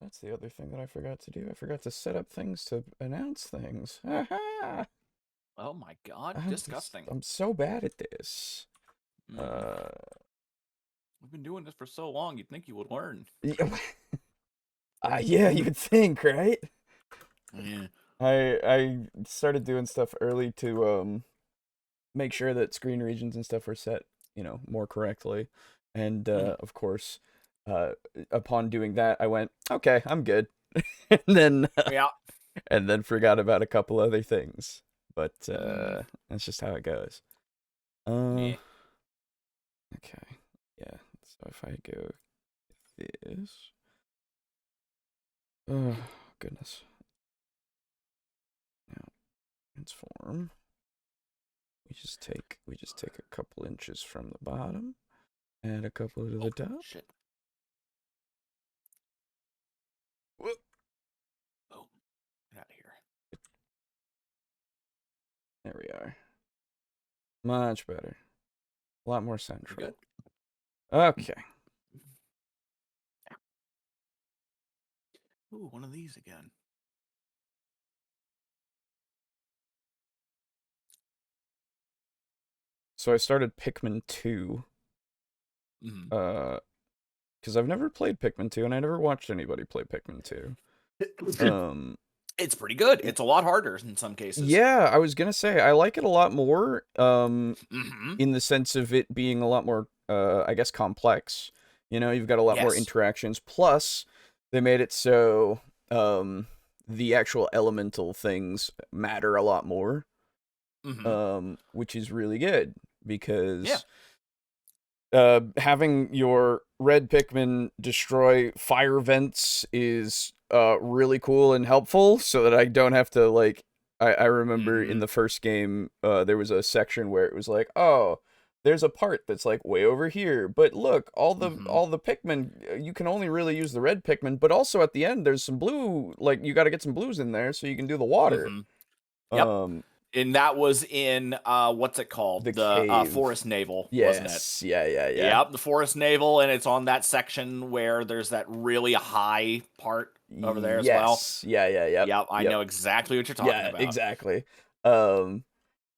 That's the other thing that I forgot to do. I forgot to set up things to announce things. Aha! Oh my god, I'm disgusting. I'm so bad at this. Mm. We've been doing this for so long, you'd think you would learn. Yeah, yeah, you'd think, right? Yeah. I started doing stuff early to make sure that screen regions and stuff were set, more correctly. And of course, uh upon doing that, I went, okay, I'm good. and then Yeah. and then forgot about a couple other things. But Mm. that's just how it goes. Uh Yeah. okay. Yeah. So if I go this, oh goodness. Now transform. We just take a couple inches from the bottom, add a couple to Oh, the top. shit. Whoop. Oh, get out of here. There we are. Much better. A lot more You good? central. Okay. Ooh, one of these again. So I started Pikmin 2. Mm. Because I've never played Pikmin 2 and I never watched anybody play Pikmin 2. Um It's pretty good. It's a lot harder in some cases. yeah, I was gonna say I like it a lot more, Mm-hmm. in the sense of it being a lot more I guess complex. You've got a lot more Yes. interactions. Plus, they made it so the actual elemental things matter a lot more. Mm-hmm. Which is really good Yeah. because having your red Pikmin destroy fire vents is really cool and helpful, so that I don't have to like. I remember in Mm-hmm. the first game, there was a section where it was like, oh, there's a part that's like way over here, but look, all the Mm-hmm. all the Pikmin, you can only really use the red Pikmin, but also at the end there's some blue, like you got to get some blues in there so you can do the water. Mm-hmm. Yep. Um, And that was in what's it called? the The cave. Forest Naval, wasn't it? Yes, yeah, yeah, yeah. Yep, the Forest Naval, and it's on that section where there's that really high part over there as well. Yes. Yeah, yeah, yep. Yep, I Yep. know exactly what you're talking Yeah, about. exactly. Um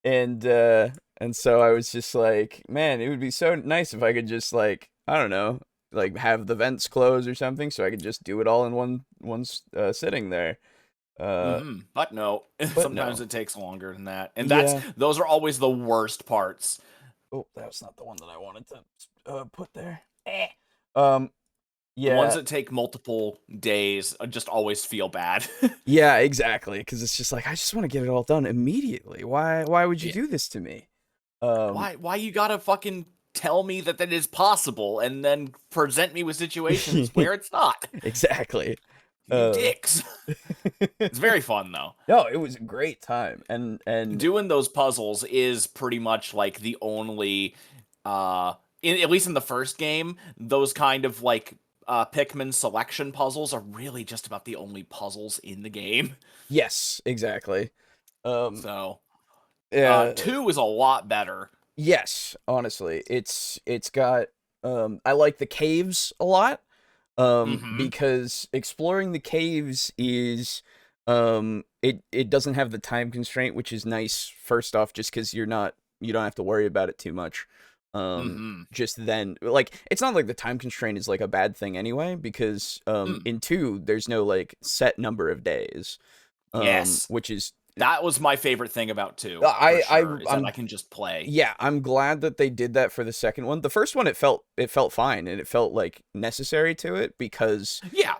and so I was just like, man, it would be so nice if I could just like, I don't know, like have the vents close or something so I could just do it all in one sitting there. Uh But no, but sometimes no. it takes longer than that, and Yeah. those are always the worst parts. Oh, that was not the one that I wanted to put there. Um The ones yeah. that take multiple days just always feel bad. Yeah, exactly, cuz it's just like I just want to get it all done immediately. Why would you Yeah. do this to me? Um Why you gotta fucking tell me that that is possible and then present me with situations where it's not? exactly. You Uh, dicks. It's very fun though. no, it was a great time, and Doing those puzzles is pretty much like the only at least in the first game, those kind of like Pikmin selection puzzles are really just about the only puzzles in the game. yes, exactly. Um, So, yeah, 2 is a lot better. yes, honestly, it's got I like the caves a lot. Mhm. Because exploring the caves is it doesn't have the time constraint, which is nice. First off, just because you don't have to worry about it too much. Mhm. Just then, like it's not like the time constraint is like a bad thing anyway, because Mm. in two there's no like set number of days, Yes. which is That was my favorite thing about 2, for sure, is that I I'm can just play. yeah, I'm glad that they did that for the second one. The first one, it felt fine and it felt like necessary to it because Yeah.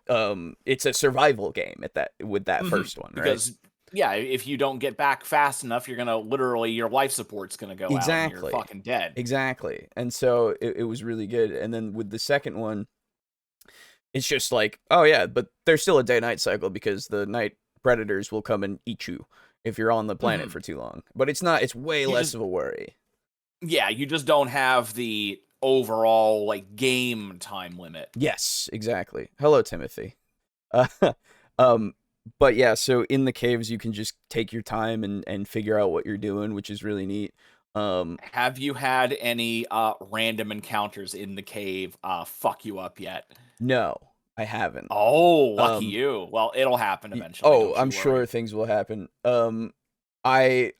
it's a survival game at that with that Mhm. first one, right? Because yeah, if you don't get back fast enough, you're gonna literally your life support's gonna go out and you're Exactly. fucking dead. Exactly. And so it was really good. And then with the second one, it's just like, oh yeah, but there's still a day-night cycle because the night predators will come and eat you if you're on the planet Mhm. for too long. But it's way You less just of a worry. yeah, you just don't have the overall like game time limit. Yes, exactly. Hello, Timothy. Uh, um, but yeah, so in the caves you can just take your time and figure out what you're doing, which is really neat. Have you had any random encounters in the cave fuck you up yet? No, I haven't. Oh, lucky Um, you. Well, it'll happen eventually. oh, Don't I'm you worry. sure things will happen. I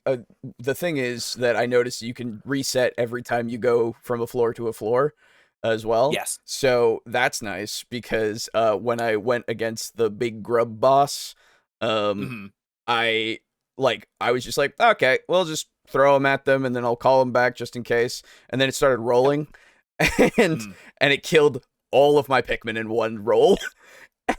the thing is that I noticed you can reset every time you go from a floor to a floor as well. Yes. So that's nice because when I went against the big grub boss, um Hmm. I was just like, okay, we'll just throw them at them and then I'll call them back just in case. And then it started Yep. rolling and Mm. and it killed all of my Pikmin in one roll.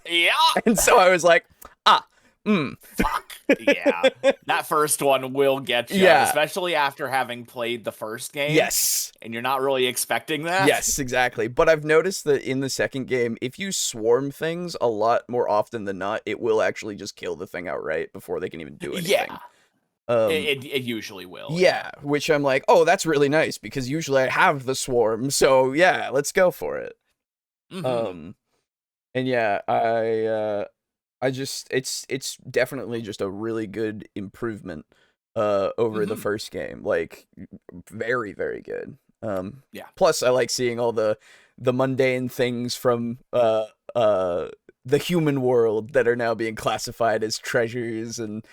Yeah. And so I was like, ah, hmm. Fuck. Yeah. That first one will get you, Yeah. especially after having played the first game Yes. and you're not really expecting that. Yes, exactly. But I've noticed that in the second game, if you swarm things a lot more often than not, it will actually just kill the thing outright before they can even do anything. Yeah. Um, It usually will. Yeah. yeah, which I'm like, oh, that's really nice because usually I have the swarm, so yeah, let's go for it. Hmm. Um, and yeah, I just it's definitely just a really good improvement over the Hmm. first game. Like very, very good. Yeah. Plus I like seeing all the mundane things from uh the human world that are now being classified as treasures and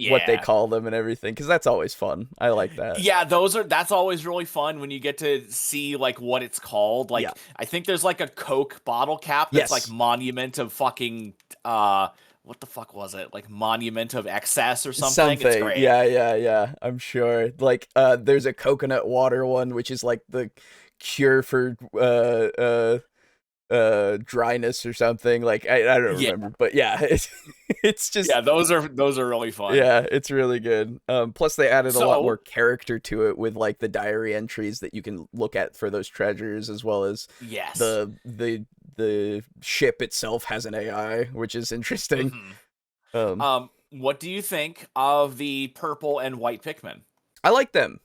what they Yeah. call them and everything because that's always fun. I like that. Yeah, that's always really fun when you get to see like what it's called. Yeah. Like I think there's like a Coke bottle cap that's like Yes. Monument of fucking uh what the fuck was it? Like Monument of Excess or something. It's Something. great. Yeah. I'm sure. Like there's a coconut water one which is like the cure for dryness or something. Like I don't Yeah. remember. But yeah, it's Yeah, just those are really fun. yeah, it's really good. Plus they added a lot more So, character to it with like the diary entries that you can look at for those treasures as well as yes. the ship itself has an AI, which is interesting. Hmm. Um What do you think of the purple and white Pikmin? I like them.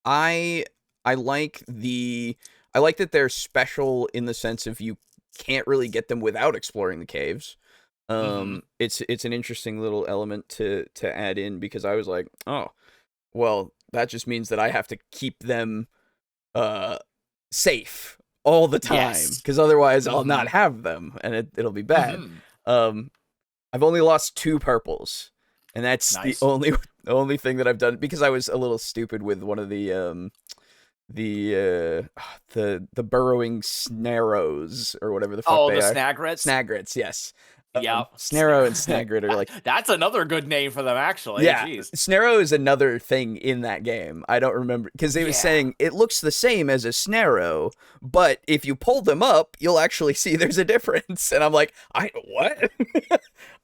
I I like the I like that they're special in the sense of you can't really get them without exploring the caves. Hmm. It's an interesting little element to add in because I was like, oh, well, that just means that I have to keep them uh safe all the time Yes. because otherwise I'll Hmm. not have them and it'll be bad. Hmm. Um, I've only lost 2 purples, and that's the Nice. only thing that I've done because I was a little stupid with one of the burrowing snarrows or whatever the fuck Oh, they the are. Snagrets. Snagrets, yes. Yep. Snarrow and Snagrit are like That's another good name for them, actually. yeah, Jeez. Snarrow is another thing in that game. I don't remember because they was Yeah. saying it looks the same as a Snarrow, but if you pull them up, you'll actually see there's a difference. And I'm like, I what?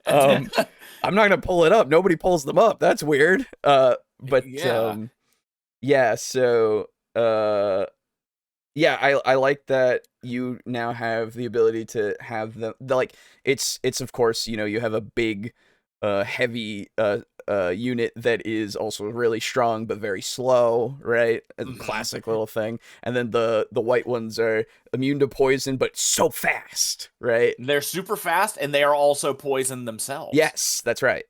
um, I'm not gonna pull it up. Nobody pulls them up. That's weird. But Yeah. yeah. So yeah, I like that you now have the ability to have the like it's of course, you know, you have a big heavy unit that is also really strong but very slow, right? A Hmm. classic little thing. And then the white ones are immune to poison but so fast, right? They're super fast, and they are also poison themselves. Yes, that's right.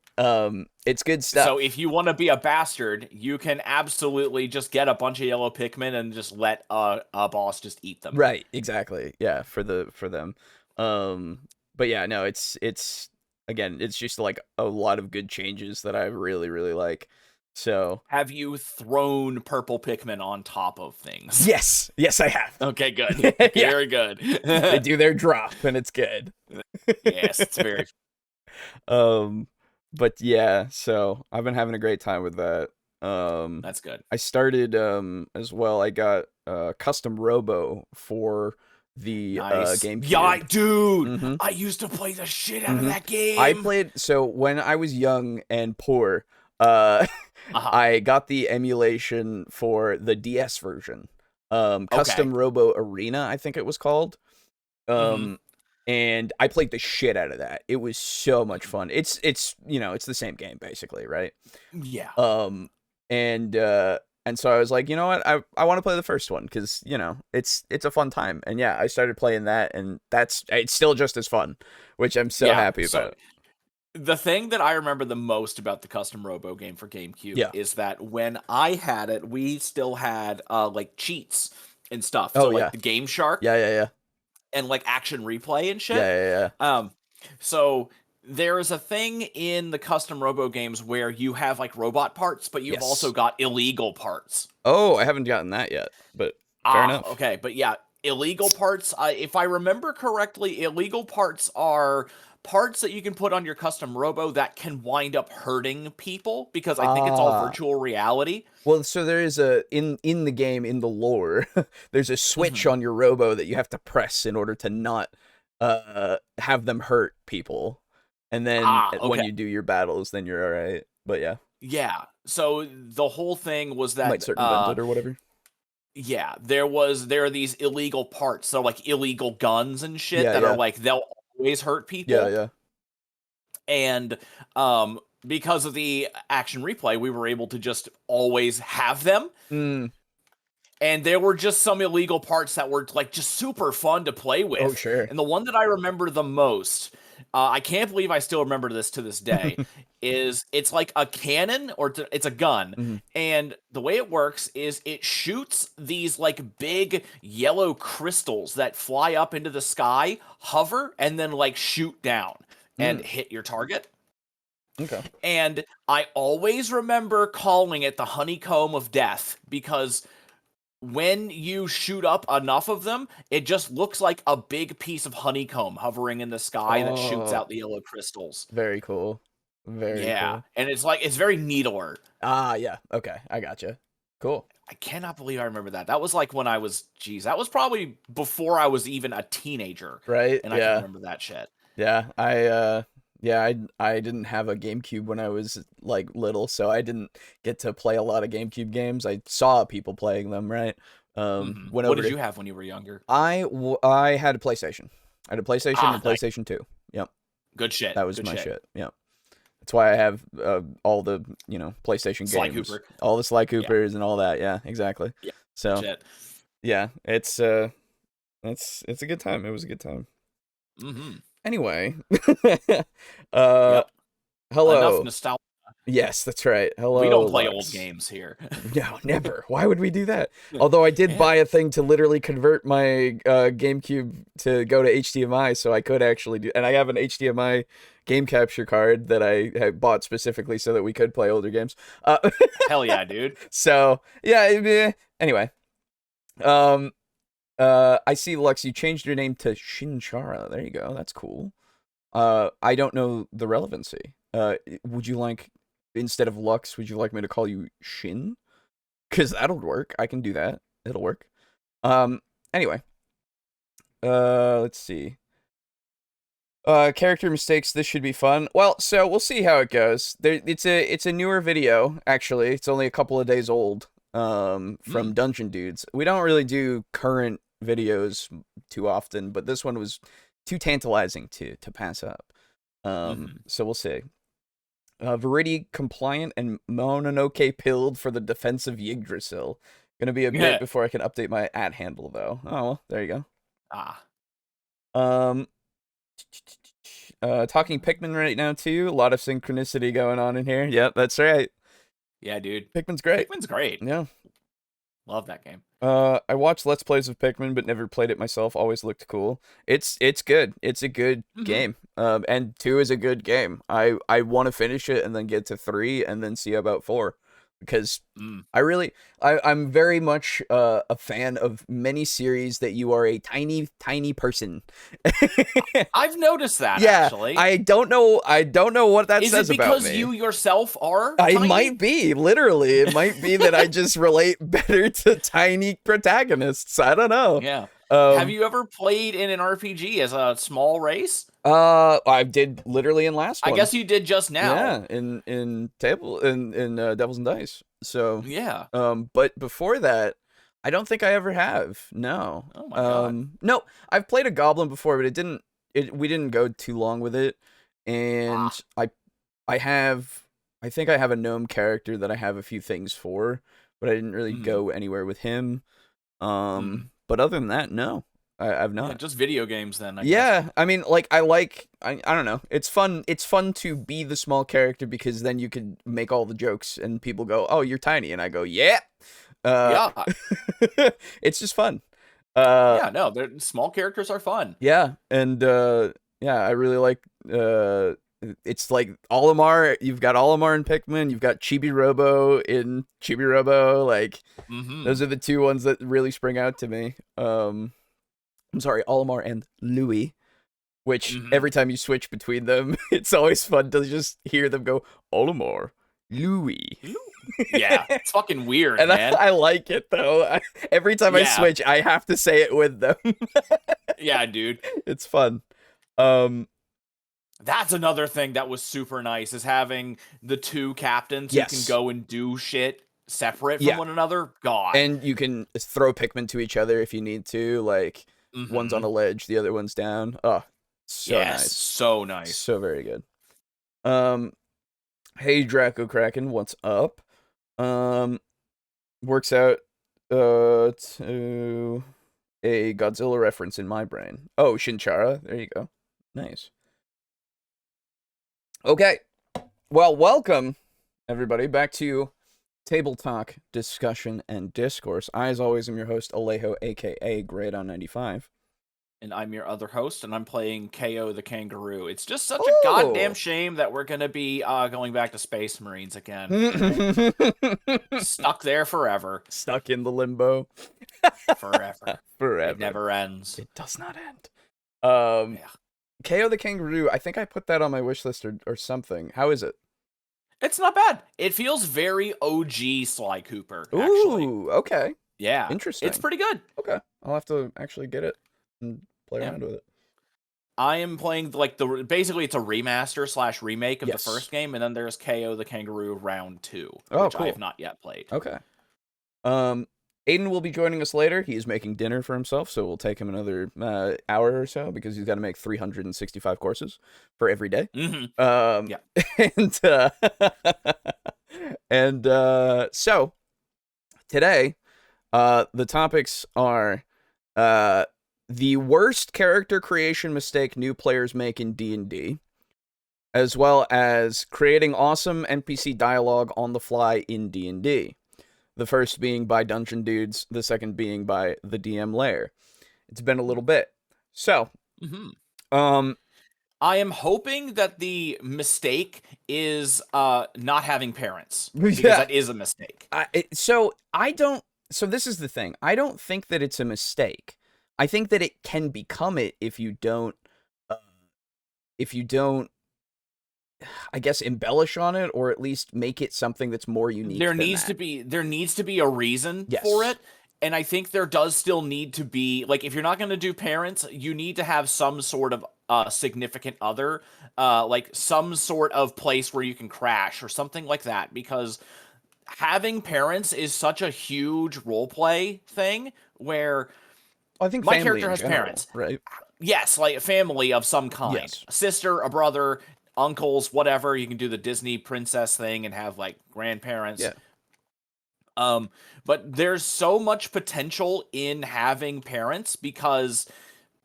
It's good So if stuff. you want to be a bastard, you can absolutely just get a bunch of yellow Pikmin and just let a boss just eat them. Right, exactly. Yeah, for them. But yeah, no, it's again, it's just like a lot of good changes that I really really like. So, Have you thrown purple Pikmin on top of things? yes, I have. Okay, good. Yeah, Very good. they do their drop and it's good. Yes, it's very. um, but yeah, so I've been having a great time with that. Um, That's good. I started as well. I got custom robo for the Nice. Yeah, GameCube. dude, Mm-hmm. I used to play the shit out of Mm-hmm. that I game. played so when I was young and poor, uh Uh-huh. I got the emulation for the DS version. Okay. Custom Robo Arena, I think it was called. Mm-hmm. Um and I played the shit out of that. It was so much fun. It's you know, it's the same game basically, right? Yeah. Um and and so I was like, you know what? I want to play the first one cuz you know, it's a fun time. And yeah, I started playing that and it's still just as fun, which I'm so Yeah. happy So about. the thing that I remember the most about the custom Robo game for GameCube Yeah. is that when I had it, we still had like cheats and stuff. Oh So yeah. like the Game Shark, Yeah. and like action replay and Yeah, shit. yeah, So there is a thing in the custom Robo games where you have like robot parts, but you've also Yes. got illegal parts. Oh, I haven't gotten that yet, but fair enough. Okay, but yeah, illegal parts. If I remember correctly, illegal parts are parts that you can put on your custom Robo that can wind up hurting people because I think it's all Ah. virtual reality. Well, so there is in the game, in the lore, there's a switch Mhm. on your Robo that you have to press in order to not have them hurt people. And then when Okay. you do your battles, then you're all right. But yeah, Yeah. So the whole thing was might that circumvent it or whatever. yeah, there are these illegal parts, so like illegal guns and shit Yeah, that are yeah. like they'll always hurt Yeah, people. yeah. And because of the action replay, we were able to just always have them. Mm. And there were just some illegal parts that were like just super fun to play Oh, with. sure. And the one that I remember the most, I can't believe I still remember this to this day, is it's like a cannon or it's a gun. Mhm. And the way it works is it shoots these like big yellow crystals that fly up into the sky, hover, and then like shoot down and Mm. hit your target. Okay. And I always remember calling it the honeycomb of death because when you shoot up enough of them, it just looks like a big piece of honeycomb hovering in the sky that shoots Oh, out the yellow crystals. very cool. Very Yeah, cool. and it's very needler. Ah, yeah. Okay, I gotcha. Cool. I cannot believe I remember that. That was like when I was, geez, that was probably before I was even a teenager, Right? and I can Yeah. remember that shit. Yeah, I didn't have a GameCube when I was like little, so I didn't get to play a lot of GameCube games. I saw people playing them, right? Went What over did to you have when you were younger? I had a PlayStation. I had a PlayStation and Nice. PlayStation 2. Yep. Good shit. That was Good my shit. shit. Yep. That's why I have all the, PlayStation Sly games. Cooper. All the Sly Yeah. Coopers and all that. Yeah, exactly. Yeah. So, Shit. yeah, it's a good time. It was a good time. Mm-hmm. Anyway, Yep. Enough hello. nostalgia. Yes, that's right. Hello, We don't play old Lux. games here. No, never. Why would we do that? Although I did buy a thing to literally convert my GameCube to go to HDMI, so I could actually do. And I have an HDMI game capture card that I had bought specifically so that we could play older games. Hell yeah, dude. So yeah. Anyway, I see, Lux, you changed your name to Shinchara. There you go. That's cool. I don't know the relevancy. Would you like, instead of Lux, would you like me to call you Shin? Because that'll work. I can do that. It'll work. Anyway. Let's see. Character mistakes. This should be fun. Well, so we'll see how it goes. It's a newer video, actually. It's only a couple of days old. From Dungeon Dudes. We don't really do current videos too often, but this one was too tantalizing to pass up. So we'll see. Viridi compliant and Mononoke pilled for the defense of Yggdrasil. Gonna be a bit before I can update my @handle though. Oh, well, there you go. Talking Pikmin right now too. A lot of synchronicity going on in here. Yep, that's right. Yeah, dude. Pikmin's great. Pikmin's great. Yeah. Love that game. I watched Let's Plays of Pikmin, but never played it myself. Always looked cool. It's good. It's a good game. And 2 is a good game. I want to finish it and then get to 3 and then see about 4. Because I'm very much a fan of many series that you are a tiny person. I've noticed that, yeah, actually. I don't know what that says about me. Is it because you yourself are I tiny? might be, literally. It might be that I just relate better to tiny protagonists. I don't know. Yeah. Have you ever played in an RPG as a small race? I did literally in last one. I guess you did just now. Yeah, in Devils and Dice. So yeah. But before that, I don't think I ever have. No. Oh my god. No, I've played a goblin before, but we didn't go too long with it. And I think I have a gnome character that I have a few things for, but I didn't really go anywhere with him. But other than that, no. I've not. Yeah, just video games then. I guess. I mean, like I don't know. It's fun to be the small character because then you can make all the jokes and people go, "Oh, you're tiny," and I go, "Yeah." Yeah. It's just fun. Uh, Yeah, no, small characters are fun. yeah, and yeah, I really like it's like Olimar. You've got Olimar in Pikmin. You've got Chibi Robo in Chibi Robo. Like Mm-hmm. those are the two ones that really spring out to me. I'm sorry, Olimar and Louis. Which Mm-hmm. every time you switch between them, it's always fun to just hear them go Olimar, Louis. Yeah, it's fucking weird, And man. I like it though. Every time I Yeah, switch, I have to say it with them. yeah, dude. It's fun. Um, That's another thing that was super nice is having the two captains who can yes, go and do shit separate from yeah, one another. God. and you can throw Pikmin to each other if you need to. Like one's on Mm-hmm. a ledge, the other one's down. Oh, so Yes, nice, so nice. so very good. Um, hey Draco Kraken, what's up? Um, works out to a Godzilla reference in my brain. Oh, Shinchara. There you go. Nice. Okay. Well, welcome everybody back to Table Talk, Discussion, and Discourse. I, as always, am your host, Alejo, aka Great on 95. And I'm your other host, and I'm playing KO the Kangaroo. It's just such a goddamn Oh. shame that we're gonna be going back to Space Marines again. Stuck there forever. Stuck in the limbo. Forever. Forever. It never ends. It does not end. Um, Yeah. KO the Kangaroo, I think I put that on my wish list or something. How is it? It's not bad. It feels very OG Sly Cooper, actually. Ooh, okay. Yeah. Interesting. It's pretty good. Okay. I'll have to actually get it and play Yeah. around with it. I am playing like basically it's a remaster / remake of Yes. the first game, and then there's KO the Kangaroo Round 2, Oh, which I cool. have not yet played. Okay. Aiden will be joining us later. He's making dinner for himself, so we'll take him another hour or so because he's got to make 365 courses for every day. Mm-hmm. Yeah. And so today, the topics are the worst character creation mistake new players make in D&D, as well as creating awesome NPC dialogue on the fly in D&D. The first being by Dungeon Dudes, the second being by the DM Lair. It's been a little bit. So, I am hoping that the mistake is not having parents, because that is a mistake. So this is the thing. I don't think that it's a mistake. I think that it can become it if you don't I guess embellish on it, or at least make it something that's more unique. There needs to be a reason for it. And I think there does still need to be, like, if you're not going to do parents, you need to have some sort of significant other, like some sort of place where you can crash or something like that, because having parents is such a huge roleplay thing where I think my character has parents, right? Yes, like a family of some kind. Yes. A sister, a brother, uncles, whatever. You can do the Disney princess thing and have like grandparents. Yeah. But there's so much potential in having parents because,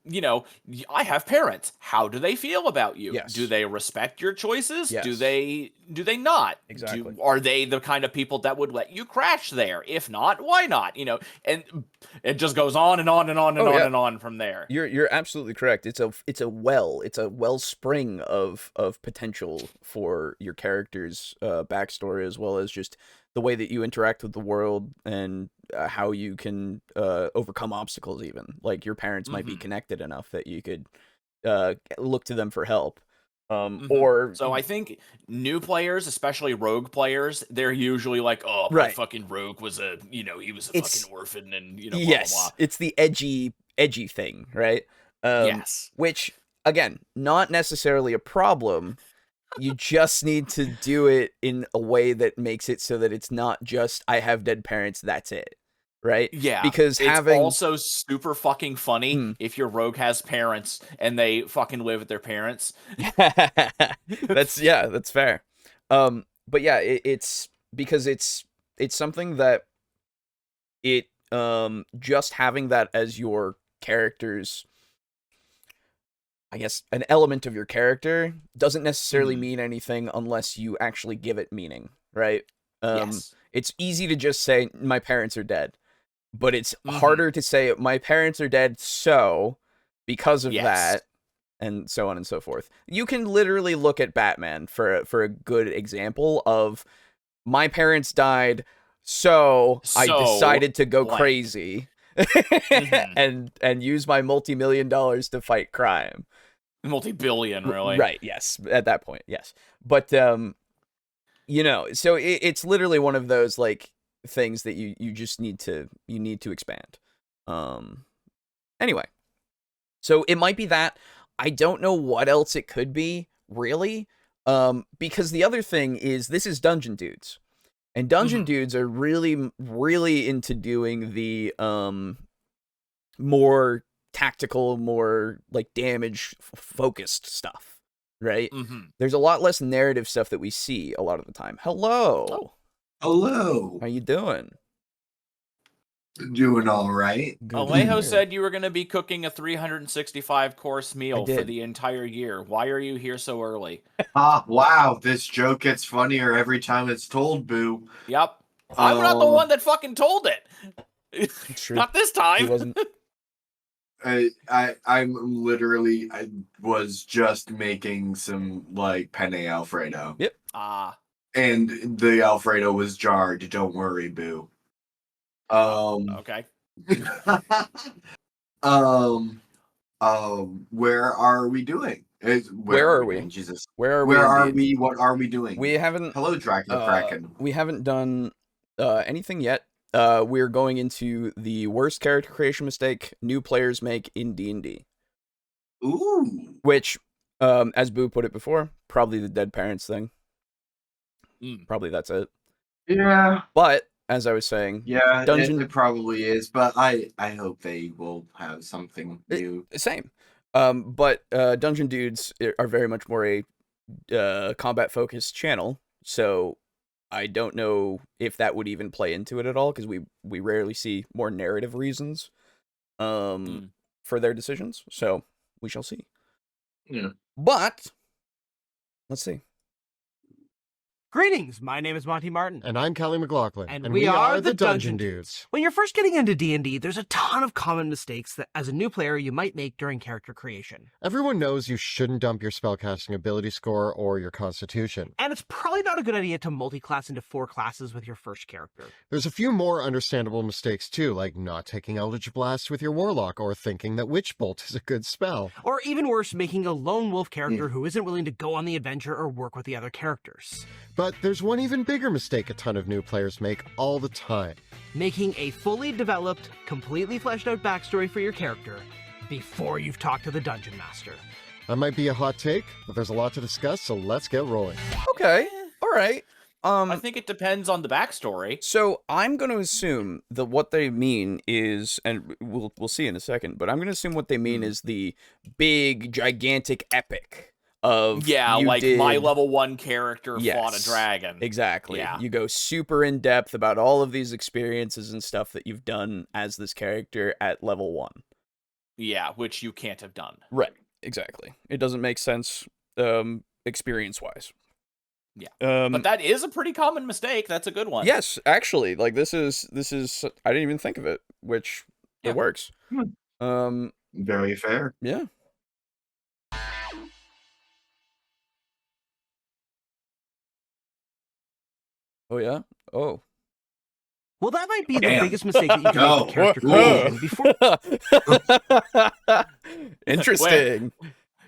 you know, I have parents. How do they feel about you? Yes. Do they respect your choices? Yes. Do they not? Exactly. Are they the kind of people that would let you crash there? If not, why not? You know, and it just goes on and on and on and on and on from there. You're absolutely correct. It's a wellspring of potential for your character's backstory, as well as just the way that you interact with the world and how you can overcome obstacles. Even like your parents might be connected enough that you could look to them for help. Or so I think new players, especially rogue players, they're usually like, "Oh, my fucking rogue was he was a fucking orphan," and blah, blah, blah. It's the edgy thing, right? Yes. Which again, not necessarily a problem. You just need to do it in a way that makes it so that it's not just I have dead parents, that's it. Right? Yeah. Because it's also super fucking funny if your rogue has parents and they fucking live with their parents. That's fair. But yeah, it's because it's something that it just having that as your character's, I guess, an element of your character doesn't necessarily mean anything unless you actually give it meaning, right? Yes. It's easy to just say my parents are dead. but it's harder to say my parents are dead, so because of that, and so on and so forth. You can literally look at Batman for a good example of my parents died, so I decided to go crazy and use my multi-million dollars to fight crime. Multi-billion, really. Right, yes. At that point, yes. But you know, so it's literally one of those like things that you just need to expand. Anyway. So it might be that. I don't know what else it could be, really. Because the other thing is this is Dungeon Dudes. And Dungeon Dudes are really, really into doing the more tactical, more like damage focused stuff, right? There's a lot less narrative stuff that we see a lot of the time. Hello. Oh. Hello. How you doing? Doing all right. Alejo said you were going to be cooking a 365 course meal for the entire year. Why are you here so early? Wow. This joke gets funnier every time it's told, Boo. Yep. I'm not the one that fucking told it. True. Not this time. He wasn't. I'm literally, I was just making some like penne Alfredo. Yep. And the Alfredo was jarred. Don't worry, Boo. Okay. Where are we doing? Where are we? Doing? Jesus. Where are we? What are we doing? We haven't. Hello, Dracula Kraken. We haven't done anything yet. We're going into the worst character creation mistake new players make in D&D. Ooh. Which, as Boo put it before, probably the dead parents thing. Probably that's it. Yeah. But as I was saying, yeah, it probably is. But I hope they will have something new. Same. But Dungeon Dudes are very much more a combat focused channel, so I don't know if that would even play into it at all, because we rarely see more narrative reasons for their decisions. So we shall see. Yeah. But let's see. Greetings, my name is Monty Martin. And I'm Kelly McLaughlin. And we are the Dungeon Dudes. When you're first getting into D&D, there's a ton of common mistakes that, as a new player, you might make during character creation. Everyone knows you shouldn't dump your spellcasting ability score or your constitution. And it's probably not a good idea to multi-class into 4 classes with your first character. There's a few more understandable mistakes too, like not taking Eldritch Blast with your Warlock or thinking that Witch Bolt is a good spell. Or even worse, making a lone wolf character who isn't willing to go on the adventure or work with the other characters. But there's one even bigger mistake a ton of new players make all the time. Making a fully developed, completely fleshed out backstory for your character before you've talked to the Dungeon Master. That might be a hot take, but there's a lot to discuss, so let's get rolling. Okay, all right. I think it depends on the backstory. So I'm going to assume that what they mean is, and we'll see in a second, but I'm going to assume what they mean is the big, gigantic epic. Like my level 1 character fought a dragon. Exactly. Yeah. You go super in depth about all of these experiences and stuff that you've done as this character at level 1. Yeah, which you can't have done. Right. Exactly. It doesn't make sense experience-wise. Yeah. But that is a pretty common mistake. That's a good one. Yes, actually. Like this is I didn't even think of it, which it works. Very fair. Yeah. Oh, yeah? Oh. Well, that might be the biggest mistake that you can make with character creation. Interesting.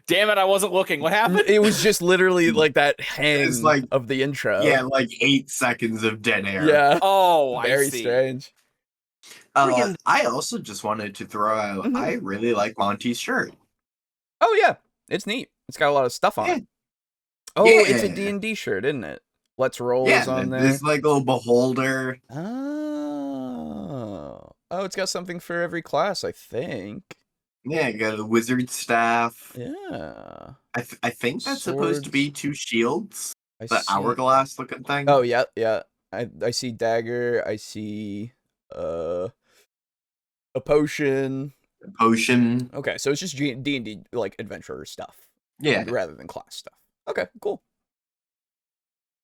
Damn it, I wasn't looking. What happened? It was just literally like that hang of the intro. Yeah, like 8 seconds of dead air. Yeah. Oh, very I see. Strange. I also just wanted to throw out, I really like Monty's shirt. Oh, yeah. It's neat. It's got a lot of stuff on it. Oh, it's a D&D shirt, isn't it? Let's Roll is on there. There's like a little beholder. Oh, it's got something for every class, I think. Yeah, you got a wizard staff. Yeah. I think that's supposed to be 2 shields. The see. Hourglass looking thing. Oh, yeah, yeah. I see dagger. I see a potion. A potion. Okay, so it's just D&D like adventurer stuff. Yeah. Rather than class stuff. Okay, cool.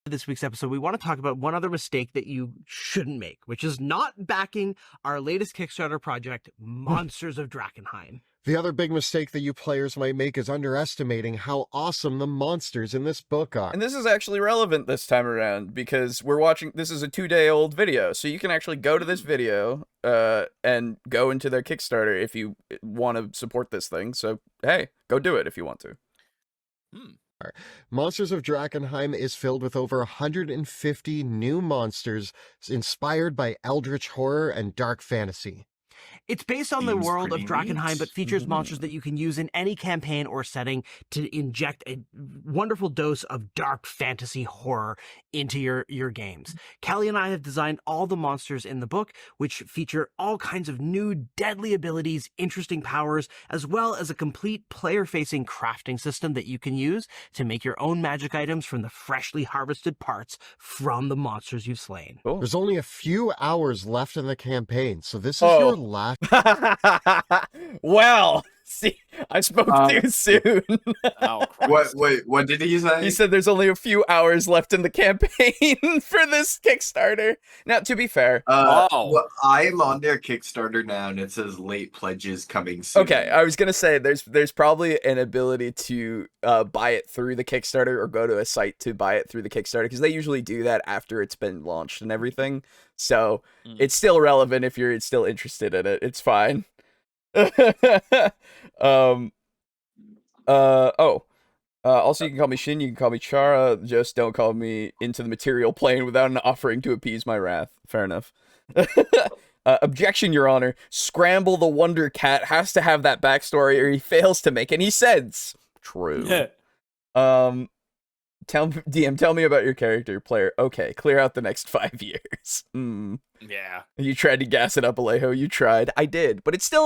This week's episode, we want to talk about one other mistake that you shouldn't make, which is not backing our latest Kickstarter project, Monsters of Drakkenheim. The other big mistake that you players might make is underestimating how awesome the monsters in this book are. And this is actually relevant this time around because this is a 2-day-old video, so you can actually go to this video and go into their Kickstarter if you want to support this thing. So, hey, go do it if you want to. Monsters of Drakkenheim is filled with over 150 new monsters inspired by eldritch horror and dark fantasy. It's based on the Seems world of pretty Drakkenheim, neat. but features monsters that you can use in any campaign or setting to inject a wonderful dose of dark fantasy horror into your games. Callie and I have designed all the monsters in the book, which feature all kinds of new deadly abilities, interesting powers, as well as a complete player-facing crafting system that you can use to make your own magic items from the freshly harvested parts from the monsters you've slain. Cool. There's only a few hours left in the campaign, so this is your last... Well, see, I spoke too soon. Oh, Christ. What did he say? He said there's only a few hours left in the campaign for this Kickstarter. Now, to be fair, Well, I'm on their Kickstarter now, and it says late pledges coming soon. okay, I was gonna say there's probably an ability to buy it through the Kickstarter or go to a site to buy it through the Kickstarter because they usually do that after it's been launched and everything. So it's still relevant if you're still interested in it. It's fine. Also, you can call me Shin, you can call me Chara, just don't call me into the material plane without an offering to appease my wrath. Fair enough. Objection, Your Honor. Scramble the Wonder Cat has to have that backstory or he fails to make any sense. True. Tell me about your character, player. Okay, clear out the next 5 years. Yeah. You tried to gas it up, Alejo. You tried. I did, but it's a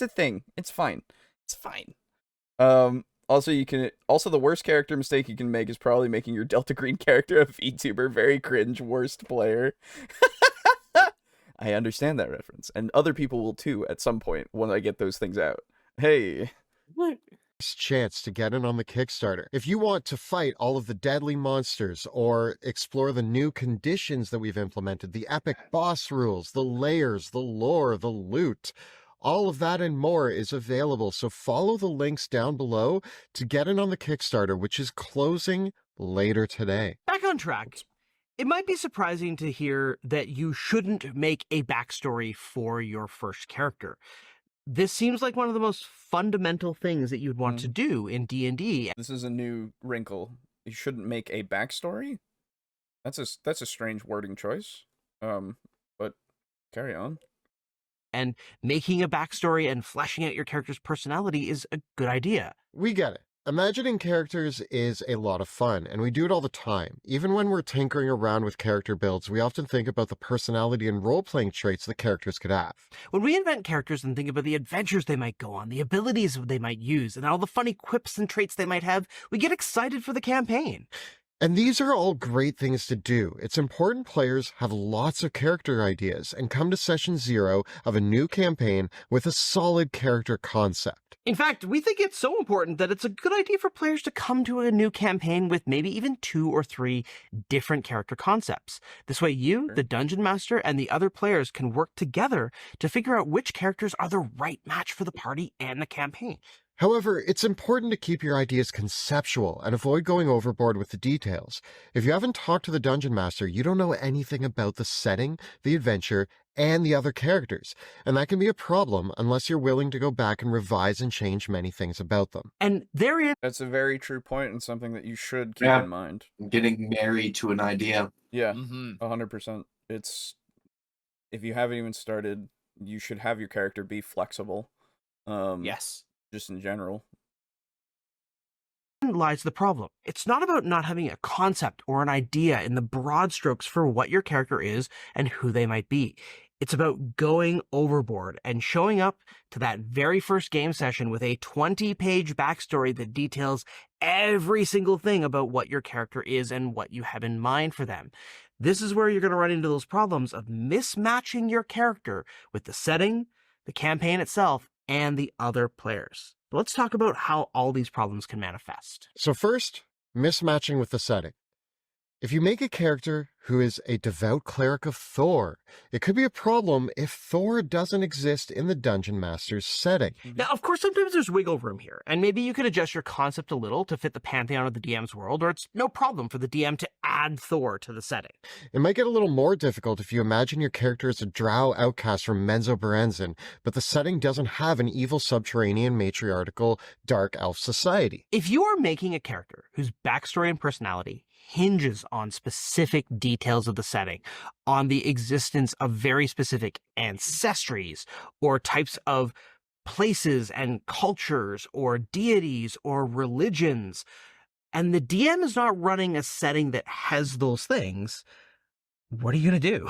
thing. It's fine. It's fine. Also the worst character mistake you can make is probably making your Delta Green character a VTuber. Very cringe, worst player. I understand that reference, and other people will too at some point when I get those things out. Hey. Chance to get in on the Kickstarter. If you want to fight all of the deadly monsters or explore the new conditions that we've implemented, the epic boss rules, the layers, the lore, the loot, all of that and more is available. So follow the links down below to get in on the Kickstarter, which is closing later today. Back on track. It might be surprising to hear that you shouldn't make a backstory for your first character. This seems like one of the most fundamental things that you'd want to do in D&D. This is a new wrinkle. You shouldn't make a backstory? That's a strange wording choice. But carry on. And making a backstory and fleshing out your character's personality is a good idea. We get it. Imagining characters is a lot of fun, and we do it all the time. Even when we're tinkering around with character builds, we often think about the personality and role-playing traits the characters could have. When we invent characters and think about the adventures they might go on, the abilities they might use, and all the funny quips and traits they might have, we get excited for the campaign. And these are all great things to do. It's important players have lots of character ideas and come to session 0 of a new campaign with a solid character concept. In fact, we think it's so important that it's a good idea for players to come to a new campaign with maybe even 2 or 3 different character concepts. This way you, the Dungeon Master, and the other players can work together to figure out which characters are the right match for the party and the campaign. However, it's important to keep your ideas conceptual and avoid going overboard with the details. If you haven't talked to the Dungeon Master, you don't know anything about the setting, the adventure, and the other characters, and that can be a problem unless you're willing to go back and revise and change many things about them. And therein... That's a very true point and something that you should keep in mind. Getting married to an idea. Yeah, 100%. It's... If you haven't even started, you should have your character be flexible. Yes. Just in general. Lies the problem. It's not about not having a concept or an idea in the broad strokes for what your character is and who they might be. It's about going overboard and showing up to that very first game session with a 20-page backstory that details every single thing about what your character is and what you have in mind for them. This is where you're going to run into those problems of mismatching your character with the setting, the campaign itself, and the other players. Let's talk about how all these problems can manifest. So first, mismatching with the setting. If you make a character who is a devout cleric of Thor, it could be a problem if Thor doesn't exist in the Dungeon Master's setting. Now, of course, sometimes there's wiggle room here, and maybe you could adjust your concept a little to fit the pantheon of the DM's world, or it's no problem for the DM to add Thor to the setting. It might get a little more difficult if you imagine your character as a drow outcast from Menzoberranzan, but the setting doesn't have an evil subterranean matriarchal dark elf society. If you are making a character whose backstory and personality hinges on specific details of the setting, on the existence of very specific ancestries, or types of places and cultures, or deities, or religions, and the DM is not running a setting that has those things, what are you going to do?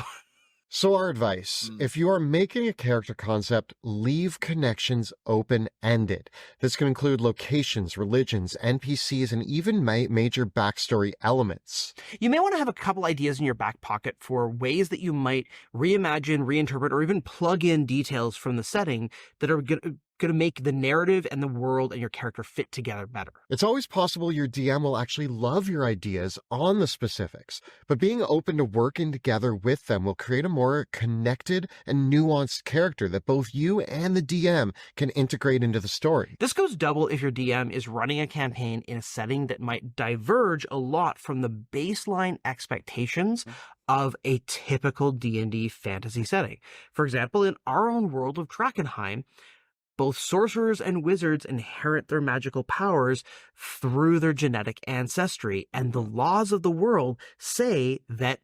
So our advice, if you are making a character concept, leave connections open-ended. This can include locations, religions, NPCs, and even major backstory elements. You may want to have a couple ideas in your back pocket for ways that you might reimagine, reinterpret, or even plug in details from the setting that are going to make the narrative and the world and your character fit together better. It's always possible your DM will actually love your ideas on the specifics, but being open to working together with them will create a more connected and nuanced character that both you and the DM can integrate into the story. This goes double if your DM is running a campaign in a setting that might diverge a lot from the baseline expectations of a typical D&D fantasy setting. For example, in our own world of Drakenheim, both sorcerers and wizards inherit their magical powers through their genetic ancestry, and the laws of the world say that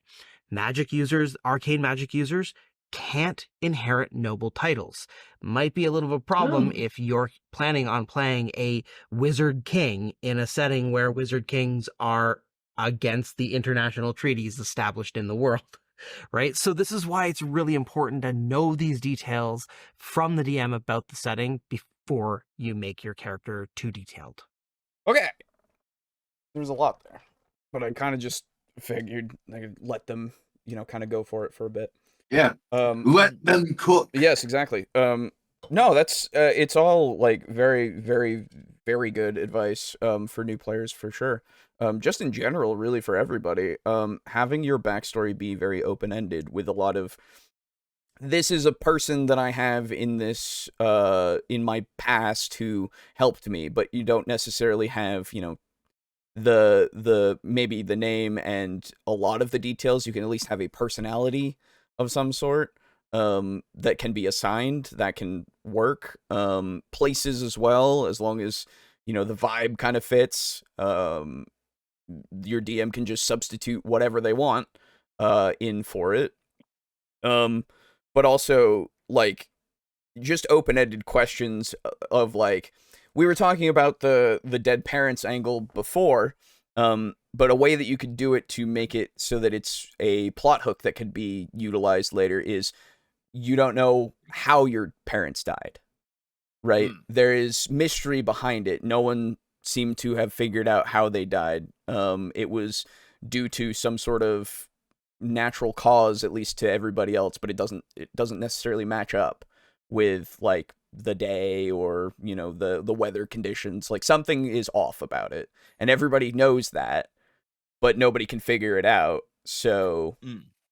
magic users, arcane magic users, can't inherit noble titles. Might be a little of a problem if you're planning on playing a wizard king in a setting where wizard kings are against the international treaties established in the world. Right? So this is why it's really important to know these details from the DM about the setting before you make your character too detailed. Okay. There's a lot there, but I kind of just figured I could let them, kind of go for it for a bit. Yeah. Let them cook. Yes, exactly. No, that's it's all like very, very, very good advice for new players for sure. Just in general, really for everybody. Having your backstory be very open-ended with a lot of, this is a person that I have in this in my past who helped me, but you don't necessarily have, the maybe the name and a lot of the details. You can at least have a personality of some sort that can be assigned, that can work. Places as well, as long as the vibe kind of fits. Your DM can just substitute whatever they want in for it. But also like just open-ended questions of like, we were talking about the dead parents angle before, but a way that you could do it to make it so that it's a plot hook that could be utilized later is you don't know how your parents died, right? There is mystery behind it. No one seemed to have figured out how they died. It was due to some sort of natural cause, at least to everybody else, but it doesn't necessarily match up with like the day or the weather conditions. Like something is off about it, and everybody knows that, but nobody can figure it out. So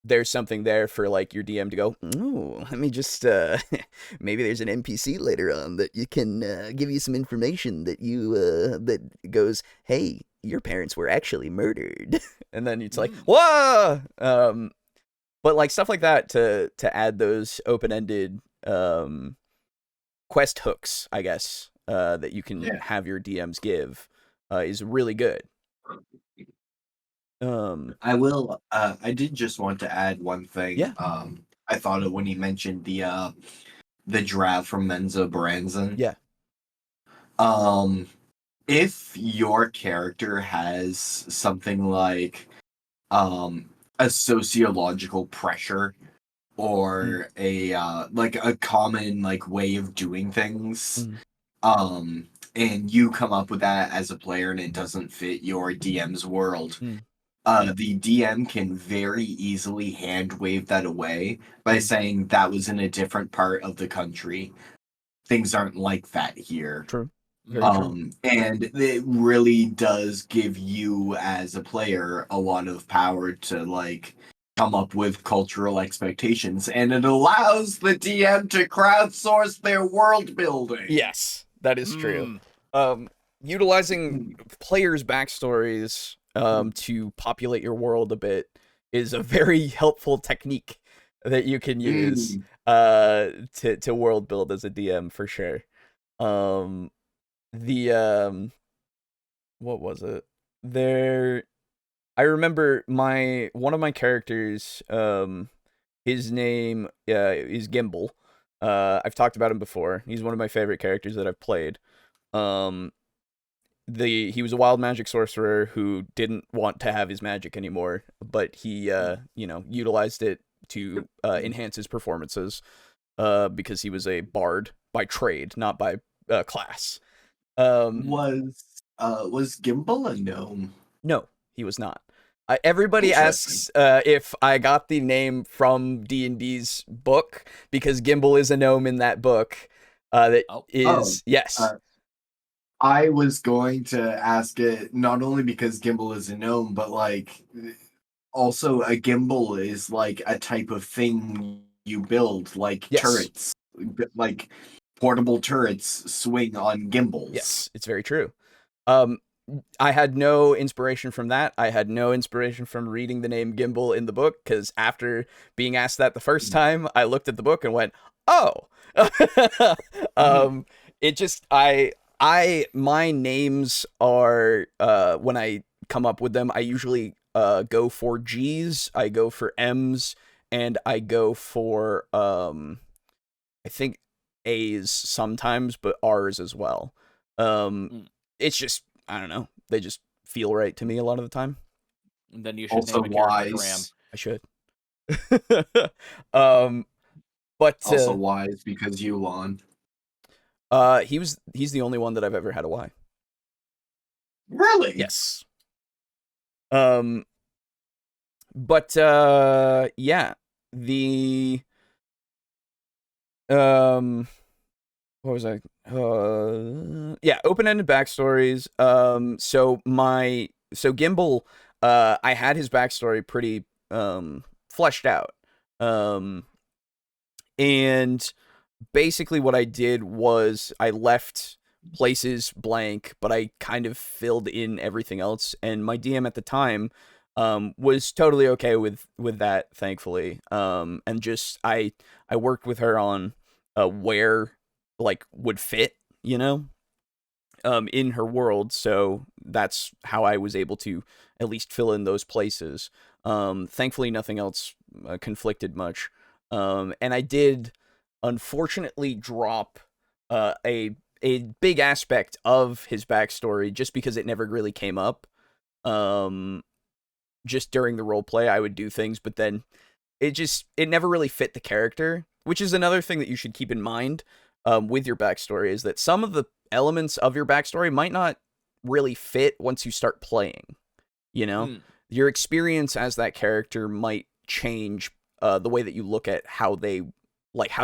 there's something there for like your DM to go, ooh, let me just maybe there's an NPC later on that you can give you some information that you that goes, hey, your parents were actually murdered. And then it's like, whoa! But like stuff like that to add those open-ended quest hooks, I guess, that you can have your DMs give is really good. I will. I did just want to add one thing. Yeah. I thought of when he mentioned the draft from Menzoberranzan. Yeah. If your character has something like a sociological pressure or a like a common like way of doing things, and you come up with that as a player and it doesn't fit your DM's world, the DM can very easily hand wave that away by saying that was in a different part of the country. Things aren't like that here. True. Very true. And it really does give you as a player a lot of power to like come up with cultural expectations, and it allows the DM to crowdsource their world building. Yes, that is true. Mm. Utilizing players' backstories to populate your world a bit is a very helpful technique that you can use to world build as a DM for sure. The what was it? There I remember one of my characters, his name is Gimbal. I've talked about him before. He's one of my favorite characters that I've played. Um, he was a wild magic sorcerer who didn't want to have his magic anymore, but he utilized it to enhance his performances. Because he was a bard by trade, not by class. Was Gimbal a gnome? No, he was not. Everybody Interesting. asks if I got the name from D&D's book because Gimbal is a gnome in that book. Yes. I was going to ask it not only because Gimbal is a gnome, but like also a gimbal is like a type of thing you build, like Yes. turrets, like portable turrets swing on gimbals. Yes, it's very true. I had no inspiration from that. I had no inspiration from reading the name Gimbal in the book, because after being asked that the first time, I looked at the book and went, "Oh." It just my names are when I come up with them, I usually go for G's, I go for M's, and I go for I think A's sometimes, but R's as well. It's just, I don't know, they just feel right to me a lot of the time. And then you should Also name a character Graham. wise. I should. But Also wise because Yulon. he's the only one that I've ever had a Y. Really? Yes. But yeah, the what was I? Yeah, open-ended backstories. So Gimbal, I had his backstory pretty fleshed out. And basically what I did was I left places blank, but I kind of filled in everything else. And my DM at the time was totally okay with that, thankfully. And just I worked with her on where like would fit, in her world. So that's how I was able to at least fill in those places. Thankfully, nothing else conflicted much. And I did, unfortunately, drop a big aspect of his backstory just because it never really came up. Just during the role play, I would do things, but then it never really fit the character, which is another thing that you should keep in mind with your backstory, is that some of the elements of your backstory might not really fit once you start playing. Your experience as that character might change the way that you look at how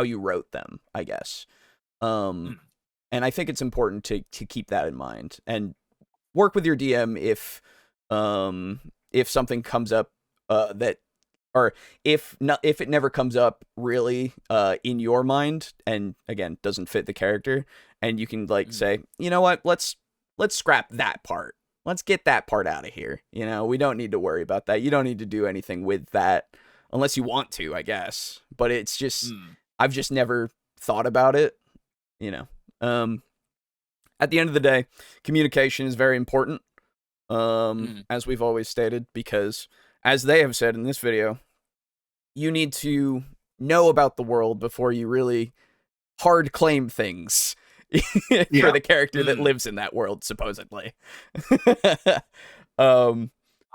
you wrote them, I guess. And I think it's important to keep that in mind and work with your DM if something comes up or if it never comes up really in your mind, and again doesn't fit the character, and you can say, you know what, let's scrap that part. Let's get that part out of here. We don't need to worry about that. You don't need to do anything with that unless you want to, I guess. But it's just I've just never thought about it. At the end of the day, communication is very important. As we've always stated, because as they have said in this video, you need to know about the world before you really hard claim things for the character that lives in that world, supposedly.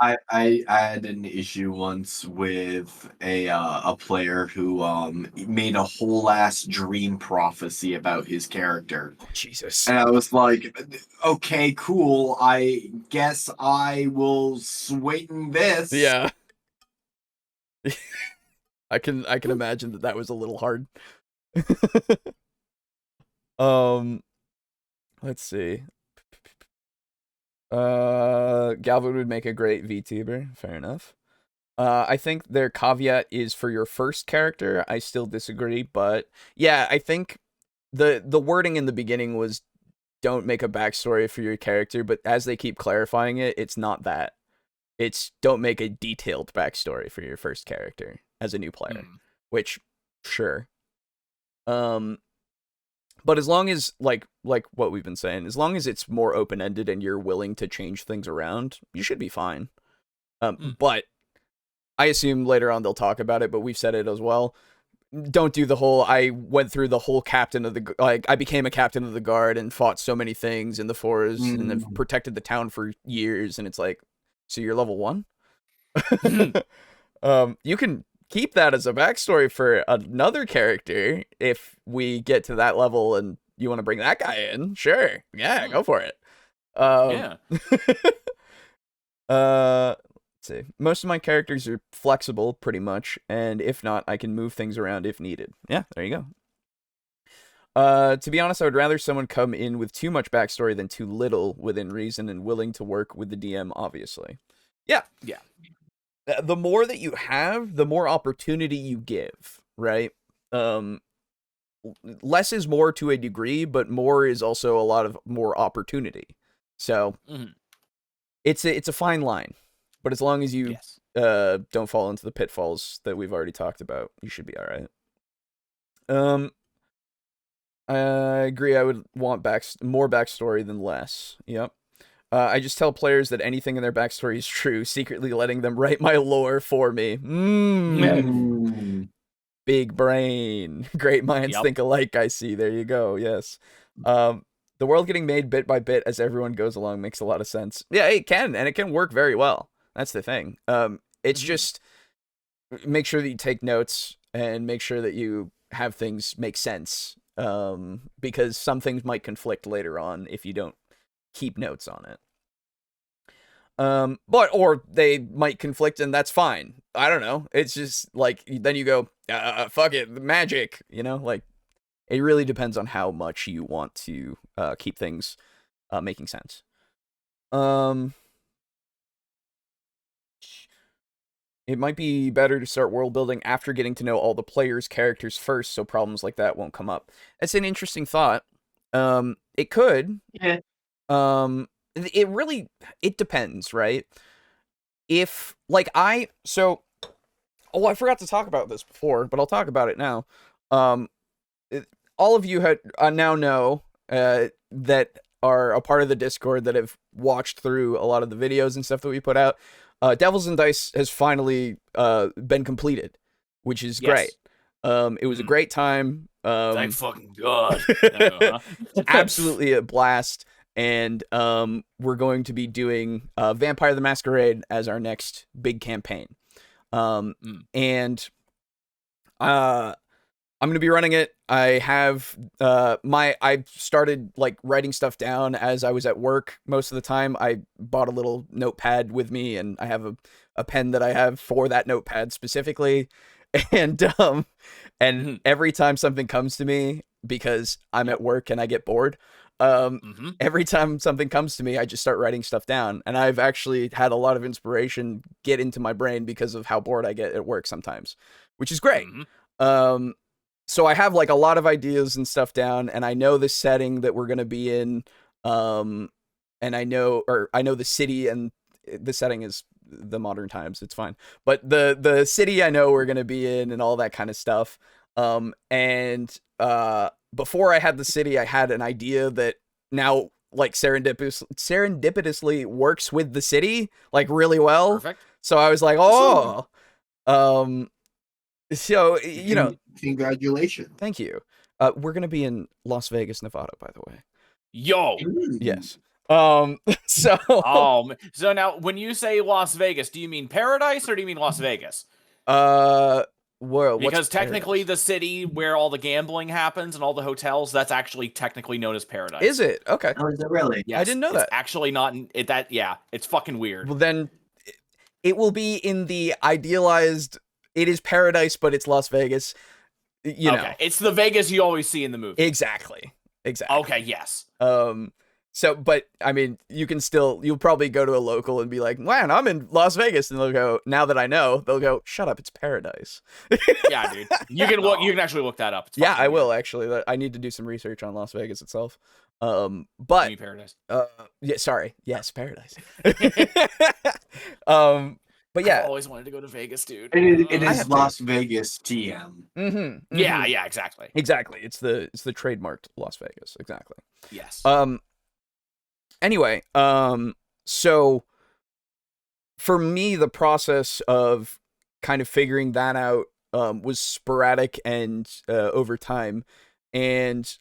I had an issue once with a player who made a whole ass dream prophecy about his character. Oh, Jesus. And I was like, okay, cool. I guess I will swing this. Yeah. I can imagine that was a little hard. let's see. Galvin would make a great VTuber. Fair enough. I think their caveat is for your first character. I still disagree, but yeah, I think the wording in the beginning was don't make a backstory for your character, but as they keep clarifying it, it's not that. It's don't make a detailed backstory for your first character as a new player, which sure. But as long as like what we've been saying, as long as it's more open-ended and you're willing to change things around, you should be fine. But I assume later on they'll talk about it, but we've said it as well. Don't do the whole, I went through the whole captain of the, like, I became a captain of the guard and fought so many things in the forest and have protected the town for years. And it's like, so you're level 1? You can keep that as a backstory for another character if we get to that level and you want to bring that guy in. Sure. Yeah, go for it. Yeah. See. Most of my characters are flexible, pretty much, and if not, I can move things around if needed. Yeah, there you go. To be honest, I would rather someone come in with too much backstory than too little within reason and willing to work with the DM, obviously. Yeah. Yeah. The more that you have, the more opportunity you give, right? Less is more to a degree, but more is also a lot of more opportunity. So, it's a fine line. But as long as you don't fall into the pitfalls that we've already talked about, you should be all right. I agree. I would want more backstory than less. Yep. I just tell players that anything in their backstory is true, secretly letting them write my lore for me. Big brain. Great minds think alike, I see. There you go. Yes. The world getting made bit by bit as everyone goes along makes a lot of sense. Yeah, it can, and it can work very well. That's the thing. It's just make sure that you take notes and make sure that you have things make sense. Because some things might conflict later on if you don't keep notes on it. Or they might conflict and that's fine. I don't know. It's just like, then you go, fuck it, magic, like it really depends on how much you want to, keep things, making sense. It might be better to start world building after getting to know all the players' characters first, so problems like that won't come up. That's an interesting thought. It could. Yeah. It depends, right? If, like, I forgot to talk about this before, but I'll talk about it now. All of you now know that are a part of the Discord that have watched through a lot of the videos and stuff that we put out. Devils and Dice has finally been completed, which is great. It was a great time. Thank fucking God. Absolutely a blast. And we're going to be doing Vampire the Masquerade as our next big campaign. And I'm going to be running it. I have I started like writing stuff down as I was at work most of the time. I bought a little notepad with me and I have a pen that I have for that notepad specifically. And every time something comes to me, because I'm at work and I get bored, every time something comes to me, I just start writing stuff down. And I've actually had a lot of inspiration get into my brain because of how bored I get at work sometimes, which is great. So I have like a lot of ideas and stuff down, and I know the setting that we're going to be in. And I know the city, and the setting is the modern times. It's fine. But the city I know we're going to be in and all that kind of stuff. And before I had the city, I had an idea that now like serendipitously works with the city like really well. Perfect. So I was like, so, congratulations. Thank you. We're going to be in Las Vegas, Nevada, by the way. Yo. Yes. So so now when you say Las Vegas, do you mean Paradise or do you mean Las Vegas? Well, because technically the city where all the gambling happens and all the hotels, that's actually technically known as Paradise. Is it? Okay. Oh, is it really? Yes, I didn't know that. It's actually not it's fucking weird. Well, then it will be in the idealized, it is Paradise, but it's Las Vegas. You know. It's the Vegas you always see in the movie. Exactly. Exactly. Okay, yes. So, but I mean, you'll probably go to a local and be like, man, I'm in Las Vegas. And they'll go, now that I know, they'll go, shut up, it's paradise. Yeah, dude. You can look. You can actually look that up. It's Yeah, fucking I will weird. actually. I need to do some research on Las Vegas itself. You But mean paradise. yeah, sorry. Yes, paradise. But yeah. I've always wanted to go to Vegas, dude. It I is have Las Vegas TM. Yeah, yeah, exactly. Exactly. It's the trademarked Las Vegas. Exactly. Yes. Anyway, so for me, the process of kind of figuring that out was sporadic and over time, and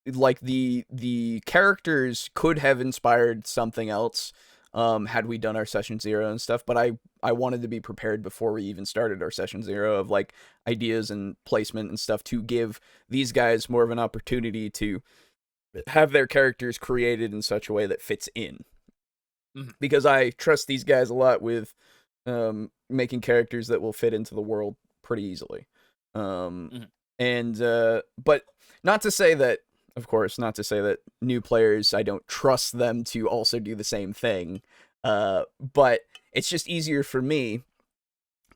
like the characters could have inspired something else had we done our session 0 and stuff, but I wanted to be prepared before we even started our session 0 of like ideas and placement and stuff to give these guys more of an opportunity to have their characters created in such a way that fits in. Because I trust these guys a lot with making characters that will fit into the world pretty easily. And but not to say that, of course, not to say that new players, I don't trust them to also do the same thing. But it's just easier for me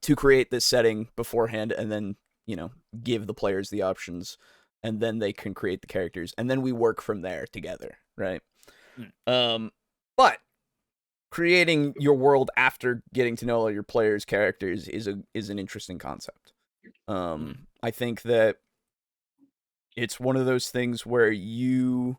to create this setting beforehand and then, give the players the options, and then they can create the characters, and then we work from there together, right? But creating your world after getting to know all your players' characters is an interesting concept. I think that it's one of those things where you,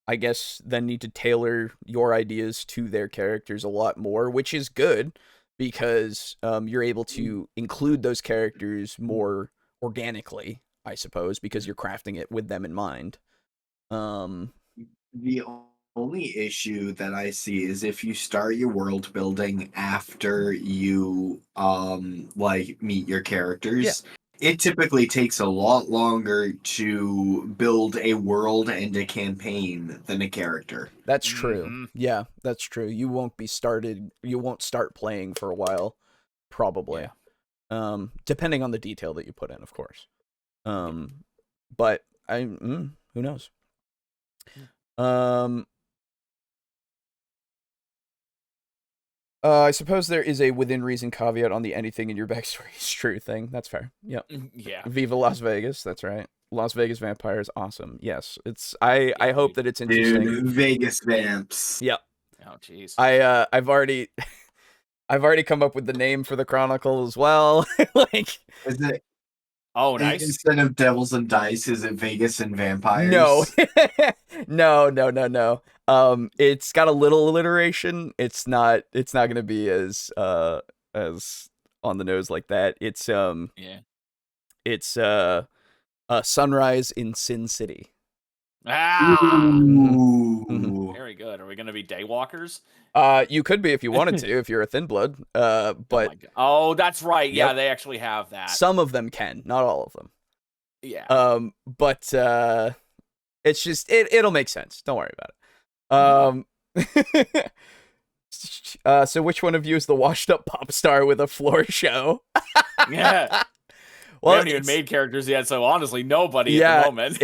I guess, then need to tailor your ideas to their characters a lot more, which is good because you're able to include those characters more organically, I suppose, because you're crafting it with them in mind. The only issue that I see is if you start your world building after you meet your characters, it typically takes a lot longer to build a world and a campaign than a character. That's true. Yeah, that's true. You won't start playing for a while, probably. Yeah. Depending on the detail that you put in, of course. But who knows? I suppose there is a within reason caveat on the anything in your backstory is true thing. That's fair. Yep. Yeah. Viva Las Vegas. That's right. Las Vegas vampires. Awesome. Yes. It's. I hope that it's interesting. Dude, Vegas vamps. Yep. Oh, jeez. I've already come up with the name for the chronicle as well. Like. Is it? Oh, nice. Instead of Devils and Dice, is it Vegas and Vampires? No. No. It's got a little alliteration. It's not gonna be as on the nose like that. It's It's Sunrise in Sin City. Ooh. Very good. Are we gonna be daywalkers? You could be if you wanted to, if you're a thin blood. But oh, that's right. Yeah, Yep. they actually have that. Some of them can, not all of them. Yeah. But it's just it'll make sense. Don't worry about it. So which one of you is the washed up pop star with a floor show? Yeah. Well, we haven't even made characters yet, so honestly, nobody at the moment.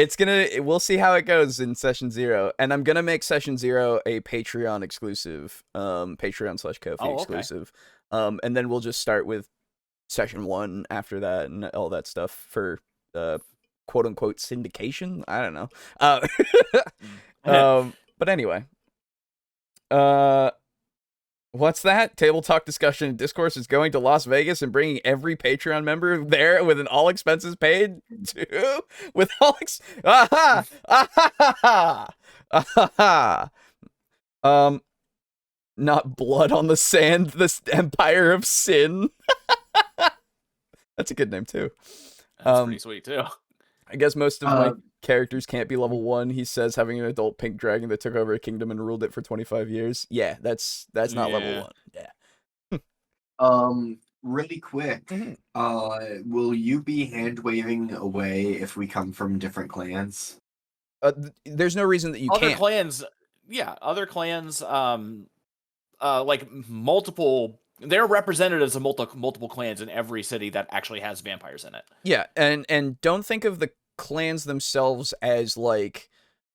We'll see how it goes in session 0, and I'm gonna make session 0 a Patreon exclusive, Patreon/Ko-fi exclusive, and then we'll just start with session 1 after that and all that stuff for quote unquote syndication. I don't know. But anyway, what's that? TableTalk discussion and discourse is going to Las Vegas and bringing every Patreon member there with an all expenses paid too. With all not blood on the sand. This Empire of Sin. That's a good name too. That's pretty sweet too. I guess most of my characters can't be level 1. He says having an adult pink dragon that took over a kingdom and ruled it for 25 years. Yeah, that's not level 1. Yeah. Really quick. Will you be hand waving away if we come from different clans? There's no reason that you Other can't. clans, other clans, like multiple. They're representatives of multiple clans in every city that actually has vampires in it. Yeah, and don't think of the clans themselves as like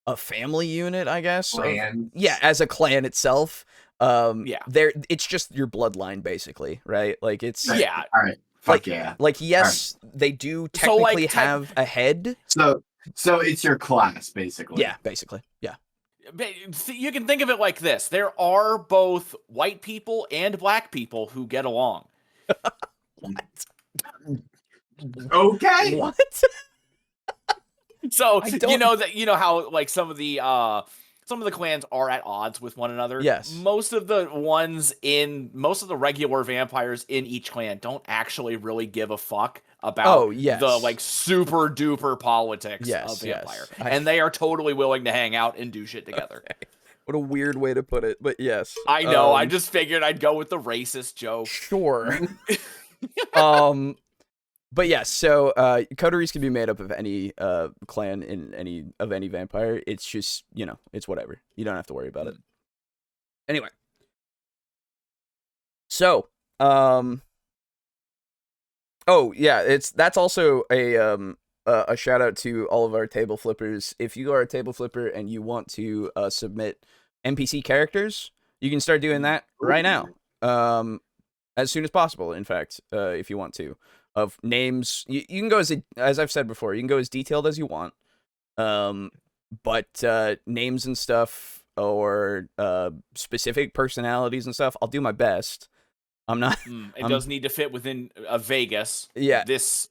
a family unit, I guess. Clans. Yeah, as a clan itself. Yeah. It's just your bloodline, basically, right? Like it's Yeah. All right. Fuck yeah. Like yes, they do So, like, technically have a head. So it's your class, basically. Yeah, basically. Yeah. You can think of it like this. There are both white people and black people who get along. What? Okay. What? So I don't- you know how like some of the clans are at odds with one another. Yes. Most of the regular vampires in each clan don't actually really give a fuck about the like super duper politics of vampire, and they are totally willing to hang out and do shit together. Okay. What a weird way to put it, but yes. I know. I just figured I'd go with the racist joke. Sure. But yes, so coteries can be made up of any clan in any vampire. It's just, it's whatever. You don't have to worry about it. Anyway. So, oh yeah, that's also a shout out to all of our table flippers. If you are a table flipper and you want to submit NPC characters, you can start doing that right now. As soon as possible, in fact, if you want to. Of names, you can go as I've said before, you can go as detailed as you want. But names and stuff, or specific personalities and stuff, I'll do my best. I'm not. It does need to fit within Vegas. Yeah. This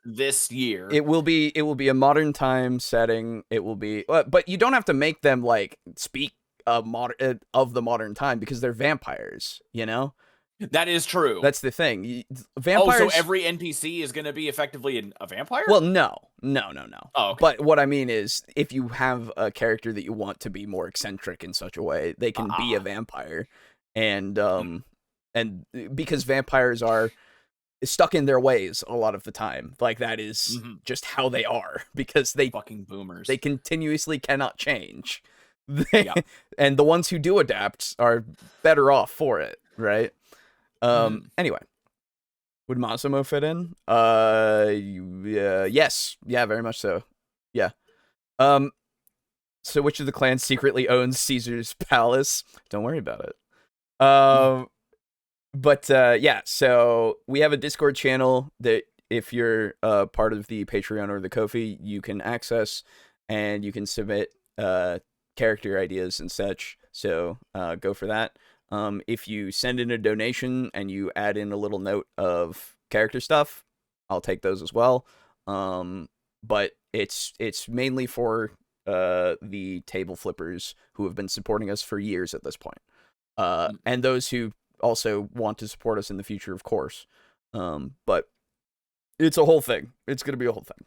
year. It will be a modern time setting. It will be, but you don't have to make them like speak of the modern time because they're vampires. That is true. That's the thing. Vampires. Oh, so every NPC is going to be effectively a vampire? Well, no. Oh, okay. But what I mean is, if you have a character that you want to be more eccentric in such a way, they can be a vampire, and because vampires are stuck in their ways a lot of the time. Like that is just how they are, because they fucking boomers. They continuously cannot change. And the ones who do adapt are better off for it, right? Anyway, would Massimo fit in? Yes. Yeah, very much so. Yeah. So which of the clans secretly owns Caesar's palace? Don't worry about it. But yeah, so we have a Discord channel that if you're part of the Patreon or the Ko-fi, you can access, and you can submit character ideas and such. So go for that. If you send in a donation and you add in a little note of character stuff, I'll take those as well. But it's mainly for the table flippers who have been supporting us for years at this point. And those who also want to support us in the future, of course. But it's a whole thing. It's going to be a whole thing.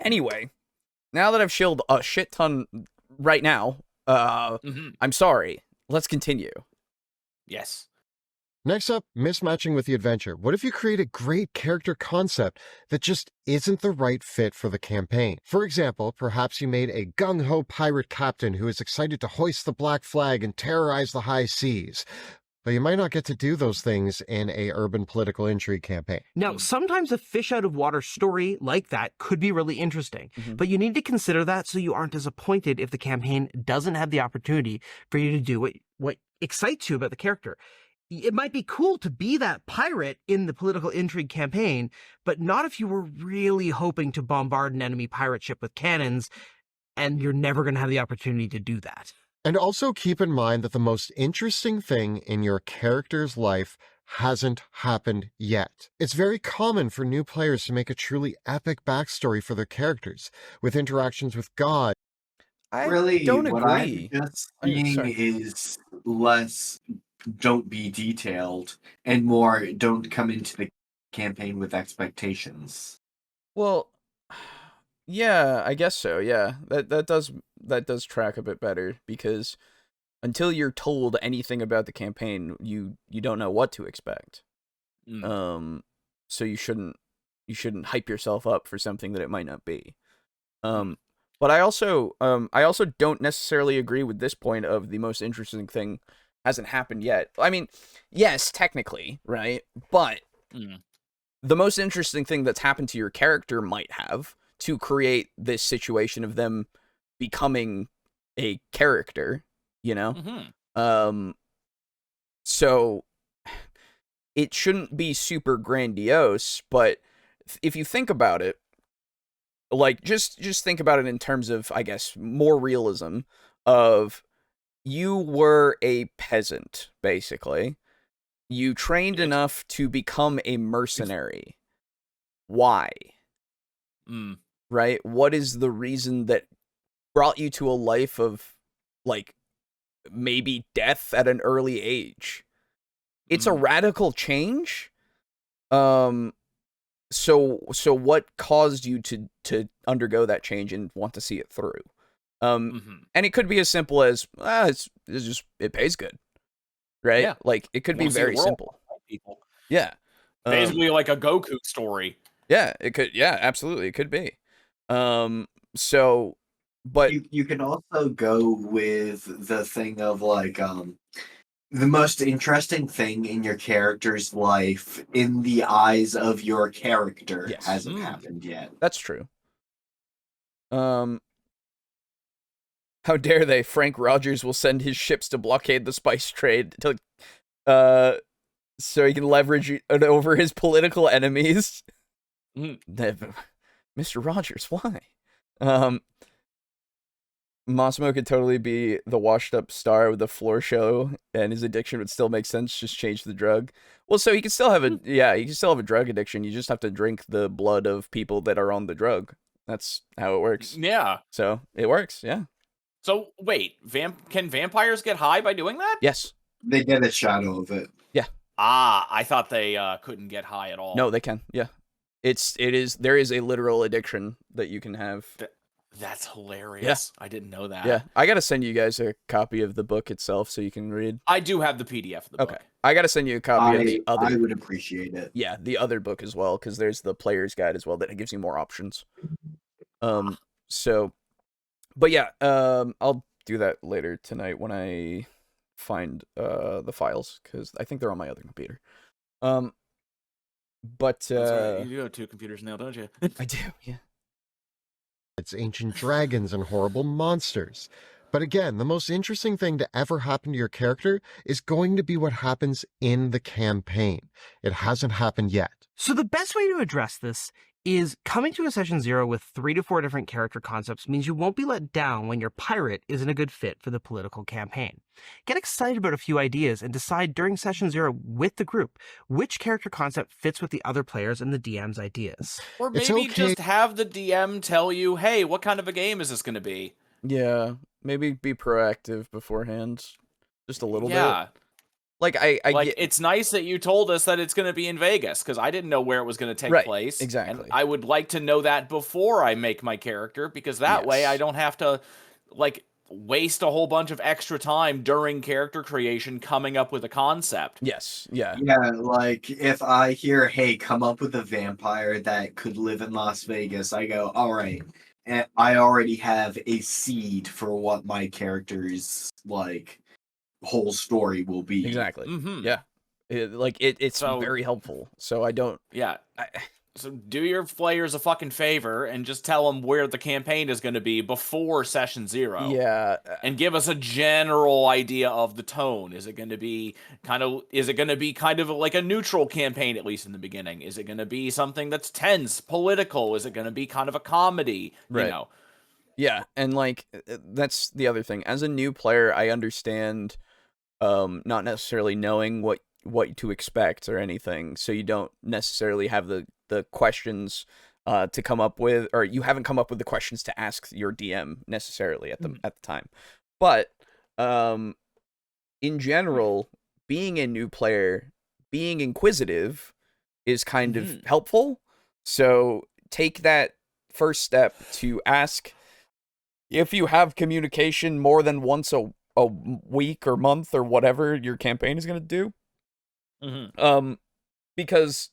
Anyway, now that I've shilled a shit ton right now, I'm sorry. Let's continue. Yes. Next up, mismatching with the adventure. What if you create a great character concept that just isn't the right fit for the campaign? For example, perhaps you made a gung-ho pirate captain who is excited to hoist the black flag and terrorize the high seas. But you might not get to do those things in a urban political intrigue campaign. Now, sometimes a fish out of water story like that could be really interesting, but you need to consider that so you aren't disappointed if the campaign doesn't have the opportunity for you to do what excites you about the character. It might be cool to be that pirate in the political intrigue campaign, but not if you were really hoping to bombard an enemy pirate ship with cannons, and you're never going to have the opportunity to do that. And also keep in mind that the most interesting thing in your character's life hasn't happened yet. It's very common for new players to make a truly epic backstory for their characters, with interactions with God. I really don't what agree. I'm just seeing is less don't be detailed and more don't come into the campaign with expectations. Well, yeah, I guess so. Yeah, that does track a bit better, because until you're told anything about the campaign, you don't know what to expect. So you shouldn't hype yourself up for something that it might not be. But I also don't necessarily agree with this point of the most interesting thing hasn't happened yet. I mean, yes, technically, right? But the most interesting thing that's happened to your character might have to create this situation of them becoming a character, you know? Mm-hmm. So it shouldn't be super grandiose, but if you think about it, like just think about it in terms of, I guess, more realism of you were a peasant, basically. You trained enough to become a mercenary. Why? Right? What is the reason that brought you to a life of, like, maybe death at an early age? It's a radical change. So what caused you to undergo that change and want to see it through? And it could be as simple as it's just it pays good, right? Yeah. Like it could be Wanna see the very world, simple. people. Yeah. Basically like a Goku story. Yeah, it could. Yeah, absolutely, it could be. So, but You can also go with the thing of like the most interesting thing in your character's life in the eyes of your character Yes. hasn't happened yet. That's true. How dare they? Frank Rogers will send his ships to blockade the spice trade to, so he can leverage it over his political enemies. Mr. Rogers, why? Massimo could totally be the washed-up star with the floor show, and his addiction would still make sense. Just change the drug. Well, so he can still have a he can still have a drug addiction. You just have to drink the blood of people that are on the drug. That's how it works. Yeah. So it works. Yeah. So wait, can vampires get high by doing that? Yes. They get a shadow of it. Yeah. I thought they couldn't get high at all. No, they can. Yeah. There is a literal addiction that you can have. That's hilarious. Yeah. I didn't know that. Yeah. I got to send you guys a copy of the book itself so you can read. I do have the PDF of the book. Okay. I got to send you a copy of the other. I would appreciate it. Yeah, the other book as well, because there's the player's guide as well that gives you more options. So, but yeah, I'll do that later tonight when I find the files, because I think they're on my other computer. But That's right. You do have two computers now, don't you? I do, yeah. It's ancient dragons and horrible monsters. But again, the most interesting thing to ever happen to your character is going to be what happens in the campaign. It hasn't happened yet. So the best way to address this is coming to a session 0 with 3 to 4 different character concepts means you won't be let down when your pirate isn't a good fit for the political campaign. Get excited about a few ideas and decide during session 0 with the group which character concept fits with the other players and the DM's ideas. Or It's maybe okay. just have the DM tell you, hey, what kind of a game is this going to be? Yeah, maybe be proactive beforehand, just a little Yeah. bit. Like I Like, get, it's nice that you told us that it's going to be in Vegas, because I didn't know where it was going to take Right, place. exactly. And I would like to know that before I make my character, because that way Yes. I don't have to, like, waste a whole bunch of extra time during character creation coming up with a concept. yes, yeah, Yeah, like if I hear, hey, come up with a vampire that could live in Las Vegas, I go, all right. And I already have a seed for what my character's like whole story will be. exactly. Mm-hmm. Yeah, it's So- very helpful. So I don't. Yeah. So do your players a fucking favor and just tell them where the campaign is going to be before session 0. Yeah, And give us a general idea of the tone. Is it going to be kind of like a neutral campaign, at least in the beginning? Is it going to be something that's tense, political? Is it going to be kind of a comedy? Right. You know. yeah, and like that's the other thing. As a new player, I understand, not necessarily knowing what to expect or anything, so you don't necessarily have the questions to come up with, or you haven't come up with the questions to ask your DM necessarily at the time. But in general, being a new player, being inquisitive is kind of helpful. So take that first step to ask if you have communication more than once a week or month or whatever your campaign is going to do. Because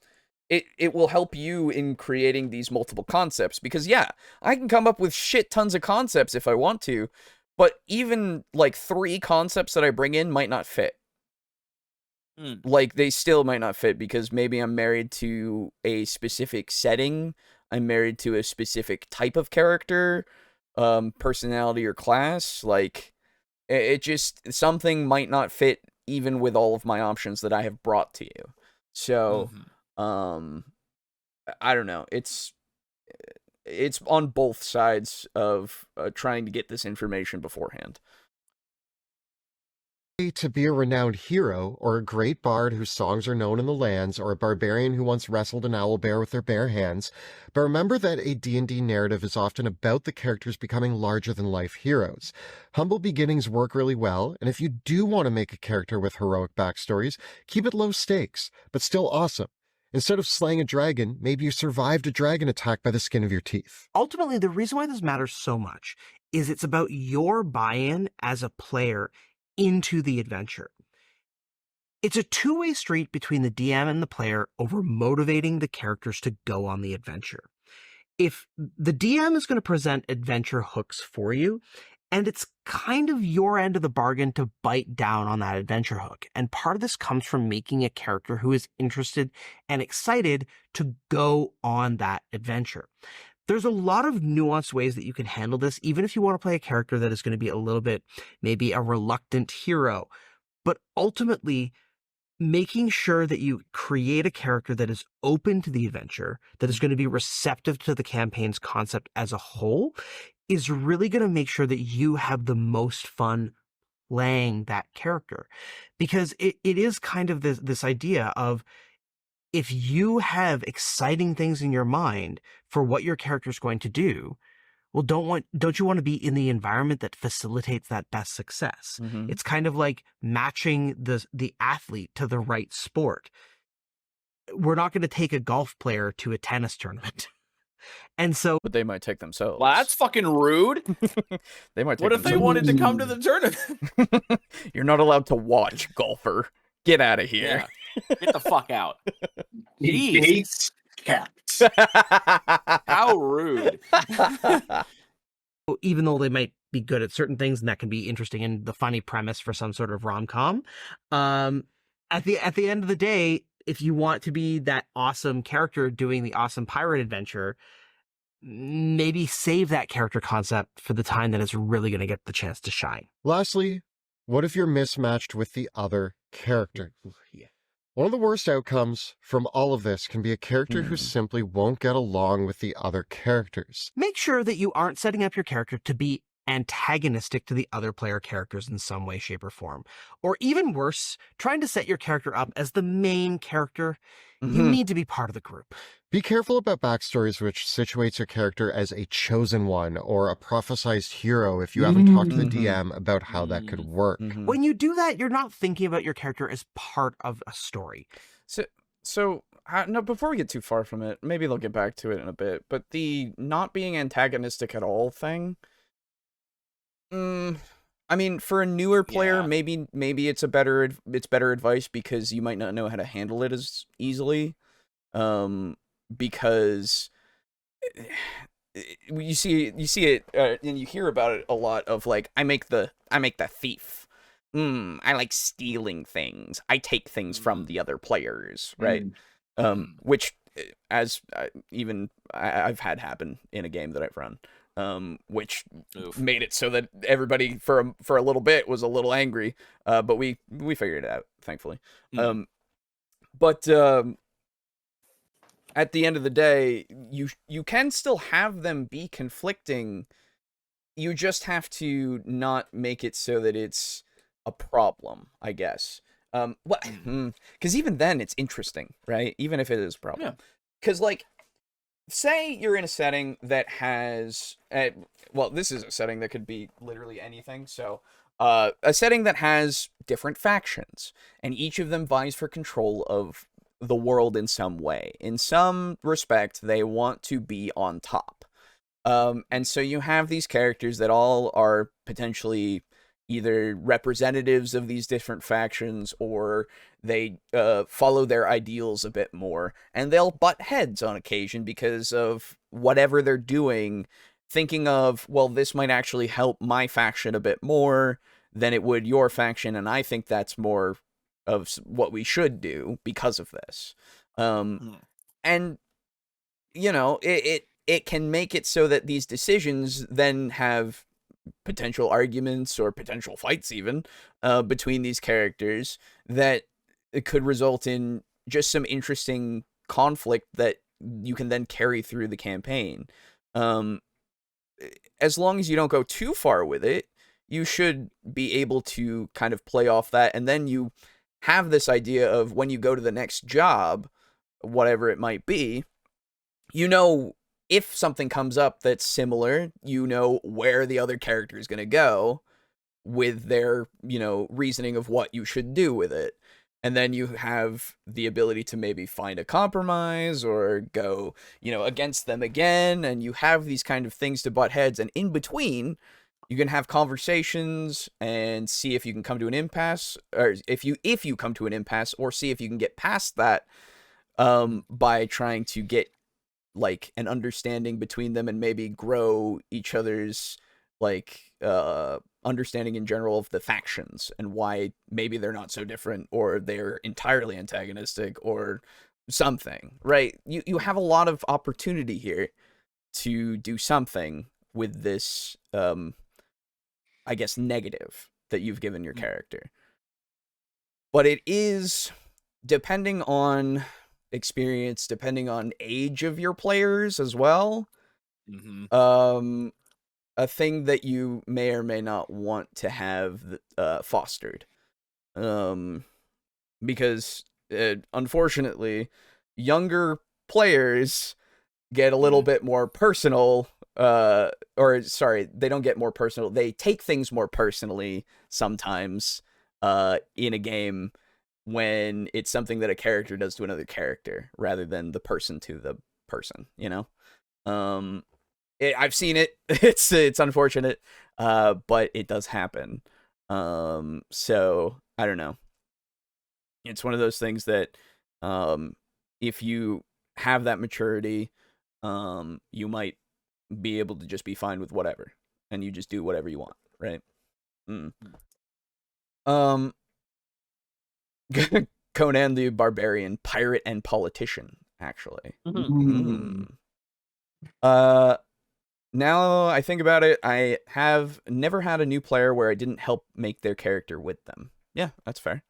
it will help you in creating these multiple concepts, because yeah, I can come up with shit tons of concepts if I want to, but even like 3 concepts that I bring in might not fit. Like they still might not fit because maybe I'm married to a specific setting I'm married to a specific type of character, personality or class. Like, it just, something might not fit even with all of my options that I have brought to you. So, I don't know. It's on both sides of trying to get this information beforehand. To be a renowned hero, or a great bard whose songs are known in the lands, or a barbarian who once wrestled an owlbear with their bare hands. But remember that a D&D narrative is often about the characters becoming larger-than-life heroes. Humble beginnings work really well, and if you do want to make a character with heroic backstories, keep it low stakes, but still awesome. Instead of slaying a dragon, maybe you survived a dragon attack by the skin of your teeth. Ultimately, the reason why this matters so much is it's about your buy-in as a player into the adventure. It's a two-way street between the DM and the player over motivating the characters to go on the adventure. If the DM is going to present adventure hooks for you, and it's kind of your end of the bargain to bite down on that adventure hook. And part of this comes from making a character who is interested and excited to go on that adventure. There's a lot of nuanced ways that you can handle this, even if you want to play a character that is going to be a little bit, maybe a reluctant hero. But ultimately, making sure that you create a character that is open to the adventure, that is going to be receptive to the campaign's concept as a whole, is really going to make sure that you have the most fun playing that character. Because it is kind of this idea of, if you have exciting things in your mind for what your character is going to do, well, don't you want to be in the environment that facilitates that best success? Mm-hmm. It's kind of like matching the athlete to the right sport. We're not going to take a golf player to a tennis tournament. And so, But they might take themselves. Well, that's fucking rude. They might take What if they themselves. wanted to come to the tournament? You're not allowed to watch, golfer. Get out of here. Yeah. Get the fuck out. Jeez. Gates kept. How rude. even though they might be good at certain things, and that can be interesting and the funny premise for some sort of rom-com, at the end of the day, if you want to be that awesome character doing the awesome pirate adventure, maybe save that character concept for the time that it's really going to get the chance to shine. Lastly, what if you're mismatched with the other character? Yeah. One of the worst outcomes from all of this can be a character who simply won't get along with the other characters. Make sure that you aren't setting up your character to be antagonistic to the other player characters in some way, shape, or form. Or even worse, trying to set your character up as the main character. You need to be part of the group. Be careful about backstories which situates your character as a chosen one or a prophesized hero if you haven't talked to the DM about how that could work. When you do that, you're not thinking about your character as part of a story. So no, before we get too far from it, maybe they'll get back to it in a bit, but the not being antagonistic at all thing, I mean, for a newer player, maybe it's better advice because you might not know how to handle it as easily, because you see it and you hear about it a lot of, like, I make the thief. I like stealing things. I take things from the other players, right? Which, as I've had happen in a game that I've run. Which made it so that everybody for a little bit was a little angry, but we figured it out, thankfully. But at the end of the day, you can still have them be conflicting. You just have to not make it so that it's a problem, I guess. Because even then, it's interesting, right? Even if it is a problem, because like, say you're in a setting that has, well, this is a setting that could be literally anything. So, a setting that has different factions, and each of them vies for control of the world in some way. In some respect, they want to be on top. And so you have these characters that all are potentially either representatives of these different factions, or they follow their ideals a bit more, and they'll butt heads on occasion because of whatever they're doing, thinking of, well, this might actually help my faction a bit more than it would your faction, and I think that's more of what we should do because of this. And it can make it so that these decisions then have potential arguments or potential fights even between these characters that it could result in just some interesting conflict that you can then carry through the campaign. As long as you don't go too far with it, you should be able to kind of play off that, and then you have this idea of when you go to the next job, whatever it might be, if something comes up that's similar, where the other character is going to go with their, reasoning of what you should do with it. And then you have the ability to maybe find a compromise or go, against them again. And you have these kind of things to butt heads. And in between, you can have conversations and see if you can come to an impasse, or if you come to an impasse, or see if you can get past that by trying to get like an understanding between them and maybe grow each other's understanding in general of the factions and why maybe they're not so different or they're entirely antagonistic or something, right? You have a lot of opportunity here to do something with this, I guess, negative that you've given your character. But it is, depending on experience, depending on age of your players as well, a thing that you may or may not want to have fostered. Because unfortunately, younger players get a little bit more personal, they don't get more personal. They take things more personally sometimes in a game when it's something that a character does to another character rather than the person to the person, I've seen it. It's unfortunate, but it does happen. So I don't know. It's one of those things that if you have that maturity, you might be able to just be fine with whatever, and you just do whatever you want, right? Conan the Barbarian, pirate and politician, actually. Now I think about it, I have never had a new player where I didn't help make their character with them. Yeah, that's fair.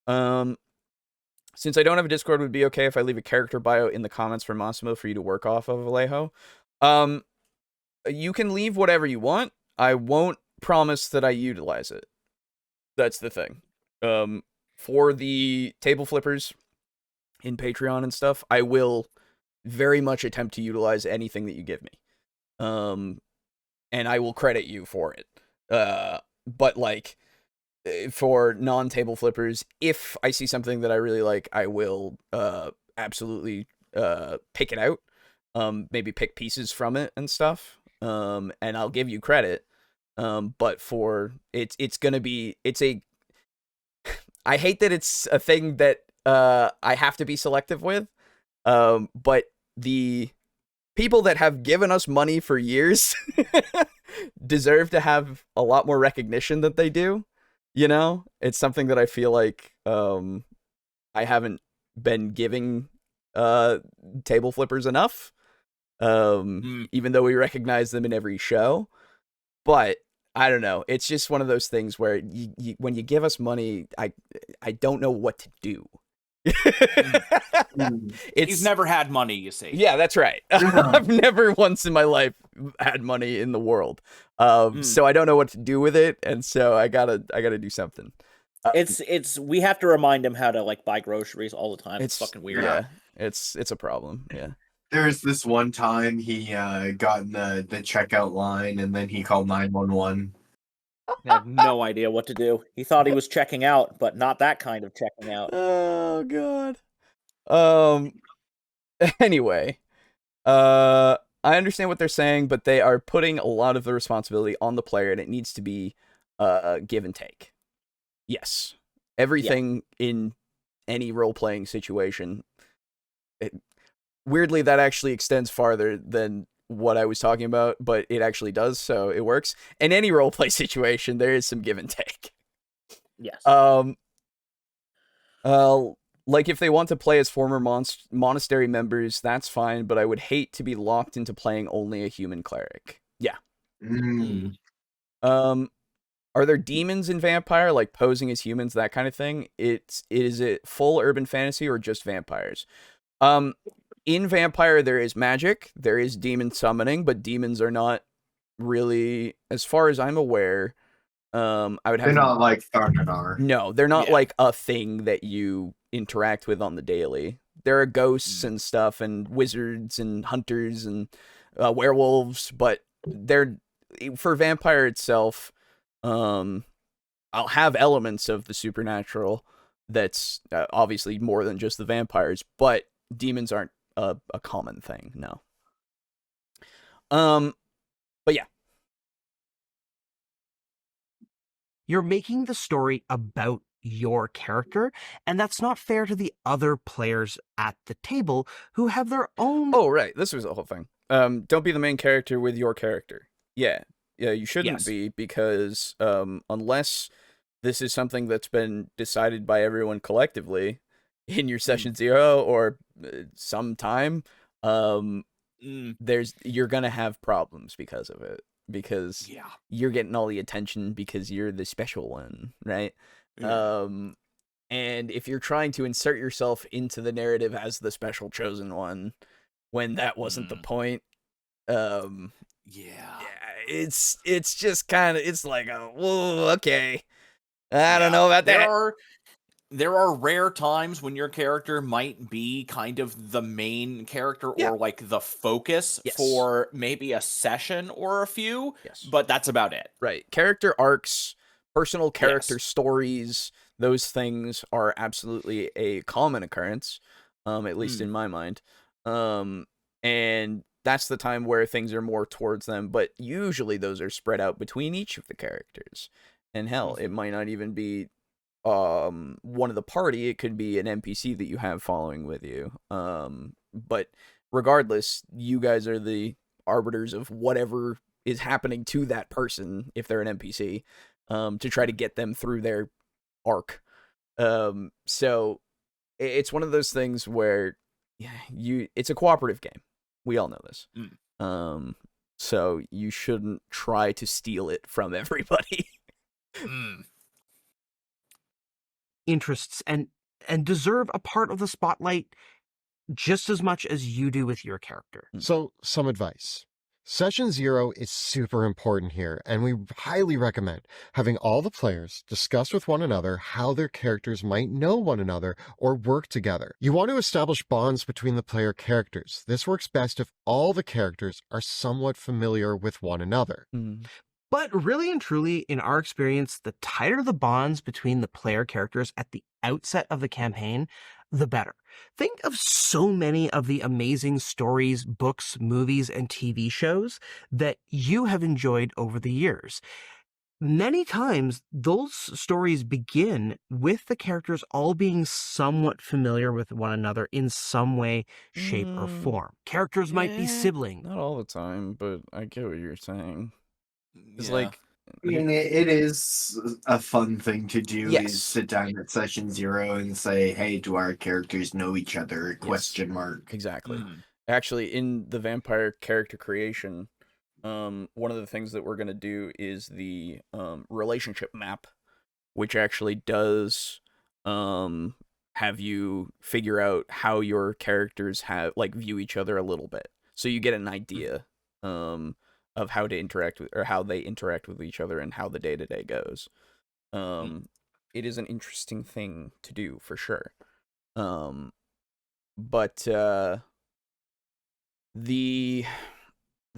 Since I don't have a Discord, would it be okay if I leave a character bio in the comments for Massimo for you to work off of, Alejo? You can leave whatever you want. I won't promise that I utilize it. That's the thing. For the table flippers in Patreon and stuff, I will very much attempt to utilize anything that you give me. And I will credit you for it. But like, for non-table flippers, if I see something that I really like, I will absolutely pick it out. Maybe pick pieces from it and stuff. And I'll give you credit. But for it's gonna be I hate that it's a thing that I have to be selective with. But the people that have given us money for years deserve to have a lot more recognition than they do. It's something that I feel like I haven't been giving table flippers enough, even though we recognize them in every show. But I don't know. It's just one of those things where when you give us money, I don't know what to do. He's never had money, you see. Yeah, that's right. I've never once in my life had money in the world. So I don't know what to do with it, and so I gotta do something. We have to remind him how to like buy groceries all the time. It's fucking weird. Yeah, it's a problem. Yeah. There's this one time he got in the checkout line and then he called 911. I had no idea what to do. He thought he was checking out, but not that kind of checking out. Oh god. Anyway, I understand what they're saying, but they are putting a lot of the responsibility on the player, and it needs to be give and take. Yes, everything in any role-playing situation. Weirdly, that actually extends farther than what I was talking about, but it actually does, so it works. In any role-play situation, there is some give and take. Yes. like if they want to play as former monastery members, that's fine, but I would hate to be locked into playing only a human cleric. Yeah. Mm. Are there demons in Vampire, like posing as humans, that kind of thing? Is it full urban fantasy or just vampires? In Vampire, there is magic, there is demon summoning, but demons are not really, as far as I'm aware. I would have They're to, not like Thanagar. no, they're not Yeah. like a thing that you interact with on the daily. There are ghosts and stuff, and wizards and hunters and werewolves, but they're, for Vampire itself. I'll have elements of the supernatural. That's obviously more than just the vampires, but demons aren't a common thing. No. But yeah. You're making the story about your character, and that's not fair to the other players at the table who have their own. Oh, right. This was the whole thing. Don't be the main character with your character. Yeah. Yeah, you shouldn't Yes. be, because unless this is something that's been decided by everyone collectively in your session 0 or sometime, you're gonna have problems because of it, because Yeah. you're getting all the attention because you're the special one, right? Yeah. And if you're trying to insert yourself into the narrative as the special chosen one when that wasn't the point, Yeah. it's just kind of, it's like, whoa, okay, I don't know about that. There are rare times when your character might be kind of the main character Yeah. or like the focus Yes. for maybe a session or a few, Yes. but that's about it. Right. Character arcs, personal character Yes. stories, those things are absolutely a common occurrence, at least in my mind. And that's the time where things are more towards them, but usually those are spread out between each of the characters. And hell, it might not even be one of the party, it could be an NPC that you have following with you. But regardless, you guys are the arbiters of whatever is happening to that person if they're an NPC, to try to get them through their arc. So it's one of those things where it's a cooperative game. We all know this. So you shouldn't try to steal it from everybody. Interests and deserve a part of the spotlight just as much as you do with your character. So, some advice. Session 0 is super important here, and we highly recommend having all the players discuss with one another how their characters might know one another or work together. You want to establish bonds between the player characters. This works best if all the characters are somewhat familiar with one another. But really and truly, in our experience, the tighter the bonds between the player characters at the outset of the campaign, the better. Think of so many of the amazing stories, books, movies, and TV shows that you have enjoyed over the years. Many times, those stories begin with the characters all being somewhat familiar with one another in some way, shape, or form. Characters might be siblings. Not all the time, but I get what you're saying. It's Yeah. like, I mean, it is a fun thing to do. Yes. Is sit down at session 0 and say, "Hey, do our characters know each other?" Question mark. exactly. Actually, in the vampire character creation, one of the things that we're gonna do is the relationship map, which actually does have you figure out how your characters view each other a little bit, so you get an idea of how to interact with, or how they interact with each other, and how the day-to-day goes. It is an interesting thing to do for sure. But the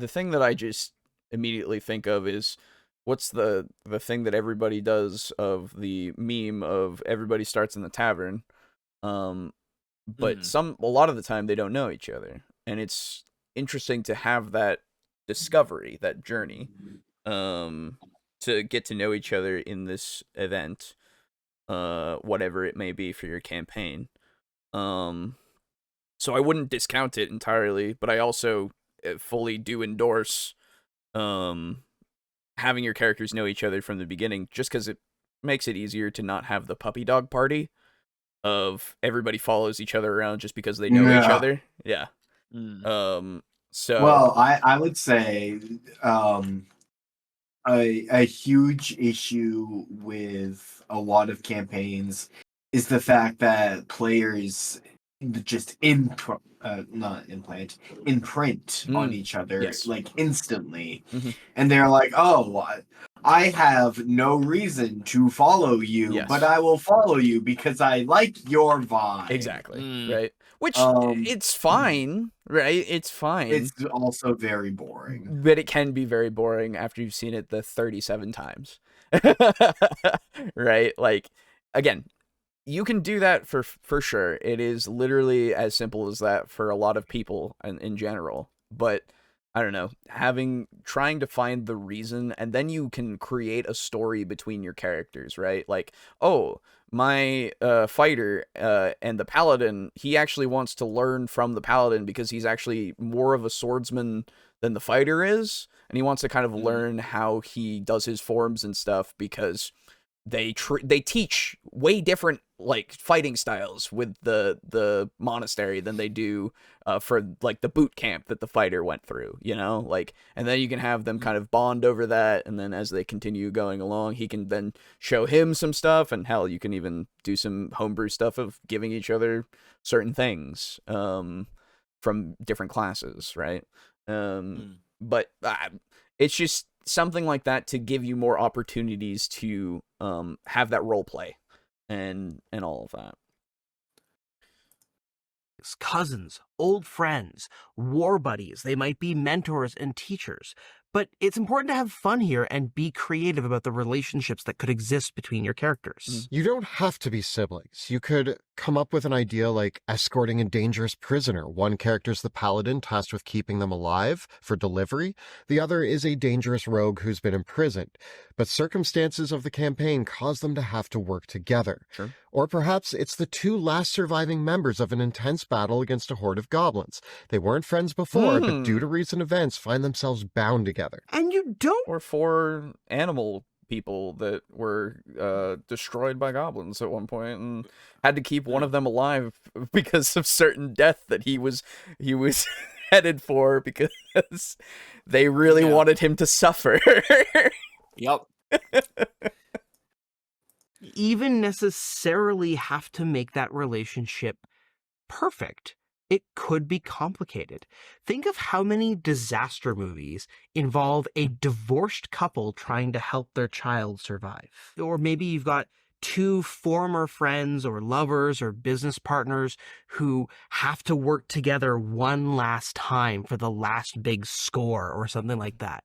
thing that I just immediately think of is, what's the thing that everybody does, of the meme of everybody starts in the tavern, but a lot of the time they don't know each other, and it's interesting to have that discovery, that journey, to get to know each other in this event, whatever it may be for your campaign. So I wouldn't discount it entirely, but I also fully do endorse having your characters know each other from the beginning, just because it makes it easier to not have the puppy dog party. of everybody follows each other around just because they know each Yeah. other. Yeah. So Well, I would say a huge issue with a lot of campaigns is the fact that players just not implant imprint on each other yes. like instantly, Mhm. and they're like, "Oh, I have no reason to follow you, Yes. but I will follow you because I like your vibe." Exactly. Right. Which it's Um, fine, right? It's fine. It's also very boring. But it can be very boring after you've seen it the 37 times. Right? Like, again, you can do that for sure. It is literally as simple as that for a lot of people in general. But I don't know, trying to find the reason, and then you can create a story between your characters, right? Like, oh, my fighter and the paladin, he actually wants to learn from the paladin because he's actually more of a swordsman than the fighter is, and he wants to kind of learn how he does his forms and stuff because they teach way different like fighting styles with the monastery than they do for like the boot camp that the fighter went through, you know, like, and then you can have them kind of bond over that, and then as they continue going along, he can then show him some stuff, and hell, you can even do some homebrew stuff of giving each other certain things from different classes, right? But it's just something like that to give you more opportunities to have that role play and all of that. Cousins, old friends, war buddies. They might be mentors and teachers. But it's important to have fun here and be creative about the relationships that could exist between your characters. You don't have to be siblings. You could come up with an idea like escorting a dangerous prisoner. One character's the paladin tasked with keeping them alive for delivery. The other is a dangerous rogue who's been imprisoned. But circumstances of the campaign cause them to have to work together. Sure. Or perhaps it's the two last surviving members of an intense battle against a horde of goblins. They weren't friends before, but due to recent events, find themselves bound together. And you don't... Or 4 animal people that were destroyed by goblins at one point and had to keep one of them alive because of certain death that he was headed for because they really wanted him to suffer. Yep. Even necessarily have to make that relationship perfect. It could be complicated. Think of how many disaster movies involve a divorced couple trying to help their child survive. Or maybe you've got 2 former friends or lovers or business partners who have to work together one last time for the last big score or something like that.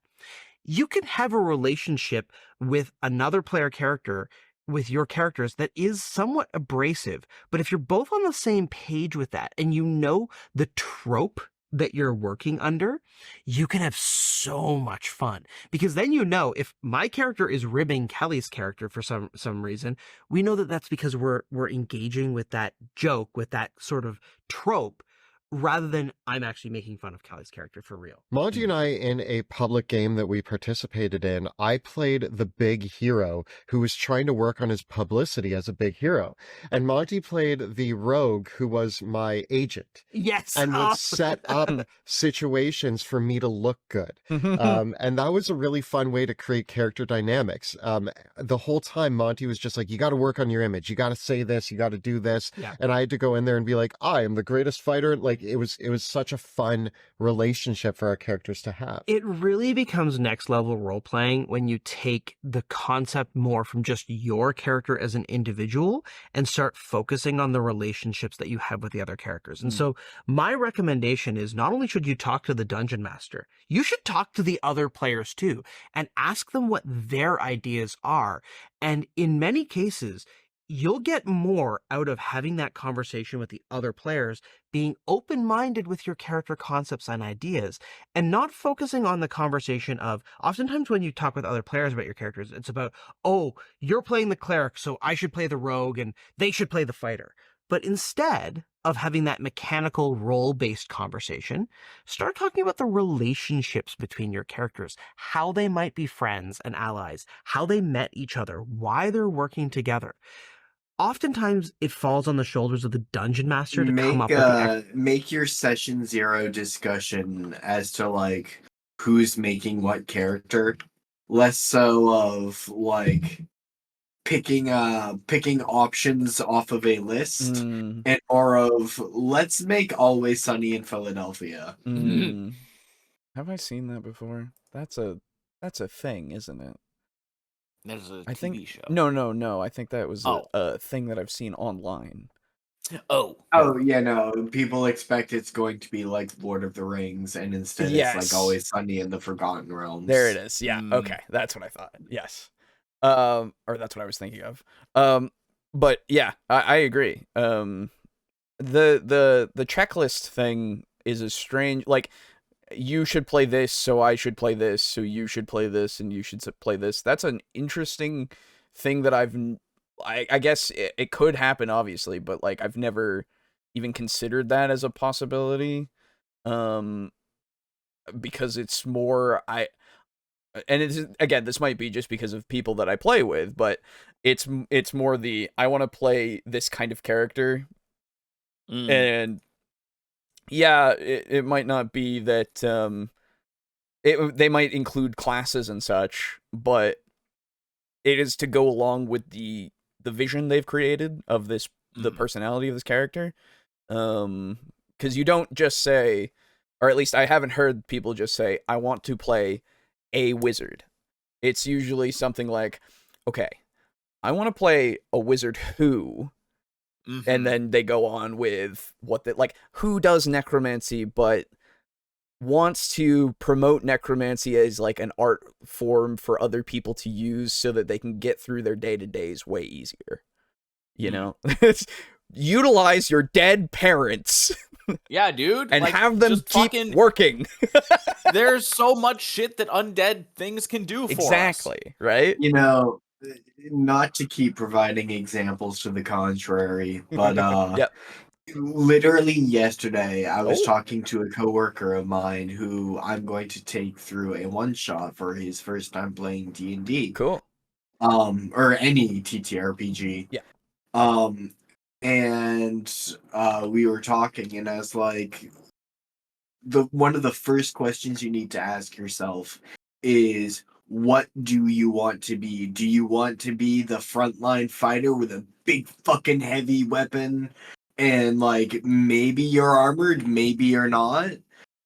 You can have a relationship with another player character with your characters that is somewhat abrasive, but if you're both on the same page with that and you know the trope that you're working under, you can have so much fun, because then you know if my character is ribbing Kelly's character for some reason, we know that that's because we're engaging with that joke, with that sort of trope, rather than I'm actually making fun of Kelly's character for real. Monty and I, in a public game that we participated in, I played the big hero who was trying to work on his publicity as a big hero. And Monty played the rogue who was my agent. Yes. And would set up situations for me to look good. And that was a really fun way to create character dynamics. The whole time, Monty was just like, you got to work on your image. You got to say this. You got to do this. Yeah. And I had to go in there and be like, I am the greatest fighter. Like, it was such a fun relationship for our characters to have. It really becomes next level role playing when you take the concept more from just your character as an individual and start focusing on the relationships that you have with the other characters. And so my recommendation is not only should you talk to the dungeon master, you should talk to the other players too and ask them what their ideas are. And in many cases, you'll get more out of having that conversation with the other players, being open-minded with your character concepts and ideas, and not focusing on the conversation of, oftentimes when you talk with other players about your characters, it's about, oh, you're playing the cleric, so I should play the rogue, and they should play the fighter. But instead of having that mechanical role-based conversation, start talking about the relationships between your characters, how they might be friends and allies, how they met each other, why they're working together. oftentimes it falls on the shoulders of the dungeon master to come up with the make your session 0 discussion as to like who's making what character, less so of like picking options off of a list, Mm, and more of let's make Always Sunny in Philadelphia. mm. Have I seen that before? That's a thing, isn't it? There's a I TV think show. no. I think that was Oh. a thing that I've seen online. Oh. Oh yeah, no. People expect it's going to be like Lord of the Rings, and instead it's Yes. like Always Sunny in the Forgotten Realms. There it is. Yeah. Mm. Okay. That's what I thought. Yes. Or that's what I was thinking of. But yeah, I agree. The checklist thing is a strange, like, you should play this, so I should play this, so you should play this, and you should play this. That's an interesting thing that I guess it could happen, obviously, but like I've never even considered that as a possibility. Because it's more and it's, again, this might be just because of people that I play with, but it's more the I want to play this kind of character, and yeah, it might not be that they might include classes and such, but it is to go along with the vision they've created of this, the personality of this character. Because you don't just say, or at least I haven't heard people just say, I want to play a wizard. It's usually something like, okay, I want to play a wizard who, and then they go on with what like who does necromancy, but wants to promote necromancy as like an art form for other people to use so that they can get through their day-to-days way easier. You know? Utilize your dead parents. Yeah, dude. And like, have them keep working. There's so much shit that undead things can do for us. Exactly, right? You know, not to keep providing examples to the contrary, but yep. Literally yesterday, I was talking to a coworker of mine who I'm going to take through a one-shot for his first time playing D&D. Cool. Or any TTRPG. Yeah. And we were talking, and I was like, one of the first questions you need to ask yourself is, what do you want to be? Do you want to be the frontline fighter with a big fucking heavy weapon? And like, maybe you're armored, maybe you're not.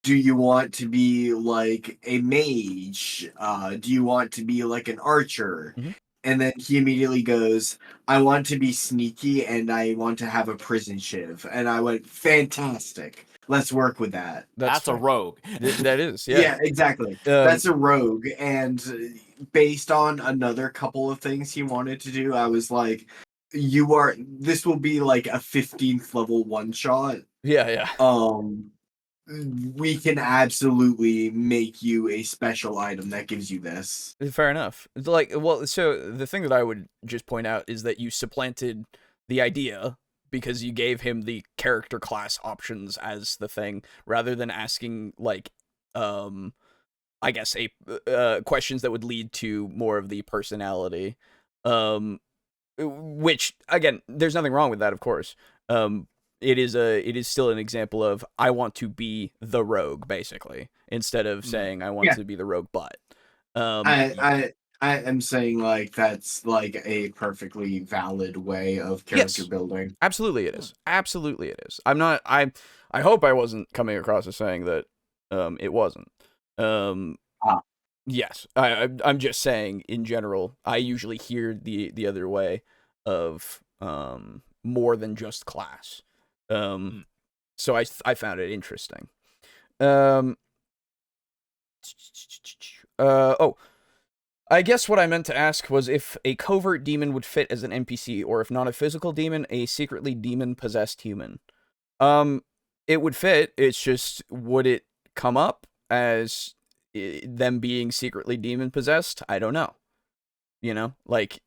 Do you want to be like a mage? Do you want to be like an archer? Mm-hmm. And then he immediately goes, I want to be sneaky and I want to have a prison shiv. And I went, fantastic. Let's work with that. That's a rogue. That is, yeah. Yeah, exactly. That's a rogue. And based on another couple of things he wanted to do, I was like, this will be like a 15th level one shot. Yeah. We can absolutely make you a special item that gives you this. Fair enough. Like, well, so the thing that I would just point out is that you supplanted the idea because you gave him the character class options as the thing, rather than asking like, I guess questions that would lead to more of the personality. Which, again, there's nothing wrong with that, of course. It is still an example of I want to be the rogue, basically, instead of saying I want to be the rogue butt. I am saying like that's like a perfectly valid way of character building. Absolutely it is. Absolutely it is. I hope I wasn't coming across as saying that it wasn't. Yes, I'm just saying in general, I usually hear the other way of more than just class. So I found it interesting. I guess what I meant to ask was if a covert demon would fit as an NPC, or if not a physical demon, a secretly demon-possessed human. It would fit. It's just, would it come up as them being secretly demon-possessed? I don't know. You know, like,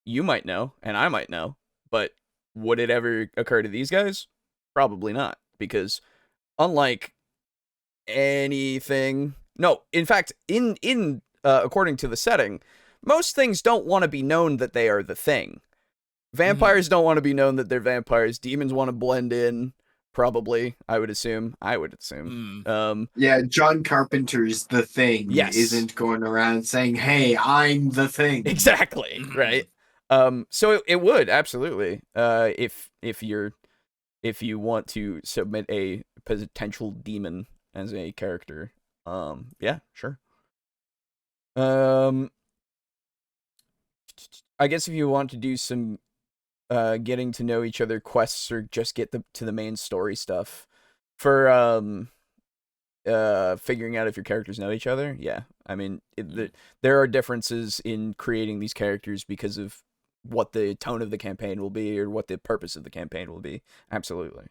you might know, and I might know, but would it ever occur to these guys? Probably not, because unlike anything... No, in fact, according to the setting, most things don't want to be known that they are the thing. Vampires don't want to be known that they're vampires. Demons want to blend in, probably, I would assume. Yeah, John Carpenter's The Thing Yes. isn't going around saying, "Hey, I'm the Thing." Exactly, right? So it would, absolutely. If you want to submit a potential demon as a character, yeah, sure. I guess if you want to do some getting to know each other quests or just get to the main story stuff for figuring out if your characters know each other, yeah. I mean, there are differences in creating these characters because of what the tone of the campaign will be or what the purpose of the campaign will be. Absolutely.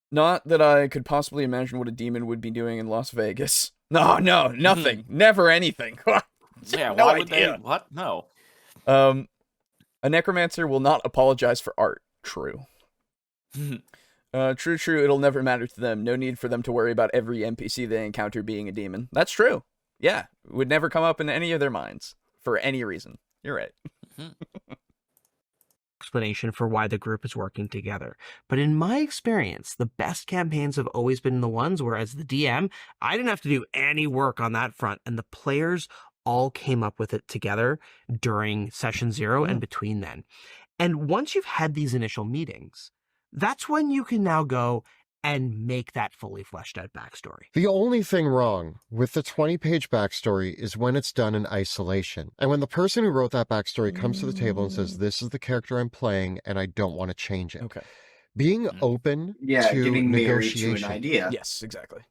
Not that I could possibly imagine what a demon would be doing in Las Vegas. No, nothing. Never anything. Yeah, no why would idea. they? What? No. A necromancer will not apologize for art. True. True. It'll never matter to them. No need for them to worry about every NPC they encounter being a demon. That's true. Yeah, it would never come up in any of their minds for any reason. You're right. Explanation for why the group is working together. But in my experience, the best campaigns have always been the ones where, as the DM, I didn't have to do any work on that front, and the players all came up with it together during session 0 and between then. And once you've had these initial meetings, that's when you can now go and make that fully fleshed out backstory. The only thing wrong with the 20-page backstory is when it's done in isolation. And when the person who wrote that backstory comes to the table and says, "This is the character I'm playing, and I don't want to change it." Okay. Being open to getting married to negotiation. an idea. Yes, exactly.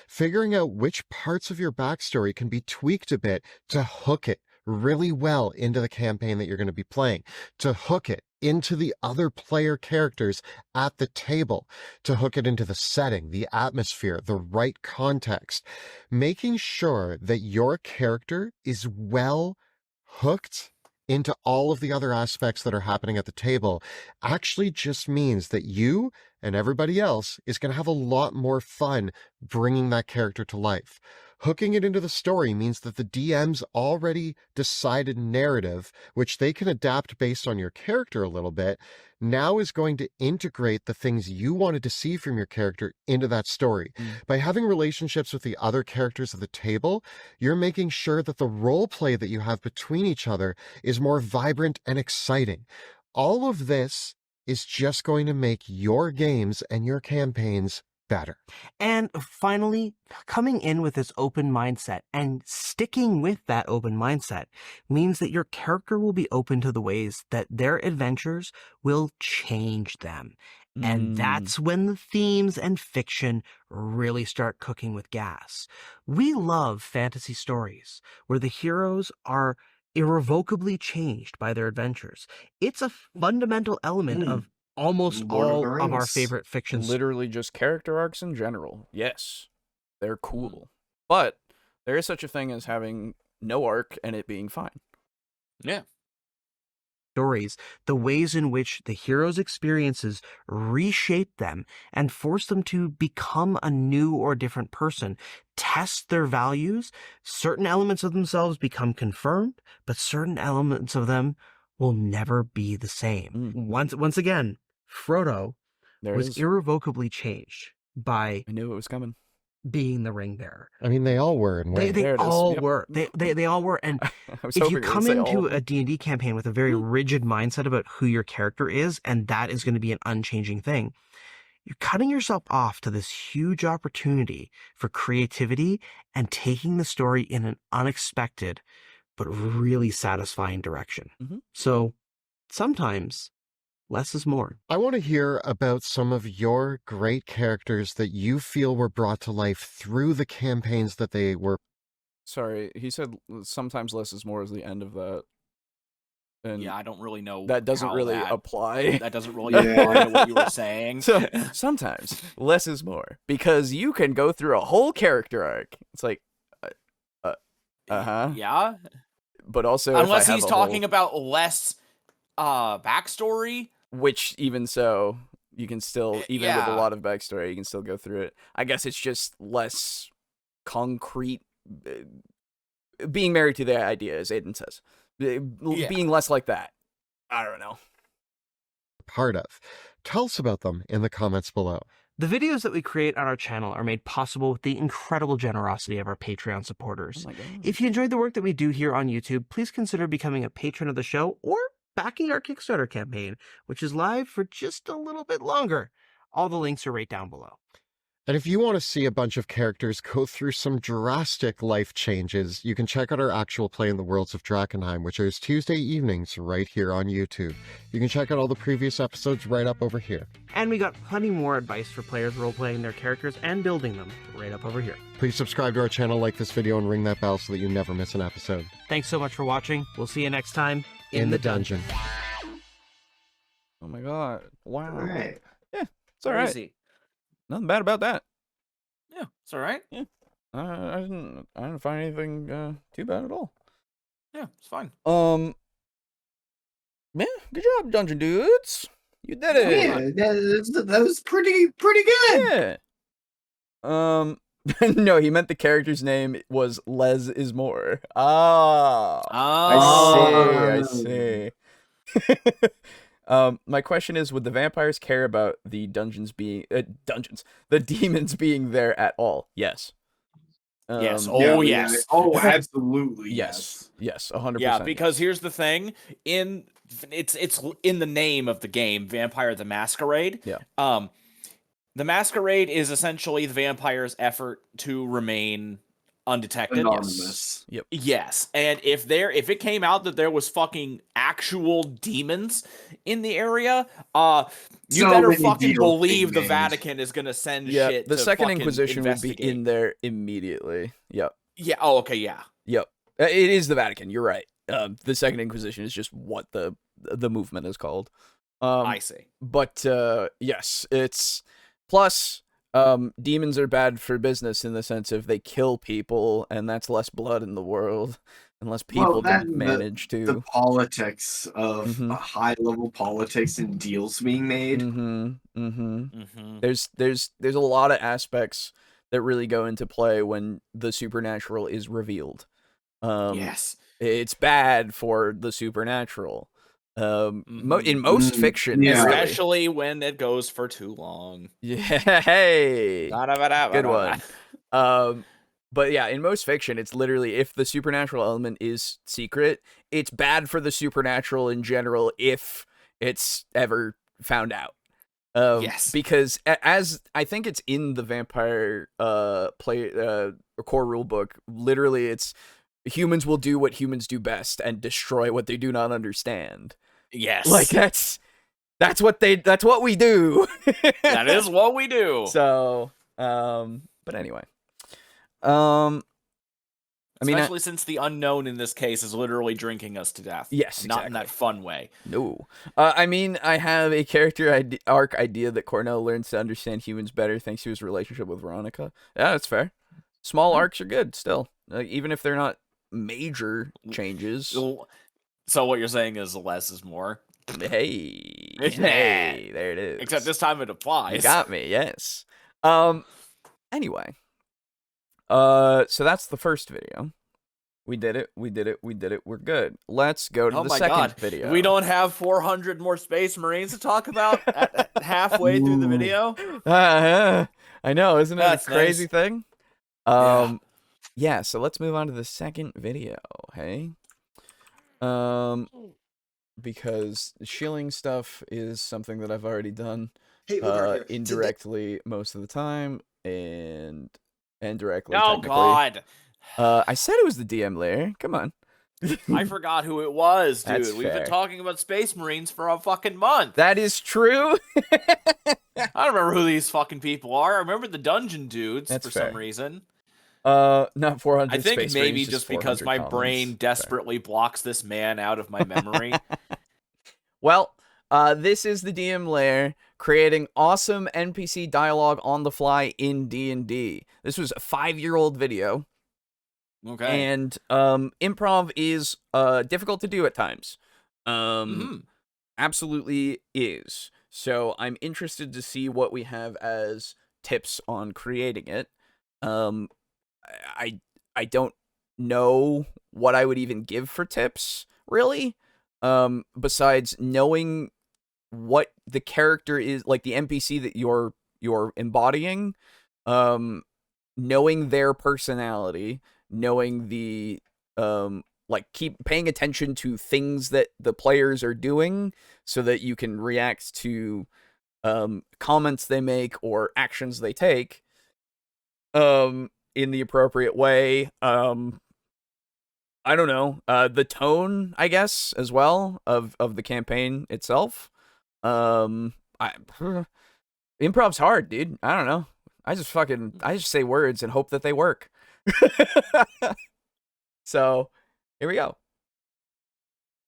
Figuring out which parts of your backstory can be tweaked a bit to hook it really well into the campaign that you're going to be playing, to hook it into the other player characters at the table, to hook it into the setting, the atmosphere, the right context, making sure that your character is well hooked into all of the other aspects that are happening at the table actually just means that you and everybody else is going to have a lot more fun bringing that character to life. Hooking it into the story means that the DM's already decided narrative, which they can adapt based on your character a little bit, now is going to integrate the things you wanted to see from your character into that story. By having relationships with the other characters of the table, you're making sure that the role play that you have between each other is more vibrant and exciting. All of this is just going to make your games and your campaigns better. And finally, coming in with this open mindset and sticking with that open mindset means that your character will be open to the ways that their adventures will change them. And that's when the themes and fiction really start cooking with gas. We love fantasy stories where the heroes are irrevocably changed by their adventures. It's a fundamental element of almost Lord of all the of our Rings. favorite fiction. Literally just character arcs in general. Yes, they're cool. But there is such a thing as having no arc and it being fine. Yeah. Stories, the ways in which the hero's experiences reshape them and force them to become a new or different person, test their values. Certain elements of themselves become confirmed, but certain elements of them will never be the same. Once again, Frodo was irrevocably changed by I knew it was coming. being the ring bearer. I mean, they all were in ways. They all were. They all were. And if you come into a D&D campaign with a very rigid mindset about who your character is, and that is going to be an unchanging thing, you're cutting yourself off to this huge opportunity for creativity and taking the story in an unexpected but really satisfying direction. So sometimes less is more. I want to hear about some of your great characters that you feel were brought to life through the campaigns that they were. Sorry, he said sometimes less is more is the end of that. And Yeah, I don't really know. that doesn't how really apply. That doesn't really apply to what you were saying. So sometimes less is more because you can go through a whole character arc. It's like, Yeah. But also, unless he's talking about less backstory. Which even so, you can still, even with a lot of backstory, you can still go through it. I guess it's just less concrete. Being married to the idea, as Aiden says. being less like that. I don't know. Part of. Tell us about them in the comments below. The videos that we create on our channel are made possible with the incredible generosity of our Patreon supporters. Oh my God. If you enjoyed the work that we do here on YouTube, please consider becoming a patron of the show or backing our Kickstarter campaign, which is live for just a little bit longer. All the links are right down below. And if you want to see a bunch of characters go through some drastic life changes, you can check out our actual play in the Worlds of Drakenheim, which airs Tuesday evenings right here on YouTube. You can check out all the previous episodes right up over here. And we got plenty more advice for players role-playing their characters and building them right up over here. Please subscribe to our channel, like this video, and ring that bell so that you never miss an episode. Thanks so much for watching. We'll see you next time In the dungeon. Oh my God. Wow. All right. Yeah, it's all right. Crazy. Nothing bad about that. Yeah, it's all right. I didn't find anything too bad at all. Yeah, it's fine. Yeah, good job, Dungeon Dudes. You did it. Yeah, that was pretty good. Yeah. No, he meant the character's name was Les is more. Ah. I see. My question is, would the vampires care about the the demons being there at all? Yes. Yes. Yeah, Oh, yeah. yes. Oh, absolutely. Yes. Yes. 100%. Yeah, because here's the thing: it's in the name of the game, Vampire the Masquerade. Yeah. The Masquerade is essentially the vampire's effort to remain undetected. Anonymous. Yep. Yes, and if it came out that there was fucking actual demons in the area, you So better many fucking deals believe being the made. Vatican is gonna send Yeah. shit. The to Second fucking Inquisition will be investigate. in there immediately. Yep. Yeah. Oh, okay. Yeah. Yep. It is the Vatican. You're right. The Second Inquisition is just what the movement is called. I see. But yes, it's plus demons are bad for business in the sense of they kill people, and that's less blood in the world, unless people don't manage the to. politics of Mhm. high level politics and deals being made. There's a lot of aspects that really go into play when the supernatural is revealed. Yes. It's bad for the supernatural. In most fiction, Yeah. really. Especially when it goes for too long. Yeah, hey, good one. But yeah, in most fiction, it's literally if the supernatural element is secret, it's bad for the supernatural in general if it's ever found out. Yes. Because as I think it's in the vampire core rule book, literally it's humans will do what humans do best and destroy what they do not understand. Yes. Like that's what we do. That is what we do. So, but anyway. I mean, Especially since the unknown in this case is literally drinking us to death. Yes, Not in exactly. that fun way. No. I mean, I have a character arc idea that Cornell learns to understand humans better thanks to his relationship with Veronica. Yeah, that's fair. Small arcs are good still, even if they're not major changes. So what you're saying is less is more. Hey, there it is. Except this time it applies. You got me, yes. Anyway. So that's the first video. We did it. We're good. Let's go to the second video. We don't have 400 more Space Marines to talk about at halfway through the video. I know, isn't it That's a crazy nice. thing? Yeah, so let's move on to the second video, hey? Because shilling stuff is something that I've already done indirectly most of the time, and directly. Oh God! I said it was the DM layer. Come on. I forgot who it was, dude. That's We've fair. been talking about Space Marines for a fucking month. That is true. I don't remember who these fucking people are. I remember the dungeon dudes That's for fair. some reason. Not 400. I think Space maybe Marines, just because 400 my commons. brain Fair. desperately blocks this man out of my memory. Well, this is the DM layer creating awesome NPC dialogue on the fly in D&D. This was a 5-year-old video. Okay. And improv is difficult to do at times. Absolutely is. So I'm interested to see what we have as tips on creating it. I don't know what I would even give for tips really, besides knowing what the character is, like the NPC that you're embodying, knowing their personality, knowing the like keep paying attention to things that the players are doing so that you can react to comments they make or actions they take in the appropriate way. I don't know, the tone, I guess, as well of the campaign itself. Improv's hard, dude. I don't know. I just say words and hope that they work. So, here we go.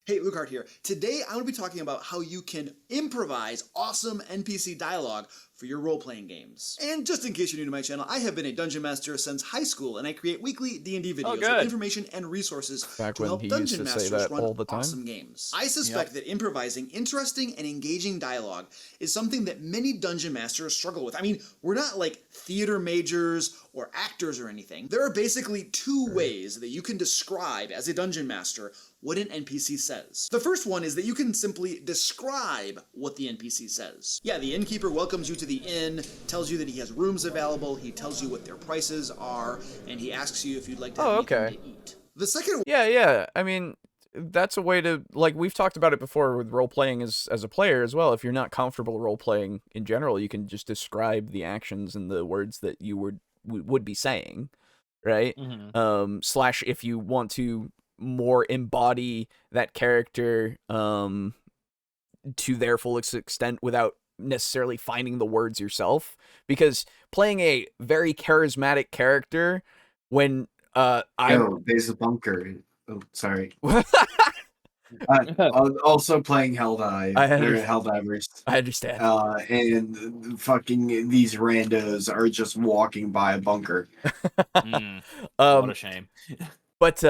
Hey, Lucart here. Today I'm going to be talking about how you can improvise awesome NPC dialogue for your role-playing games. And just in case you're new to my channel, I have been a dungeon master since high school, and I create weekly D&D videos with information and resources Back to when help he dungeon used to say masters that run all the time. awesome games. I suspect that improvising interesting and engaging dialogue is something that many dungeon masters struggle with. I mean, we're not like theater majors or actors or anything. There are basically two ways that you can describe as a dungeon master what an NPC says. The first one is that you can simply describe what the NPC says. Yeah, the innkeeper welcomes you to the inn, tells you that he has rooms available, he tells you what their prices are, and he asks you if you'd like to have anything to eat. The second Yeah. I mean, that's a way to, like, we've talked about it before with role-playing as a player as well. If you're not comfortable role-playing in general, you can just describe the actions and the words that you would be saying, right? Slash, if you want to more embody that character to their fullest extent without necessarily finding the words yourself, because playing a very charismatic character when there's a bunker. Oh, sorry. Also playing Helldivers. I understand. And fucking these randos are just walking by a bunker. What a shame. But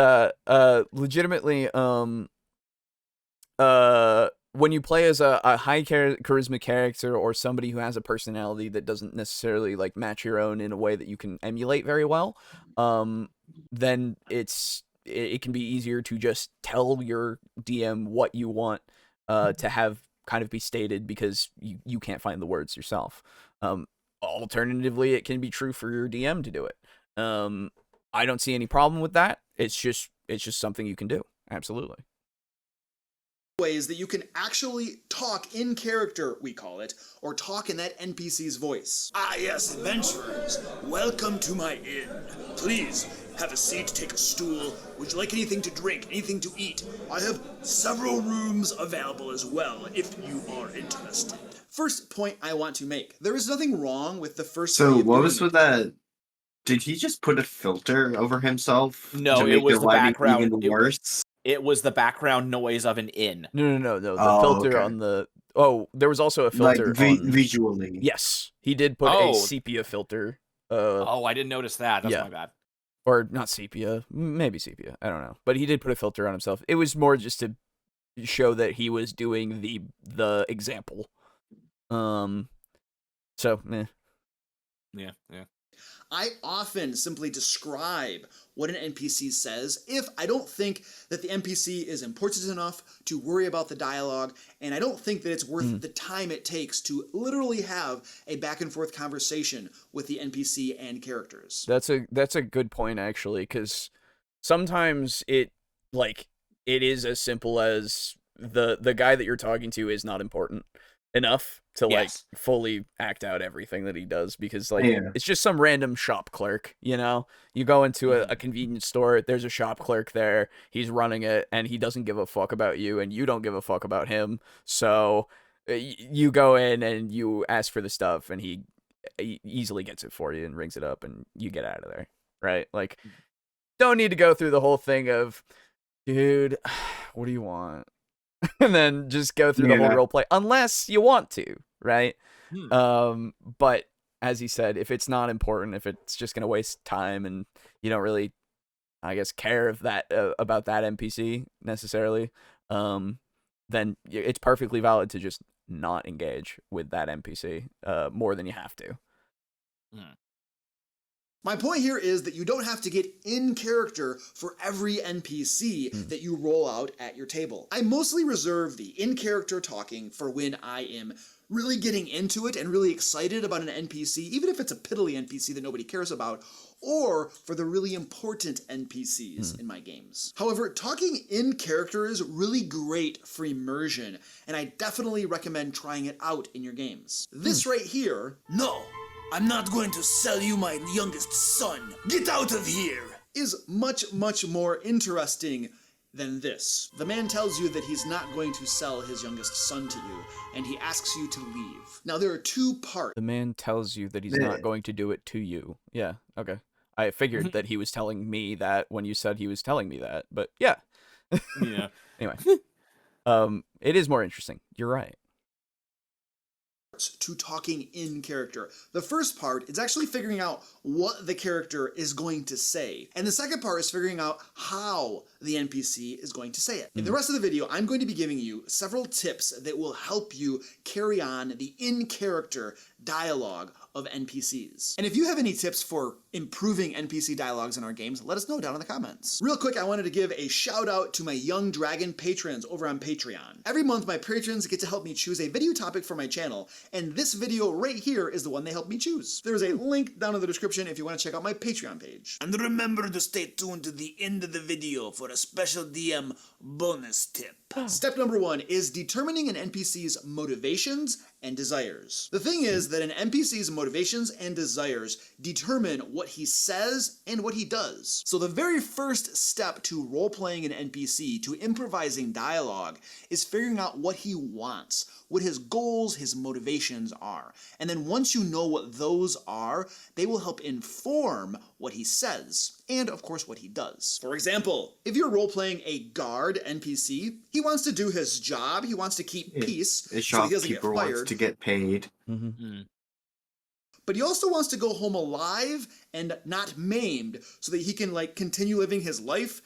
legitimately, when you play as a high charisma character or somebody who has a personality that doesn't necessarily like match your own in a way that you can emulate very well, then it can be easier to just tell your DM what you want to have kind of be stated, because you can't find the words yourself. Alternatively, it can be true for your DM to do it. I don't see any problem with that. It's just something you can do. Absolutely. Ways that you can actually talk in character, we call it, or talk in that NPC's voice. Ah yes, adventurers, welcome to my inn. Please, have a seat, take a stool. Would you like anything to drink, anything to eat? I have several rooms available as well, if you are interested. First point I want to make. There is nothing wrong with the first So way of what doing was with it. that? Did he just put a filter over himself? No, to it make was your the life background. even worse? It was the background noise of an inn. No. The Oh, filter okay. on the... Oh, there was also a Like filter on... visually. Yes, he did put a sepia filter. I didn't notice that. That's yeah. my bad. Or not sepia, maybe sepia. I don't know. But he did put a filter on himself. It was more just to show that he was doing the example. So, meh. Yeah. I often simply describe what an NPC says if I don't think that the NPC is important enough to worry about the dialogue, and I don't think that it's worth the time it takes to literally have a back and forth conversation with the NPC and characters. That's a good point, actually, because sometimes it is as simple as the guy that you're talking to is not important enough to like fully act out everything that he does, because it's just some random shop clerk. You go into a convenience store, there's a shop clerk there, he's running it, and he doesn't give a fuck about you, and you don't give a fuck about him. So you go in and you ask for the stuff, and he easily gets it for you and rings it up, and you get out of there, right? Like, don't need to go through the whole thing of, dude, what do you want? And then just go through the whole role play, unless you want to, right? But as he said, if it's not important, if it's just gonna waste time, and you don't really, I guess, care of that about that NPC necessarily, then it's perfectly valid to just not engage with that NPC more than you have to. My point here is that you don't have to get in character for every NPC that you roll out at your table. I mostly reserve the in-character talking for when I am really getting into it and really excited about an NPC, even if it's a piddly NPC that nobody cares about, or for the really important NPCs in my games. However, talking in character is really great for immersion, and I definitely recommend trying it out in your games. This right here, "No, I'm not going to sell you my youngest son. Get out of here," is much, much more interesting than this. The man tells you that he's not going to sell his youngest son to you, and he asks you to leave. Now, there are two parts. The man tells you that he's not going to do it to you. Yeah, okay. I figured that he was telling me that when you said he was telling me that, but yeah. Yeah. Anyway. It is more interesting. You're right. To talking in character. The first part is actually figuring out what the character is going to say. And the second part is figuring out how the NPC is going to say it. In the rest of the video, I'm going to be giving you several tips that will help you carry on the in-character dialogue of NPCs. And if you have any tips for improving NPC dialogues in our games, let us know down in the comments. Real quick, I wanted to give a shout out to my Young Dragon patrons over on Patreon. Every month, my patrons get to help me choose a video topic for my channel, and this video right here is the one they helped me choose. There's a link down in the description if you want to check out my Patreon page. And remember to stay tuned to the end of the video for a special DM bonus tip. Step number 1 is determining an NPC's motivations and desires. The thing is that an NPC's motivations and desires determine what he says and what he does. So the very first step to role-playing an NPC, to improvising dialogue, is figuring out what he wants, what his goals, his motivations are. And then once you know what those are, they will help inform what he says, and of course what he does. For example, if you're role-playing a guard NPC, he wants to do his job, he wants to keep peace, A so he doesn't get shopkeeper wants fired. to get paid. But he also wants to go home alive and not maimed so that he can continue living his life,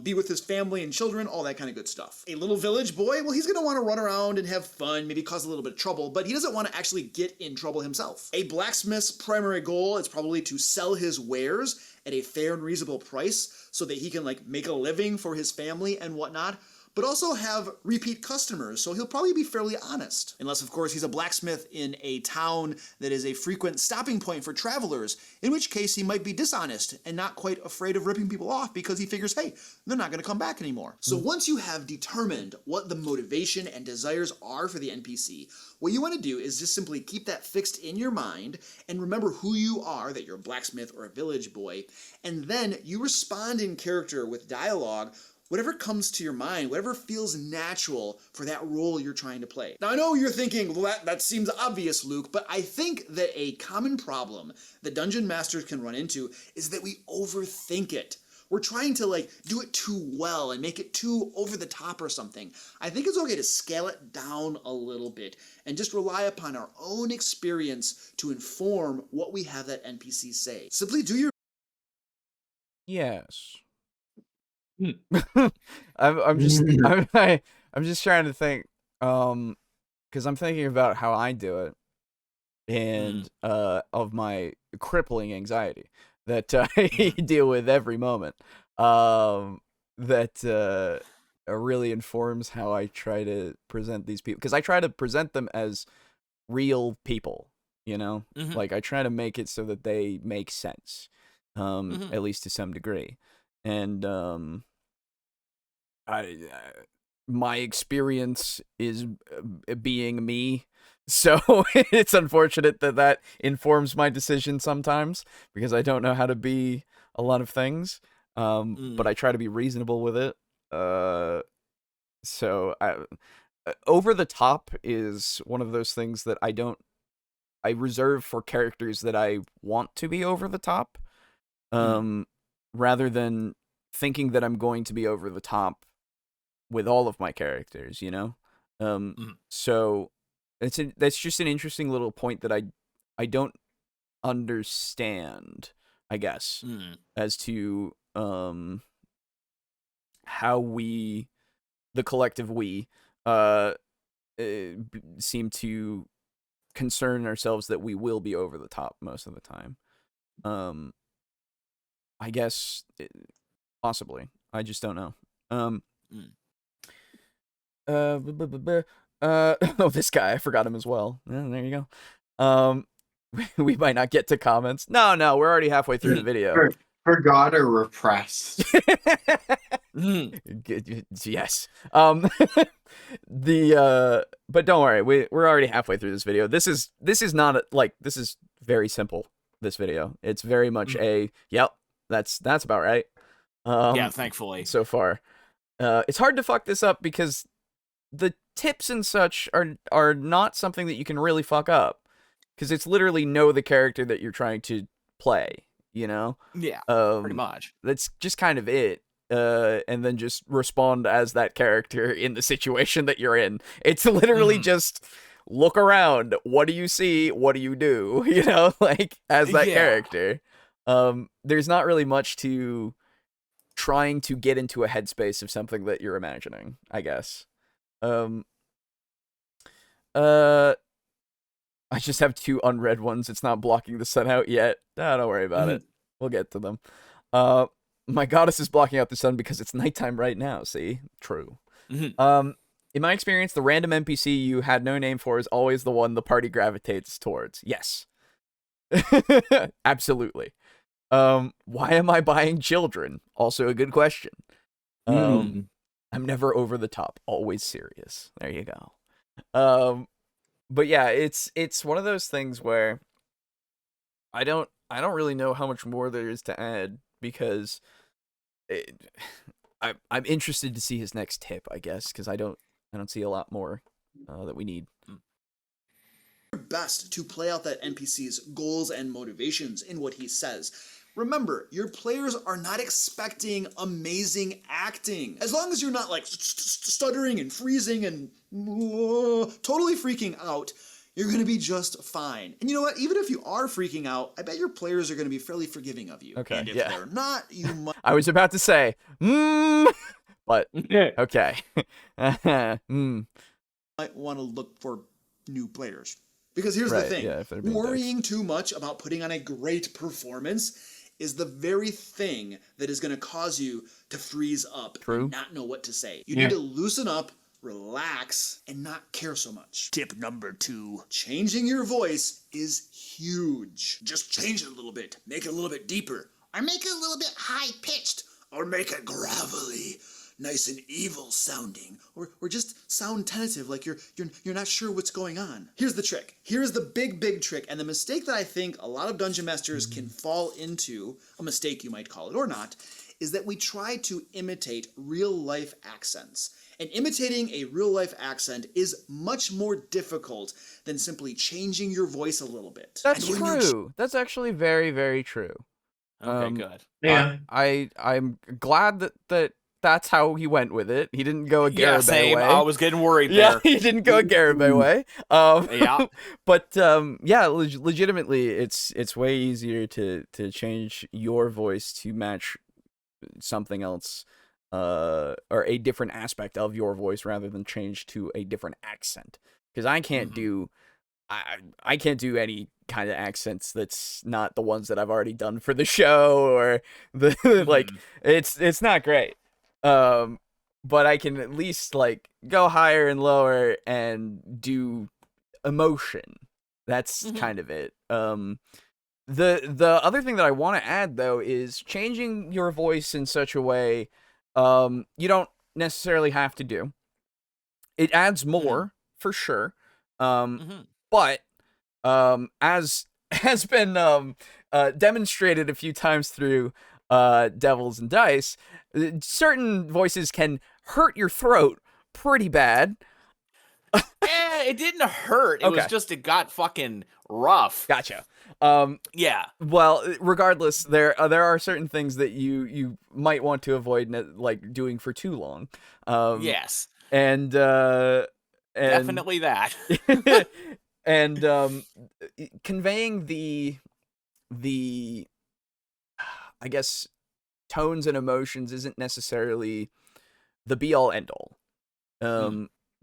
be with his family and children, all that kind of good stuff. A little village boy, well, he's going to want to run around and have fun, maybe cause a little bit of trouble, but he doesn't want to actually get in trouble himself. A blacksmith's primary goal is probably to sell his wares at a fair and reasonable price so that he can make a living for his family and whatnot, but also have repeat customers, so he'll probably be fairly honest. Unless, of course, he's a blacksmith in a town that is a frequent stopping point for travelers, in which case he might be dishonest and not quite afraid of ripping people off because he figures, hey, they're not going to come back anymore. So once you have determined what the motivation and desires are for the NPC, what you want to do is just simply keep that fixed in your mind and remember who you are, that you're a blacksmith or a village boy, and then you respond in character with dialogue, whatever comes to your mind, whatever feels natural for that role you're trying to play. Now, I know you're thinking, well, that seems obvious, Luke, but I think that a common problem that dungeon masters can run into is that we overthink it. We're trying to do it too well and make it too over the top or something. I think it's okay to scale it down a little bit and just rely upon our own experience to inform what we have that NPC say. Simply do your Yes. I'm just I'm just trying to think, because I'm thinking about how I do it, and of my crippling anxiety that I deal with every moment. That really informs how I try to present these people, because I try to present them as real people. I try to make it so that they make sense, at least to some degree, and my experience is being me, so it's unfortunate that informs my decision sometimes, because I don't know how to be a lot of things, but I try to be reasonable with it. So over the top is one of those things that I reserve for characters that I want to be over the top, rather than thinking that I'm going to be over the top with all of my characters, So that's just an interesting little point that I don't understand, I guess, as to how the collective we, seem to concern ourselves that we will be over the top most of the time. I guess possibly. I just don't know. Oh, this guy, I forgot him as well. There you go. We might not get to comments. No, we're already halfway through the video. Forgot or repressed. Yes. But don't worry, we're already halfway through this video. This is not this is very simple. This video, it's very much yep, that's about right. Yeah, thankfully so far. It's hard to fuck this up because the tips and such are not something that you can really fuck up, because it's literally know the character that you're trying to play, you know? Yeah, pretty much. That's just kind of it. And then just respond as that character in the situation that you're in. It's literally just look around. What do you see? What do you do? You know, like as that character. There's not really much to trying to get into a headspace of something that you're imagining, I guess. I just have 2 unread ones. It's not blocking the sun out yet. Don't worry about it. We'll get to them. My goddess is blocking out the sun because it's nighttime right now. See? True. In my experience, the random NPC you had no name for is always the one the party gravitates towards. Yes. Absolutely. Why am I buying children? Also a good question. I'm never over the top, always serious. There you go. But yeah, it's one of those things where I don't really know how much more there is to add, because I'm interested to see his next tip, I guess, because I don't see a lot more that we need. Best to play out that NPC's goals and motivations in what he says. Remember, your players are not expecting amazing acting. As long as you're not like stuttering and freezing and totally freaking out, you're going to be just fine. And you know what? Even if you are freaking out, I bet your players are going to be fairly forgiving of you. Okay, and if they're not, you might... I was about to say, but okay. might want to look for new players. Because here's the thing, worrying too much about putting on a great performance is the very thing that is going to cause you to freeze up and not know what to say. You need to loosen up, relax, and not care so much. Tip number 2, changing your voice is huge. Just change it a little bit, make it a little bit deeper, or make it a little bit high-pitched, or make it gravelly, nice and evil sounding, or just sound tentative, like you're not sure what's going on. Here's the trick. Here's the big trick, and the mistake that I think a lot of dungeon masters can fall into, a mistake you might call it or not, is that we try to imitate real-life accents. And imitating a real-life accent is much more difficult than simply changing your voice a little bit. That's true. That's actually very, very true. Okay, good. Yeah. I'm glad that that's how he went with it. He didn't go a Garibay way. I was getting worried there. He didn't go a Garibay way. But legitimately, it's way easier to change your voice to match something else, or a different aspect of your voice, rather than change to a different accent. Because I can't do, I can't do any kind of accents that's not the ones that I've already done for the show, or the like. It's not great. But I can at least like go higher and lower and do emotion. That's kind of it. The other thing that I want to add, though, is changing your voice in such a way you don't necessarily have to do. It adds more for sure. But as has been demonstrated a few times through Devils and Dice, certain voices can hurt your throat pretty bad. It didn't hurt. It was just, it got fucking rough. Gotcha. Yeah. Well, regardless, there are certain things that you might want to avoid, like doing for too long. Yes. And definitely that. And conveying the I guess tones and emotions isn't necessarily the be all end all.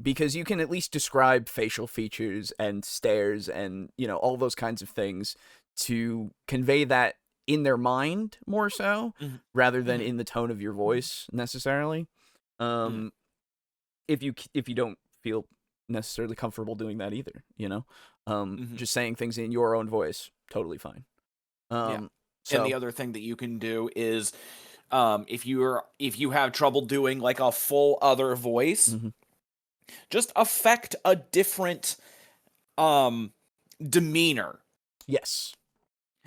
Because you can at least describe facial features and stares and, all those kinds of things to convey that in their mind more so, Mhm. rather than in the tone of your voice necessarily. If you don't feel necessarily comfortable doing that either, just saying things in your own voice, totally fine. And So the other thing that you can do is, if you have trouble doing like a full other voice, just affect a different demeanor. yes,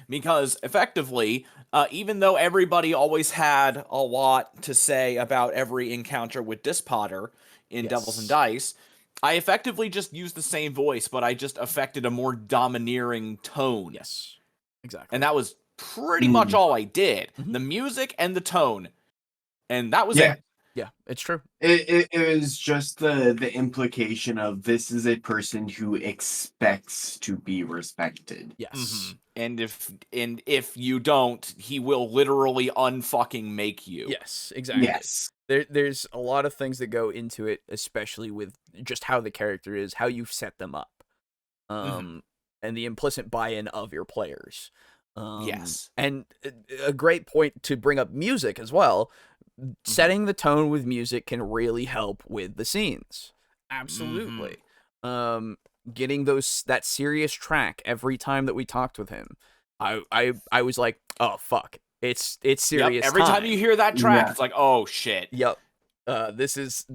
Because effectively, even though everybody always had a lot to say about every encounter with Dispotter in Devils and Yes. Dice, I effectively just used the same voice, but I just affected a more domineering tone. yes, exactly. And that was pretty much all I did. The music and the tone. And that was Yeah. it. Yeah, it's true. It was just the implication of this is a person who expects to be respected. Yes. And if you don't, he will literally unfucking make you. Yes, exactly. Yes. There's a lot of things that go into it, especially with just how the character is, how you've set them up, and the implicit buy-in of your players. Yes. And a great point to bring up music as well. Setting the tone with music can really help with the scenes. Absolutely. Getting that serious track every time that we talked with him. I was like, oh fuck. It's serious. Every time you hear that track, Yeah. it's like, oh shit. Yep. This is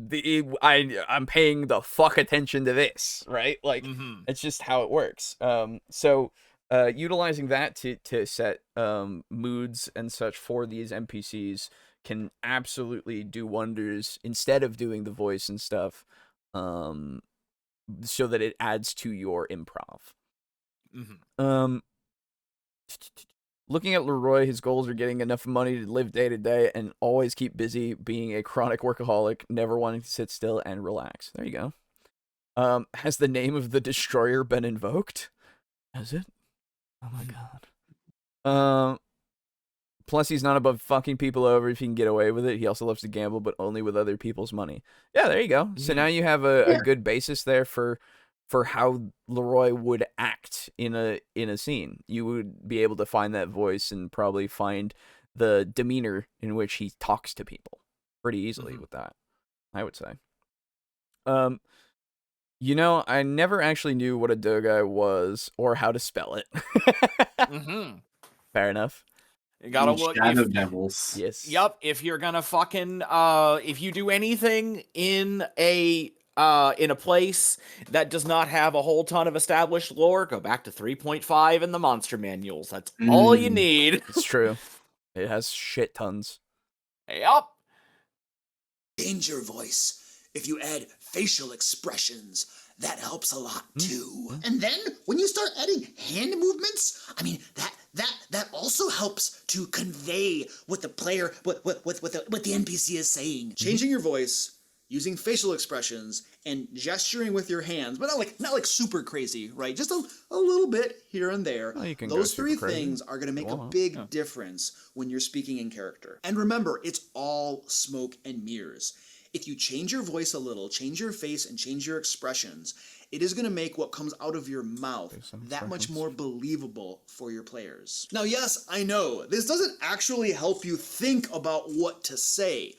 I'm paying the fuck attention to this, right? Like it's just how it works. So utilizing that to set moods and such for these NPCs can absolutely do wonders instead of doing the voice and stuff, so that it adds to your improv. Looking at Leroy, his goals are getting enough money to live day to day and always keep busy, being a chronic workaholic, never wanting to sit still and relax. There you go. Has the name of the destroyer been invoked? Has it? Oh my god. Plus, he's not above fucking people over if he can get away with it. He also loves to gamble, but only with other people's money. Yeah, there you go. So now you have a good basis there for how Leroy would act in a scene. You would be able to find that voice and probably find the demeanor in which he talks to people pretty easily with that, I would say. I never actually knew what a Dogai was or how to spell it. Fair enough. You gotta look. Shadow Devils. Yes. Yep. If you're gonna fucking if you do anything in a place that does not have a whole ton of established lore, go back to 3.5 in the monster manuals. That's all you need. It's true. It has shit tons. Yep. Change your voice. If you add facial expressions, that helps a lot too. And then when you start adding hand movements, I mean that also helps to convey what the player, what the NPC is saying. Changing your voice, using facial expressions, and gesturing with your hands, but not like super crazy, right? Just a little bit here and there. Well, you can Those go three super crazy. things are going to make a big difference when you're speaking in character. And remember, it's all smoke and mirrors. If you change your voice a little, change your face, and change your expressions, it is going to make what comes out of your mouth that much more believable for your players. Now, yes, I know, this doesn't actually help you think about what to say,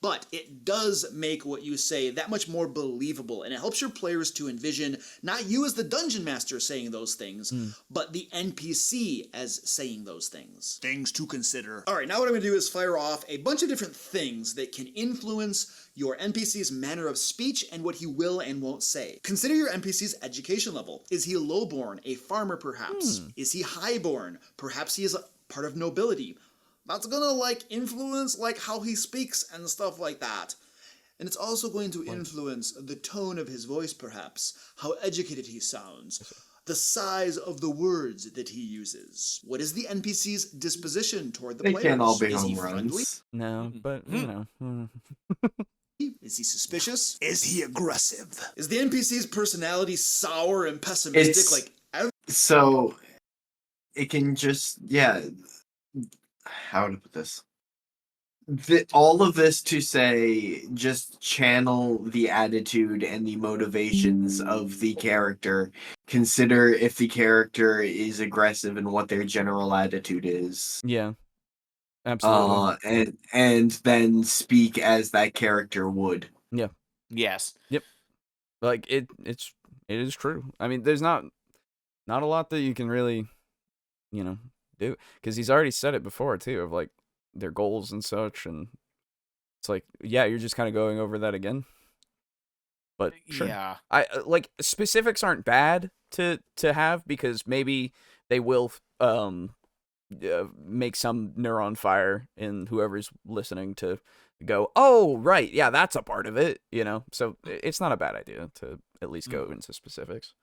but it does make what you say that much more believable, and it helps your players to envision not you as the dungeon master saying those things, but the NPC as saying those things. Things to consider. All right, now what I'm going to do is fire off a bunch of different things that can influence your NPC's manner of speech and what he will and won't say. Consider your NPC's education level. Is he lowborn, a farmer perhaps? Is he highborn? Perhaps he is a part of nobility. That's gonna influence how he speaks and stuff like that. And it's also going to influence the tone of his voice perhaps, how educated he sounds, the size of the words that he uses. What is the NPC's disposition toward the They players? can't all be Is he home friendly? runs. No, but Is he suspicious? Is he aggressive? Is the NPC's personality sour and pessimistic? So it can just how to put this? All of this to say, just channel the attitude and the motivations of the character consider if the character is aggressive and what their general attitude is. Yeah. Absolutely. And then speak as that character would. Yeah. Yes. Yep. Like it is true. I mean, there's not a lot that you can really, do, because he's already said it before too, of like their goals and such, and it's like, yeah, you're just kind of going over that again. But sure. Yeah. I like specifics aren't bad to have, because maybe they will make some neuron fire in whoever's listening to go, oh right, yeah, that's a part of it, so it's not a bad idea to at least go into specifics.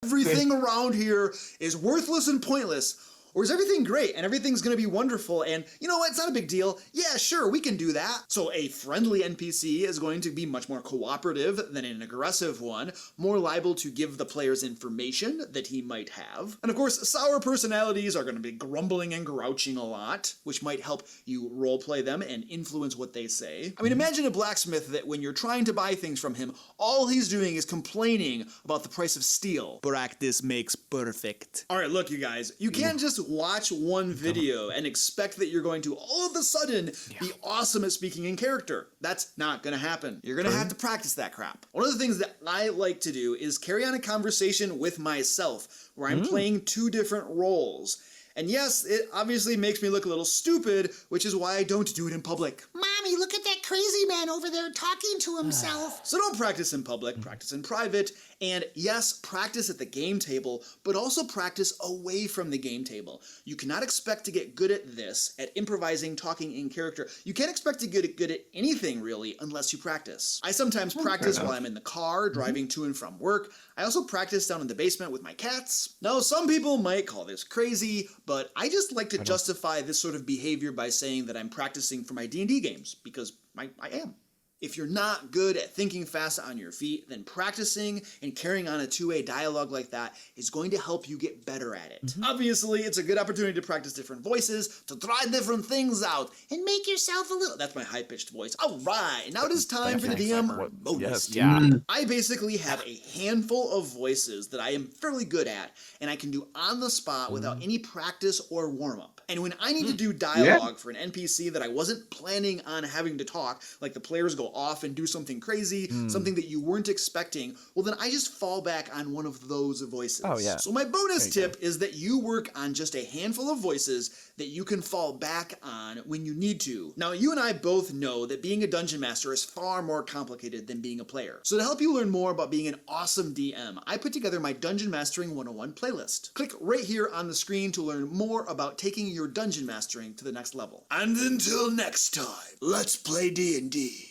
Everything around here is worthless and pointless. Or is everything great and everything's going to be wonderful and, you know what, it's not a big deal. Yeah, sure, we can do that. So a friendly NPC is going to be much more cooperative than an aggressive one, more liable to give the players information that he might have. And of course, sour personalities are going to be grumbling and grouching a lot, which might help you roleplay them and influence what they say. I mean, imagine a blacksmith that when you're trying to buy things from him, all he's doing is complaining about the price of steel. Practice makes perfect. All right, look, you guys, you can't just watch one video and expect that you're going to all of a sudden be awesome at speaking in character. That's not going to happen. You're going to have to practice that crap. One of the things that I like to do is carry on a conversation with myself where I'm playing two different roles. And yes, it obviously makes me look a little stupid, which is why I don't do it in public. Mommy, look at that crazy man over there talking to himself. So don't practice in public, practice in private. And yes, practice at the game table, but also practice away from the game table. You cannot expect to get good at this, at improvising, talking in character. You can't expect to get good at anything, really, unless you practice. I sometimes practice while I'm in the car, driving to and from work. I also practice down in the basement with my cats. Now, some people might call this crazy, but I just like to justify this sort of behavior by saying that I'm practicing for my D&D games, because I am. If you're not good at thinking fast on your feet, then practicing and carrying on a two-way dialogue like that is going to help you get better at it. Obviously, it's a good opportunity to practice different voices, to try different things out, and make yourself a little... That's my high-pitched voice. All right, now it is time for the DM bonus. Yes. Yeah. I basically have a handful of voices that I am fairly good at, and I can do on the spot without any practice or warm-up. And when I need to do dialogue for an NPC that I wasn't planning on having to talk, like the players go off and do something crazy, something that you weren't expecting, well then I just fall back on one of those voices. Oh, yeah. So my bonus tip is that you work on just a handful of voices that you can fall back on when you need to. Now, you and I both know that being a dungeon master is far more complicated than being a player. So to help you learn more about being an awesome DM, I put together my Dungeon Mastering 101 playlist. Click right here on the screen to learn more about taking your dungeon mastering to the next level. And until next time, let's play D&D.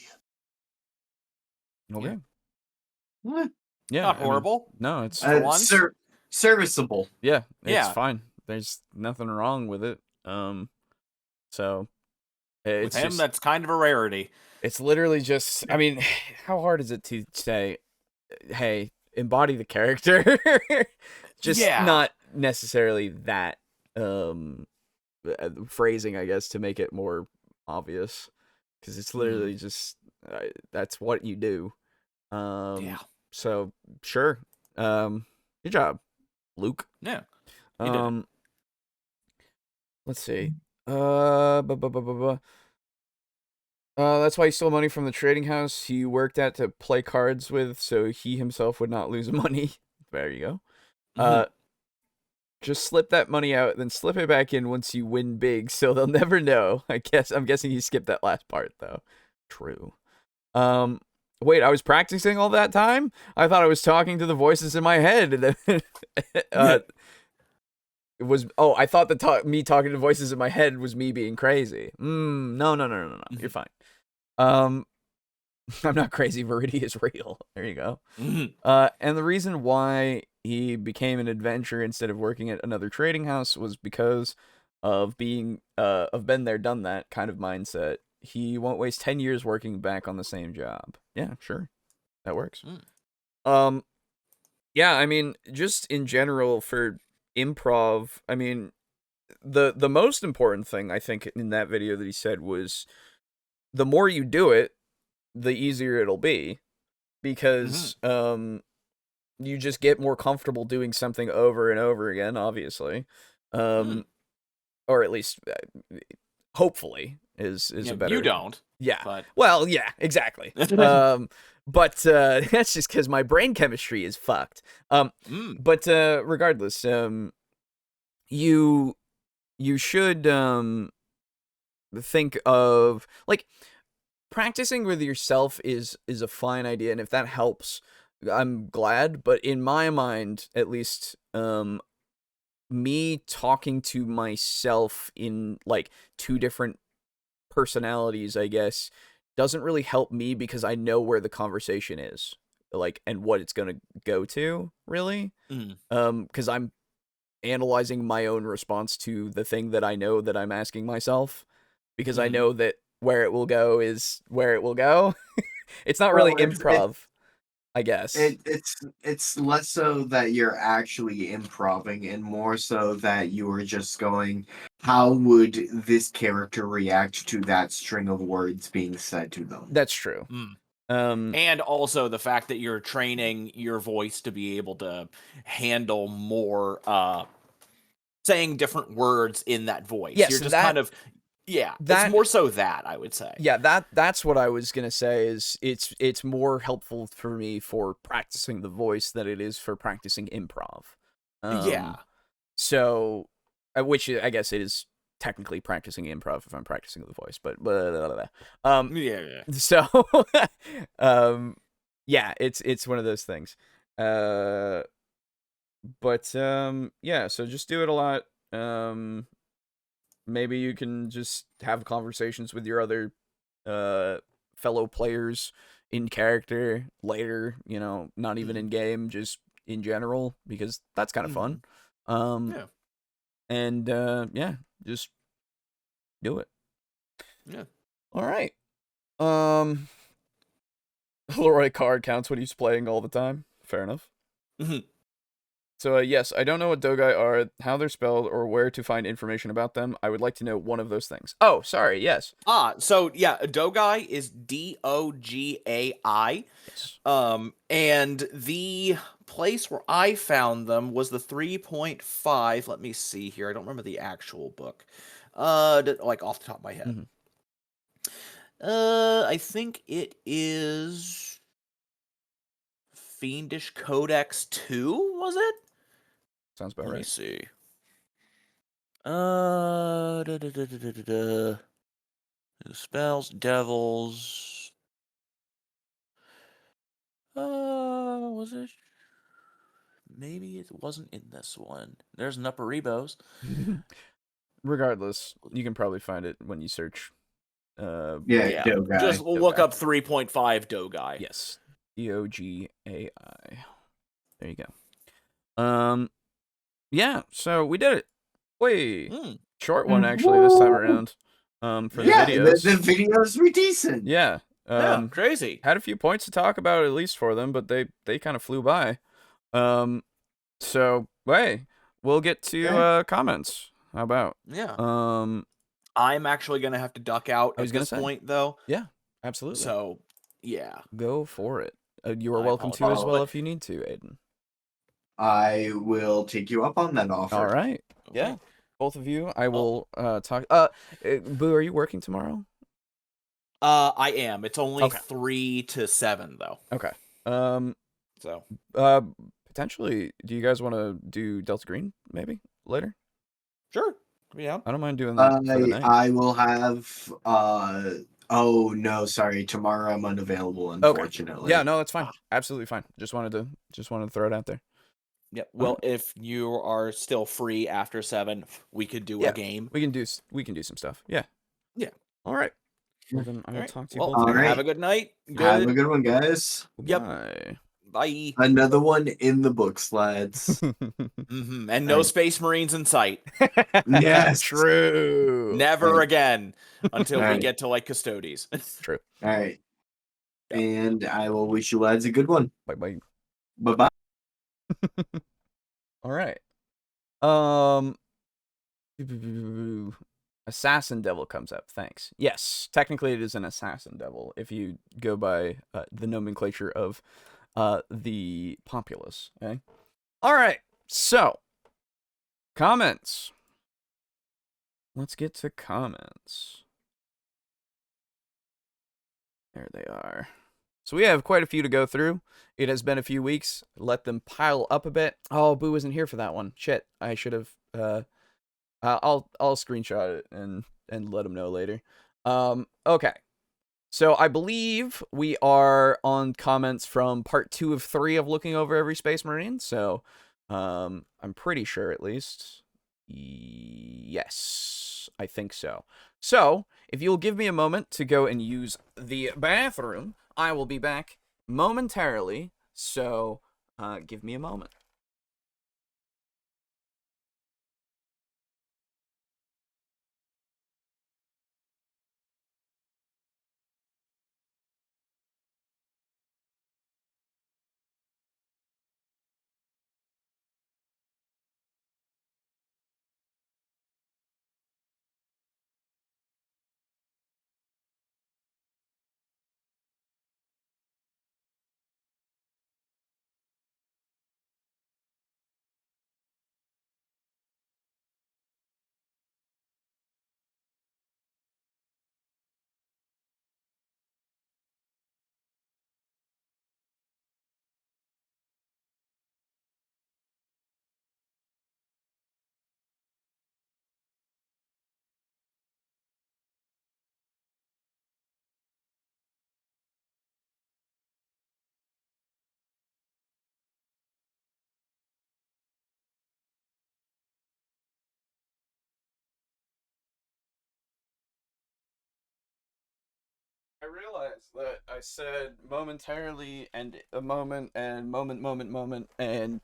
Okay. What? Yeah. Not I mean, horrible. no, it's once? Serviceable. yeah, it's Yeah. fine. There's nothing wrong with it. So With it's him, just, that's kind of a rarity. it's literally just, I mean, how hard is it to say, hey, embody the character? Just not necessarily that phrasing, I guess, to make it more obvious, because it's literally just that's what you do. So sure. Good job, Luke. Yeah. You did it. Let's see. That's why he stole money from the trading house he worked at to play cards with, so he himself would not lose money. There you go. Just slip that money out, then slip it back in once you win big, so they'll never know. I'm guessing he skipped that last part though. True. Wait, I was practicing all that time? I thought I was talking to the voices in my head. I thought me talking to voices in my head was me being crazy. No. You're fine. I'm not crazy. Verity is real. There you go. And the reason why he became an adventurer instead of working at another trading house was because of being of been there, done that kind of mindset. He won't waste 10 years working back on the same job. Yeah, sure. That works. Yeah, I mean, just in general for improv, I mean, the most important thing I think in that video that he said was the more you do it, the easier it'll be, because you just get more comfortable doing something over and over again, obviously. Or at least hopefully is a better. You don't. Yeah. But Well, yeah, exactly. But that's just because my brain chemistry is fucked. But regardless, you should think of like practicing with yourself is a fine idea, and if that helps, I'm glad. But in my mind, at least, me talking to myself in like two different personalities, I guess, doesn't really help me because I know where the conversation is, like, and what it's gonna go to, really. Because I'm analyzing my own response to the thing that I know that I'm asking myself, because I know that where it will go is where it will go. It's not really improv, I guess. It's less so that you're actually improving and more so that you are just going, how would this character react to that string of words being said to them? That's true. And also the fact that you're training your voice to be able to handle more saying different words in that voice. Yes, You're just that- kind of it's more so that, I would say. Yeah, that's what I was gonna say. Is it's more helpful for me for practicing the voice than it is for practicing improv. Yeah. So, which I guess it is technically practicing improv if I'm practicing the voice, but Yeah. So, yeah, it's one of those things. But yeah, so just do it a lot. Maybe you can just have conversations with your other fellow players in character later, you know, not even in game, just in general, because that's kind of fun. Yeah. And yeah, just do it. Yeah. All right. Leroy card counts when he's playing all the time. Fair enough. So, yes, I don't know what Dogai are, how they're spelled, or where to find information about them. I would like to know one of those things. Oh, sorry, yes. So, yeah, Dogai is Dogai. Yes. And the place where I found them was the 3.5. Let me see here. I don't remember the actual book. Like, off the top of my head. I think it is Fiendish Codex 2, was it? Sounds about Let right. me see. Spells, devils. Was it? Maybe it wasn't in this one. There's an Upper Rebos. Regardless, you can probably find it when you search. Dogai. Just look up 3.5 Dogai. Yes. Dogai. There you go. Yeah, so we did it. Wait. Short one, actually, this time around. For the videos. The videos were decent. Yeah. Crazy. Had a few points to talk about, at least for them, but they kind of flew by. So, hey, we'll get to comments. How about? Yeah. I'm actually going to have to duck out at this point, though. Yeah, absolutely. So, yeah. Go for it. You are welcome to as well if you need to, Aiden. I will take you up on that offer. All right. Yeah. Both of you. I will talk. Boo, are you working tomorrow? I am. It's only 3 to 7, though. Okay. So. Potentially, do you guys want to do Delta Green maybe later? Sure. Yeah. I don't mind doing that for the night. I will have. Oh no, sorry. Tomorrow I'm unavailable. Unfortunately. Okay. Yeah. No, that's fine. Absolutely fine. Just wanted to throw it out there. Yep. Well, if you are still free after 7, we could do a game. We can do some stuff. Yeah. Yeah. All right. Well, then I will talk to you both. All right. Have a good night. Have a good one, guys. Yep. Bye. Bye. Another one in the books, lads. And no Space Marines in sight. Yes. True. Never again until we get to like Custodes. True. All right. And I will wish you lads a good one. Bye. Bye-bye. All right. Assassin Devil comes up. Thanks. Yes, technically it is an Assassin Devil if you go by the nomenclature of the populace. Okay. All right. So, comments. Let's get to comments. There they are. So we have quite a few to go through. It has been a few weeks. Let them pile up a bit. Oh, Boo isn't here for that one. Shit. I should have. I'll screenshot it and let him know later. Okay. So I believe we are on comments from part 2 of 3 of looking over every Space Marine. So, I'm pretty sure at least. Yes, I think so. So, if you'll give me a moment to go and use the bathroom, I will be back momentarily. So, give me a moment. I realized that I said momentarily and a moment and moment and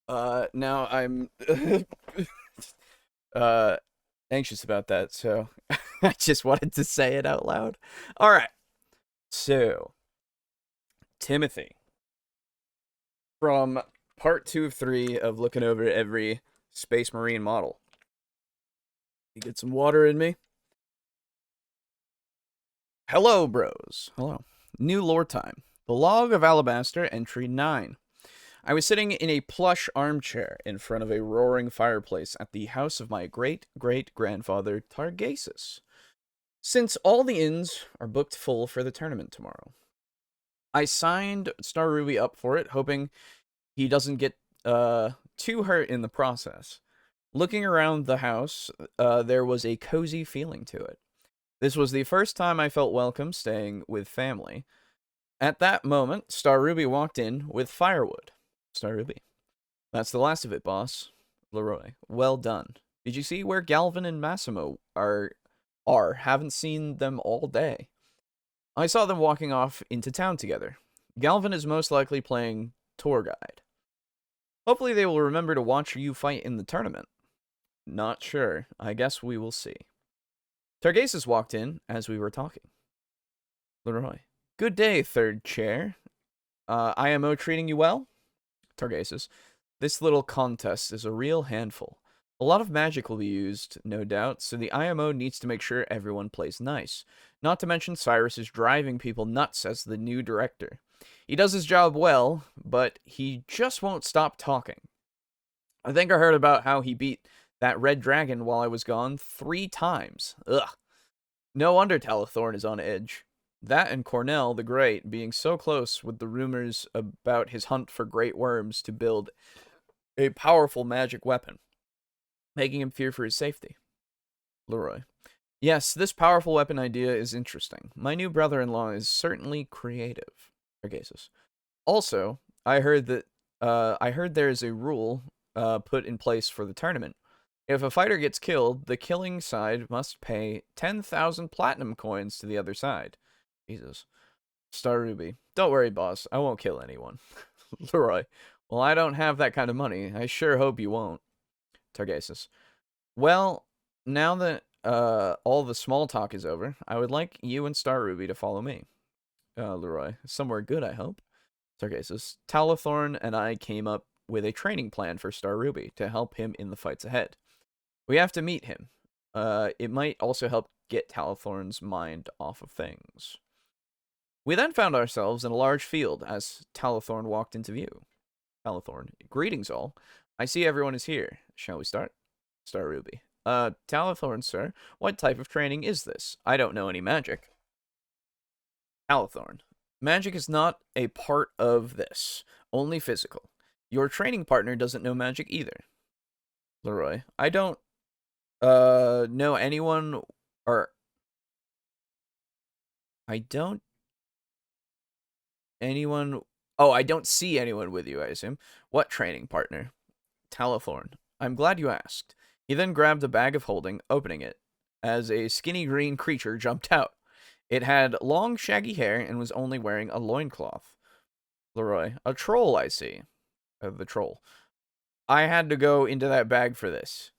now I'm uh anxious about that, so I just wanted to say it out loud. All right. So, Timothy, from part 2 of 3 of looking over every Space Marine model. You get some water in me? Hello, bros. Hello. New lore time. The Log of Alabaster, entry 9. I was sitting in a plush armchair in front of a roaring fireplace at the house of my great-great-grandfather Targasus, since all the inns are booked full for the tournament tomorrow. I signed Star Ruby up for it, hoping he doesn't get too hurt in the process. Looking around the house, there was a cozy feeling to it. This was the first time I felt welcome staying with family. At that moment, Star Ruby walked in with firewood. Star Ruby. That's the last of it, boss. Leroy. Well done. Did you see where Galvin and Massimo are? Haven't seen them all day. I saw them walking off into town together. Galvin is most likely playing tour guide. Hopefully they will remember to watch you fight in the tournament. Not sure. I guess we will see. Targasus walked in as we were talking. Leroy. Good day, third chair. IMO treating you well? Targasus. This little contest is a real handful. A lot of magic will be used, no doubt, so the IMO needs to make sure everyone plays nice. Not to mention Cyrus is driving people nuts as the new director. He does his job well, but he just won't stop talking. I think I heard about how he beat that red dragon while I was gone 3 times. Ugh. No wonder Talathorn is on edge. That and Cornell the Great being so close with the rumors about his hunt for great worms to build a powerful magic weapon, making him fear for his safety. Leroy. Yes, this powerful weapon idea is interesting. My new brother-in-law is certainly creative. Targasus. Also, I heard there is a rule put in place for the tournament. If a fighter gets killed, the killing side must pay 10,000 platinum coins to the other side. Jesus. Star Ruby. Don't worry, boss. I won't kill anyone. Leroy. Well, I don't have that kind of money. I sure hope you won't. Targasus. Well, now that all the small talk is over, I would like you and Star Ruby to follow me. Leroy. Somewhere good, I hope. Targasus. Talathorn and I came up with a training plan for Star Ruby to help him in the fights ahead. We have to meet him. It might also help get Talathorn's mind off of things. We then found ourselves in a large field as Talathorn walked into view. Talathorn, greetings all. I see everyone is here. Shall we start? Star Ruby. Talathorn, sir, what type of training is this? I don't know any magic. Talathorn, magic is not a part of this, only physical. Your training partner doesn't know magic either. Leroy, I don't, know anyone, or, I don't see anyone with you, I assume. What training partner? Talathorn, I'm glad you asked. He then grabbed a bag of holding, opening it, as a skinny green creature jumped out. It had long, shaggy hair and was only wearing a loincloth. Leroy, a troll, I see. The troll. I had to go into that bag for this.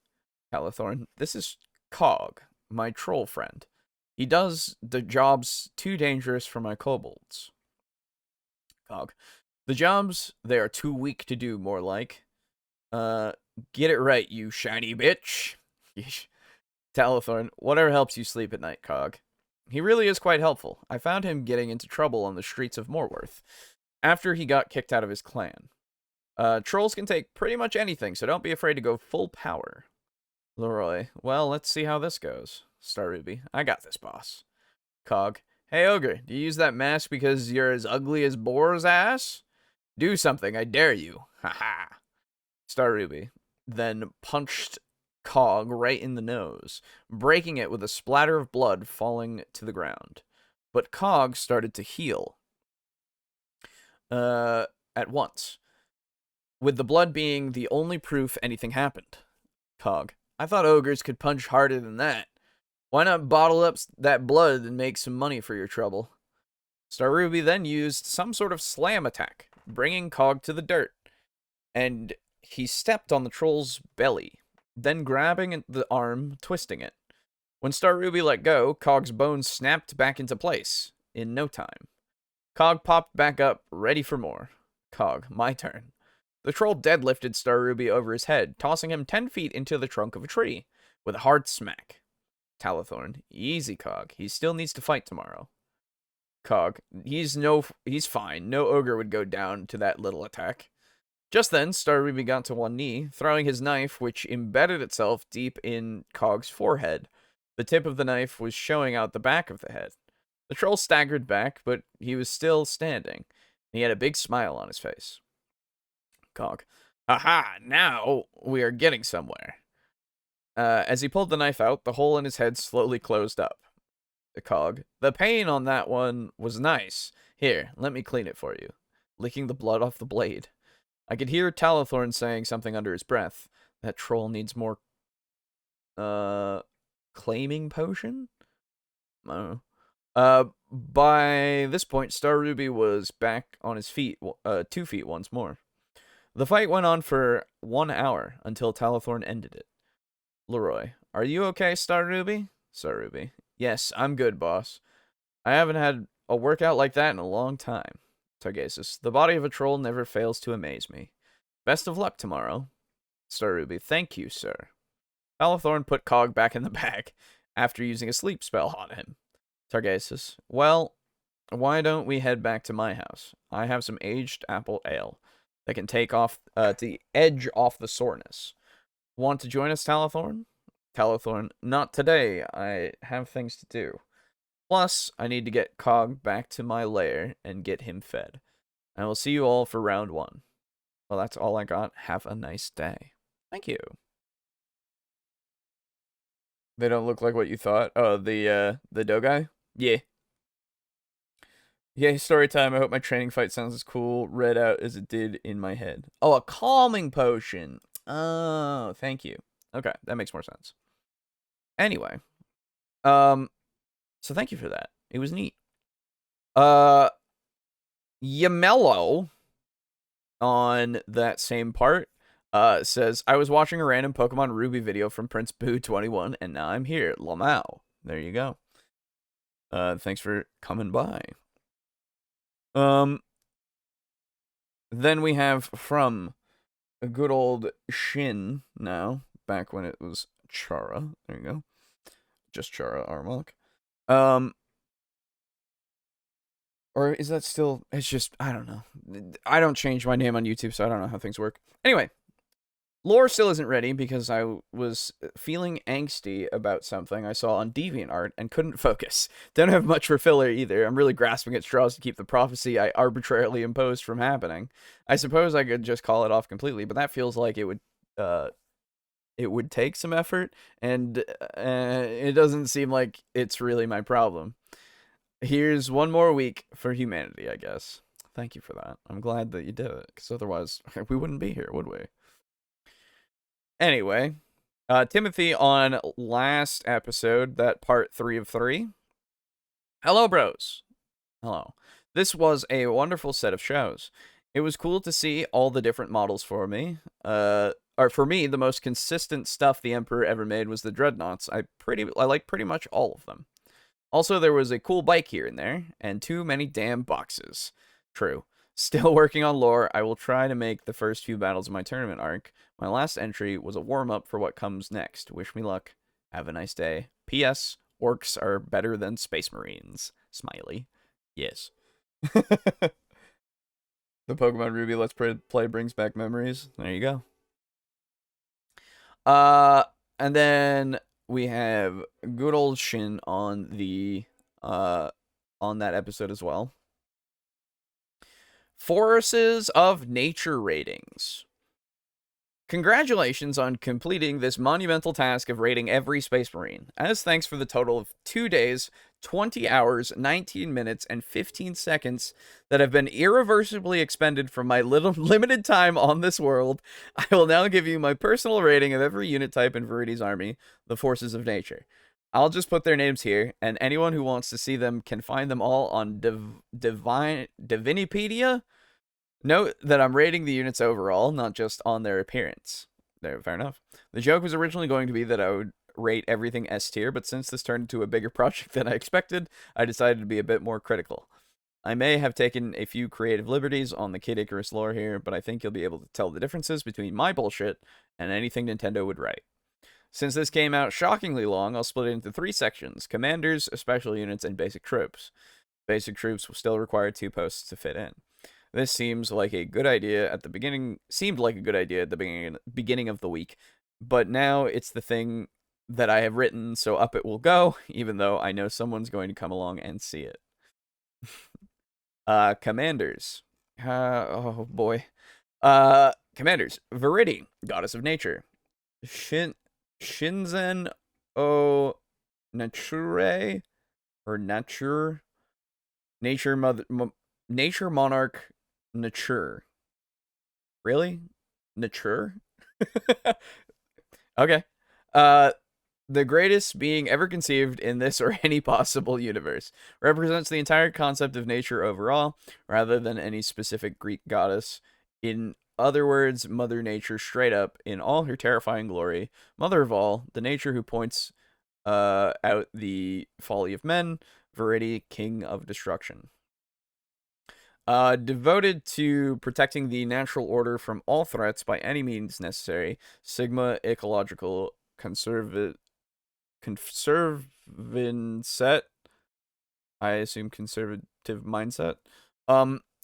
Talathorn, this is Cog, my troll friend. He does the jobs too dangerous for my kobolds. Cog, the jobs they are too weak to do, more like. Get it right, you shiny bitch. Talathorn, whatever helps you sleep at night, Cog. He really is quite helpful. I found him getting into trouble on the streets of Moorworth after he got kicked out of his clan. Trolls can take pretty much anything, so don't be afraid to go full power. Leroy, well, let's see how this goes. Star Ruby, I got this, boss. Cog, hey, Ogre, do you use that mask because you're as ugly as Boar's ass? Do something, I dare you. Ha. Star Ruby then punched Cog right in the nose, breaking it with a splatter of blood falling to the ground. But Cog started to heal at once, with the blood being the only proof anything happened. Cog, I thought ogres could punch harder than that. Why not bottle up that blood and make some money for your trouble? Star Ruby then used some sort of slam attack, bringing Cog to the dirt, and he stepped on the troll's belly, then grabbing the arm, twisting it. When Star Ruby let go, Cog's bones snapped back into place in no time. Cog popped back up, ready for more. Cog, my turn. The troll deadlifted Star Ruby over his head, tossing him 10 feet into the trunk of a tree, with a hard smack. Talathorn, easy, Cog. He still needs to fight tomorrow. Cog, he's fine. No ogre would go down to that little attack. Just then, Star Ruby got to one knee, throwing his knife, which embedded itself deep in Cog's forehead. The tip of the knife was showing out the back of the head. The troll staggered back, but he was still standing. He had a big smile on his face. Cog, aha, now we are getting somewhere. As he pulled the knife out, the hole in his head slowly closed up. Cog, the pain on that one was nice. Here, let me clean it for you. Licking the blood off the blade. I could hear Talathorn saying something under his breath. That troll needs more, claiming potion? I don't know. By this point, Star Ruby was back on his feet, 2 feet once more. The fight went on for 1 hour until Talathorn ended it. Leroy, are you okay, Star Ruby? Star Ruby, yes, I'm good, boss. I haven't had a workout like that in a long time. Targasus, the body of a troll never fails to amaze me. Best of luck tomorrow. Star Ruby, thank you, sir. Talathorn put Cog back in the bag after using a sleep spell on him. Targasus, well, why don't we head back to my house? I have some aged apple ale that can take off the edge off the soreness. Want to join us, Talathorn? Talathorn, not today. I have things to do. Plus, I need to get Cog back to my lair and get him fed. I will see you all for round 1. Well, that's all I got. Have a nice day. Thank you. They don't look like what you thought. Oh, the doe guy? Yeah. Yay, story time. I hope my training fight sounds as cool read out as it did in my head. Oh, a calming potion. Oh, thank you. Okay, that makes more sense. Anyway. So thank you for that. It was neat. Yamello on that same part says, I was watching a random Pokemon Ruby video from Prince Boo 21 and now I'm here. Lamau. There you go. Thanks for coming by. Then we have from a good old Shin now, back when it was Chara. There you go. Just Chara Armok. Or is that still... It's just... I don't know. I don't change my name on YouTube, so I don't know how things work. Anyway. Lore still isn't ready because I was feeling angsty about something I saw on DeviantArt and couldn't focus. Don't have much for filler either. I'm really grasping at straws to keep the prophecy I arbitrarily imposed from happening. I suppose I could just call it off completely, but that feels like it would take some effort, and it doesn't seem like it's really my problem. Here's one more week for humanity, I guess. Thank you for that. I'm glad that you did it, because otherwise we wouldn't be here, would we? Anyway, Timothy on last episode, that part 3 of 3. Hello, bros. Hello. This was a wonderful set of shows. It was cool to see all the different models for me. Or for me, the most consistent stuff the Emperor ever made was the Dreadnoughts. I like pretty much all of them. Also, there was a cool bike here and there, and too many damn boxes. True. Still working on lore. I will try to make the first few battles of my tournament arc. My last entry was a warm-up for what comes next. Wish me luck. Have a nice day. P.S. Orcs are better than Space Marines. Smiley. Yes. The Pokemon Ruby Let's Play brings back memories. There you go. And then we have good old Shin on the on that episode as well. Forces of Nature ratings. Congratulations on completing this monumental task of rating every Space Marine. As thanks for the total of 2 days, 20 hours, 19 minutes, and 15 seconds that have been irreversibly expended from my limited time on this world, I will now give you my personal rating of every unit type in Viridi's army, the Forces of Nature. I'll just put their names here, and anyone who wants to see them can find them all on Divinipedia. Note that I'm rating the units overall, not just on their appearance. There, fair enough. The joke was originally going to be that I would rate everything S tier, but since this turned into a bigger project than I expected, I decided to be a bit more critical. I may have taken a few creative liberties on the Kid Icarus lore here, but I think you'll be able to tell the differences between my bullshit and anything Nintendo would write. Since this came out shockingly long, I'll split it into 3 sections: Commanders, Special Units, and Basic Troops. Basic Troops will still require 2 posts to fit in. This seemed like a good idea at the beginning of the week, but now it's the thing that I have written, so up it will go, even though I know someone's going to come along and see it. Commanders. Oh boy. Commanders. Viridi, Goddess of Nature. Shinzen o Nature, or Nature. Nature Monarch Nature. Really? Nature? Okay. The greatest being ever conceived in this or any possible universe. Represents the entire concept of nature overall, rather than any specific Greek goddess. In other words, Mother Nature straight up, in all her terrifying glory. Mother of all, the nature who points out the folly of men. Viridi, king of destruction. Devoted to protecting the natural order from all threats by any means necessary. Sigma ecological conservative set. I assume conservative mindset.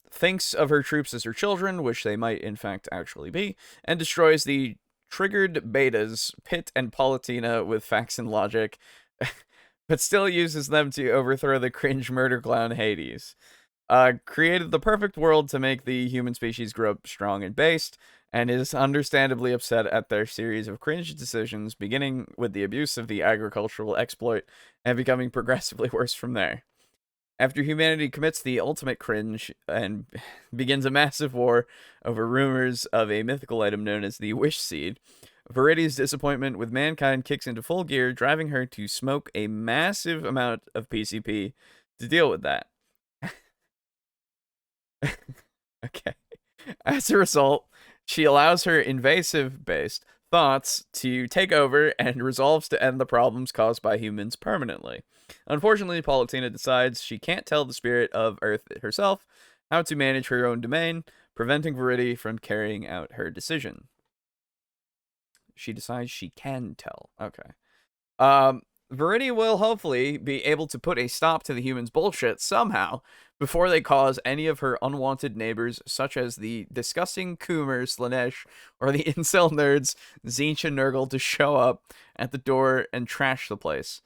Thinks of her troops as her children, which they might in fact actually be, and destroys the triggered betas, Pitt and Palatina, with facts and logic, but still uses them to overthrow the cringe murder clown Hades. Created the perfect world to make the human species grow up strong and based, and is understandably upset at their series of cringe decisions, beginning with the abuse of the agricultural exploit, and becoming progressively worse from there. After humanity commits the ultimate cringe and begins a massive war over rumors of a mythical item known as the Wish Seed, Viridi's disappointment with mankind kicks into full gear, driving her to smoke a massive amount of PCP to deal with that. Okay. As a result, she allows her invasive-based thoughts to take over and resolves to end the problems caused by humans permanently. Unfortunately, Palatina decides she can't tell the spirit of Earth herself how to manage her own domain, preventing Viridi from carrying out her decision. She decides she can tell. Okay. Viridi will hopefully be able to put a stop to the humans' bullshit somehow before they cause any of her unwanted neighbors, such as the disgusting Coomer Slanesh or the incel nerds Zinch and Nurgle, to show up at the door and trash the place.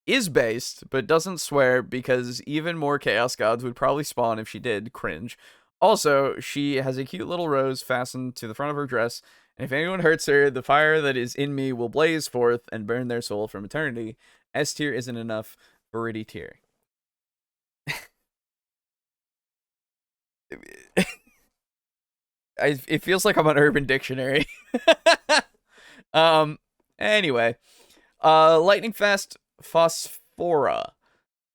Is based, but doesn't swear because even more Chaos Gods would probably spawn if she did. Cringe. Also, she has a cute little rose fastened to the front of her dress, and if anyone hurts her, the fire that is in me will blaze forth and burn their soul from eternity. S tier isn't enough. Viridi tier. It feels like I'm on Urban Dictionary. Anyway. Lightning Fast Phosphora.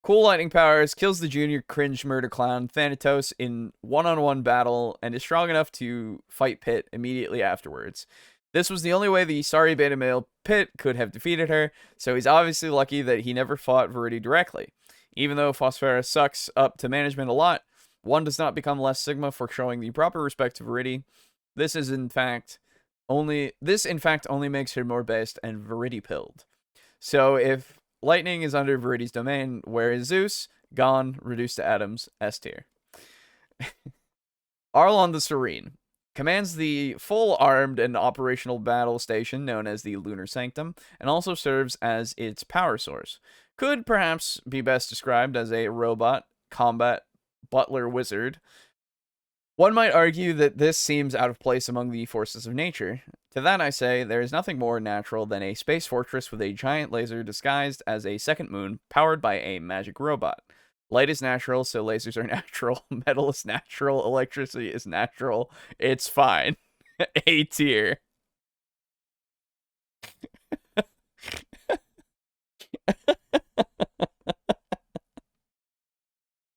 Cool lightning powers, kills the junior cringe murder clown Thanatos in one-on-one battle, and is strong enough to fight Pit immediately afterwards. This was the only way the sorry beta male Pit could have defeated her, so he's obviously lucky that he never fought Viridi directly. Even though Phosphora sucks up to management a lot, one does not become less Sigma for showing the proper respect to Viridi. This in fact only makes her more based and Viridi pilled. So if Lightning is under Viridi's domain, where is Zeus? Gone, reduced to atoms, S tier. Arlon the Serene commands the full armed and operational battle station known as the Lunar Sanctum, and also serves as its power source. Could perhaps be best described as a robot combat butler wizard. One might argue that this seems out of place among the forces of nature. To that I say, there is nothing more natural than a space fortress with a giant laser disguised as a second moon, powered by a magic robot. Light is natural, so lasers are natural. Metal is natural. Electricity is natural. It's fine. A tier.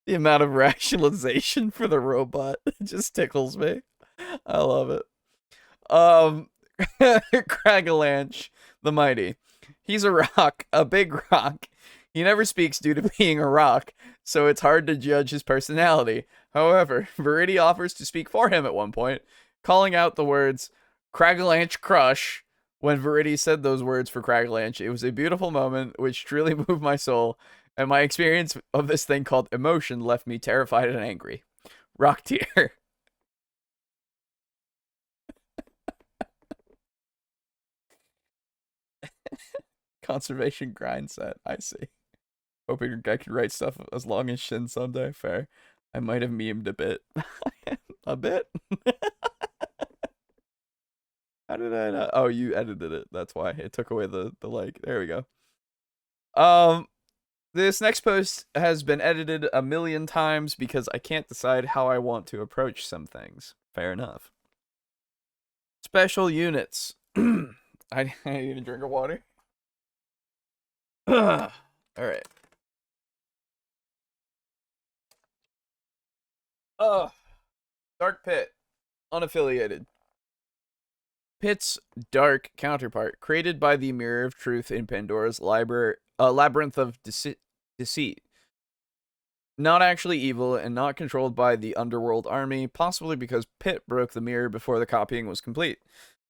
The amount of rationalization for the robot just tickles me. I love it. Cragalanche the Mighty. He's a rock, a big rock. He never speaks due to being a rock, so it's hard to judge his personality. However, Viridi offers to speak for him at one point, calling out the words, Cragalanche crush. When Viridi said those words for Cragalanche, it was a beautiful moment which truly moved my soul, and my experience of this thing called emotion left me terrified and angry. Rock tier. Conservation grind set. I see. Hoping I could write stuff as long as Shin someday. Fair. I might have memed a bit. A bit? How did I not? Oh, you edited it. That's why. It took away the like. There we go. This next post has been edited a million times because I can't decide how I want to approach some things. Fair enough. Special units. I need a drink of water. All right. Dark Pit. Unaffiliated. Pit's dark counterpart, created by the Mirror of Truth in Pandora's labyrinth of deceit. Not actually evil and not controlled by the underworld army, possibly because Pit broke the mirror before the copying was complete.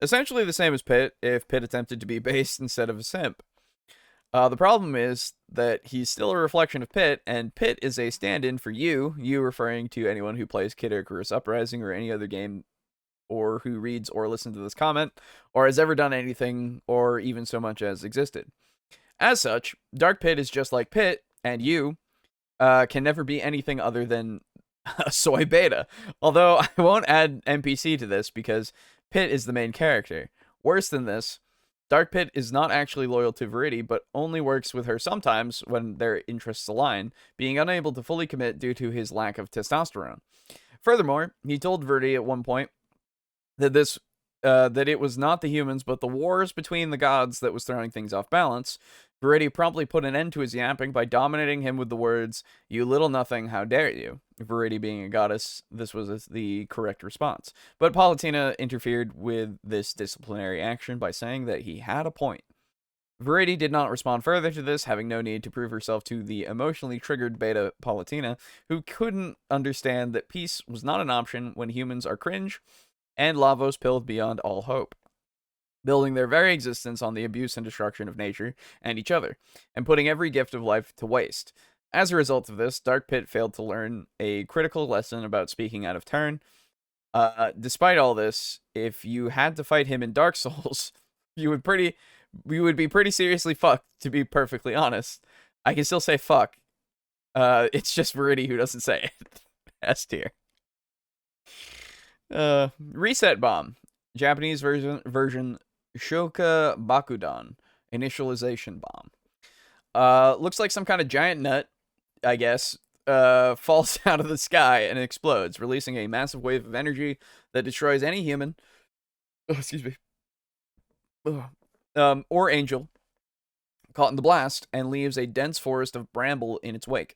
Essentially the same as Pit, if Pit attempted to be based instead of a simp. The problem is that he's still a reflection of Pit, and Pit is a stand-in for you referring to anyone who plays Kid Icarus Uprising or any other game, or who reads or listens to this comment, or has ever done anything, or even so much as existed. As such, Dark Pit is just like Pit, and you can never be anything other than a soy beta. Although I won't add NPC to this because Pit is the main character. Worse than this, Dark Pit is not actually loyal to Viridi, but only works with her sometimes when their interests align, being unable to fully commit due to his lack of testosterone. Furthermore, he told Viridi at one point that that it was not the humans, but the wars between the gods that was throwing things off balance. Viridi promptly put an end to his yapping by dominating him with the words, "You little nothing, how dare you?" Viridi being a goddess, this was the correct response. But Palutena interfered with this disciplinary action by saying that he had a point. Viridi did not respond further to this, having no need to prove herself to the emotionally triggered beta Palutena, who couldn't understand that peace was not an option when humans are cringe and Lavos pilled beyond all hope, building their very existence on the abuse and destruction of nature and each other, and putting every gift of life to waste. As a result of this, Dark Pit failed to learn a critical lesson about speaking out of turn. Despite all this, if you had to fight him in Dark Souls, you would be pretty seriously fucked, to be perfectly honest. I can still say fuck. It's just Viridi who doesn't say it. S tier. Reset Bomb. Japanese version Shoka Bakudan. Initialization Bomb. Looks like some kind of giant nut, I guess, falls out of the sky and explodes, releasing a massive wave of energy that destroys any human, or angel caught in the blast, and leaves a dense forest of bramble in its wake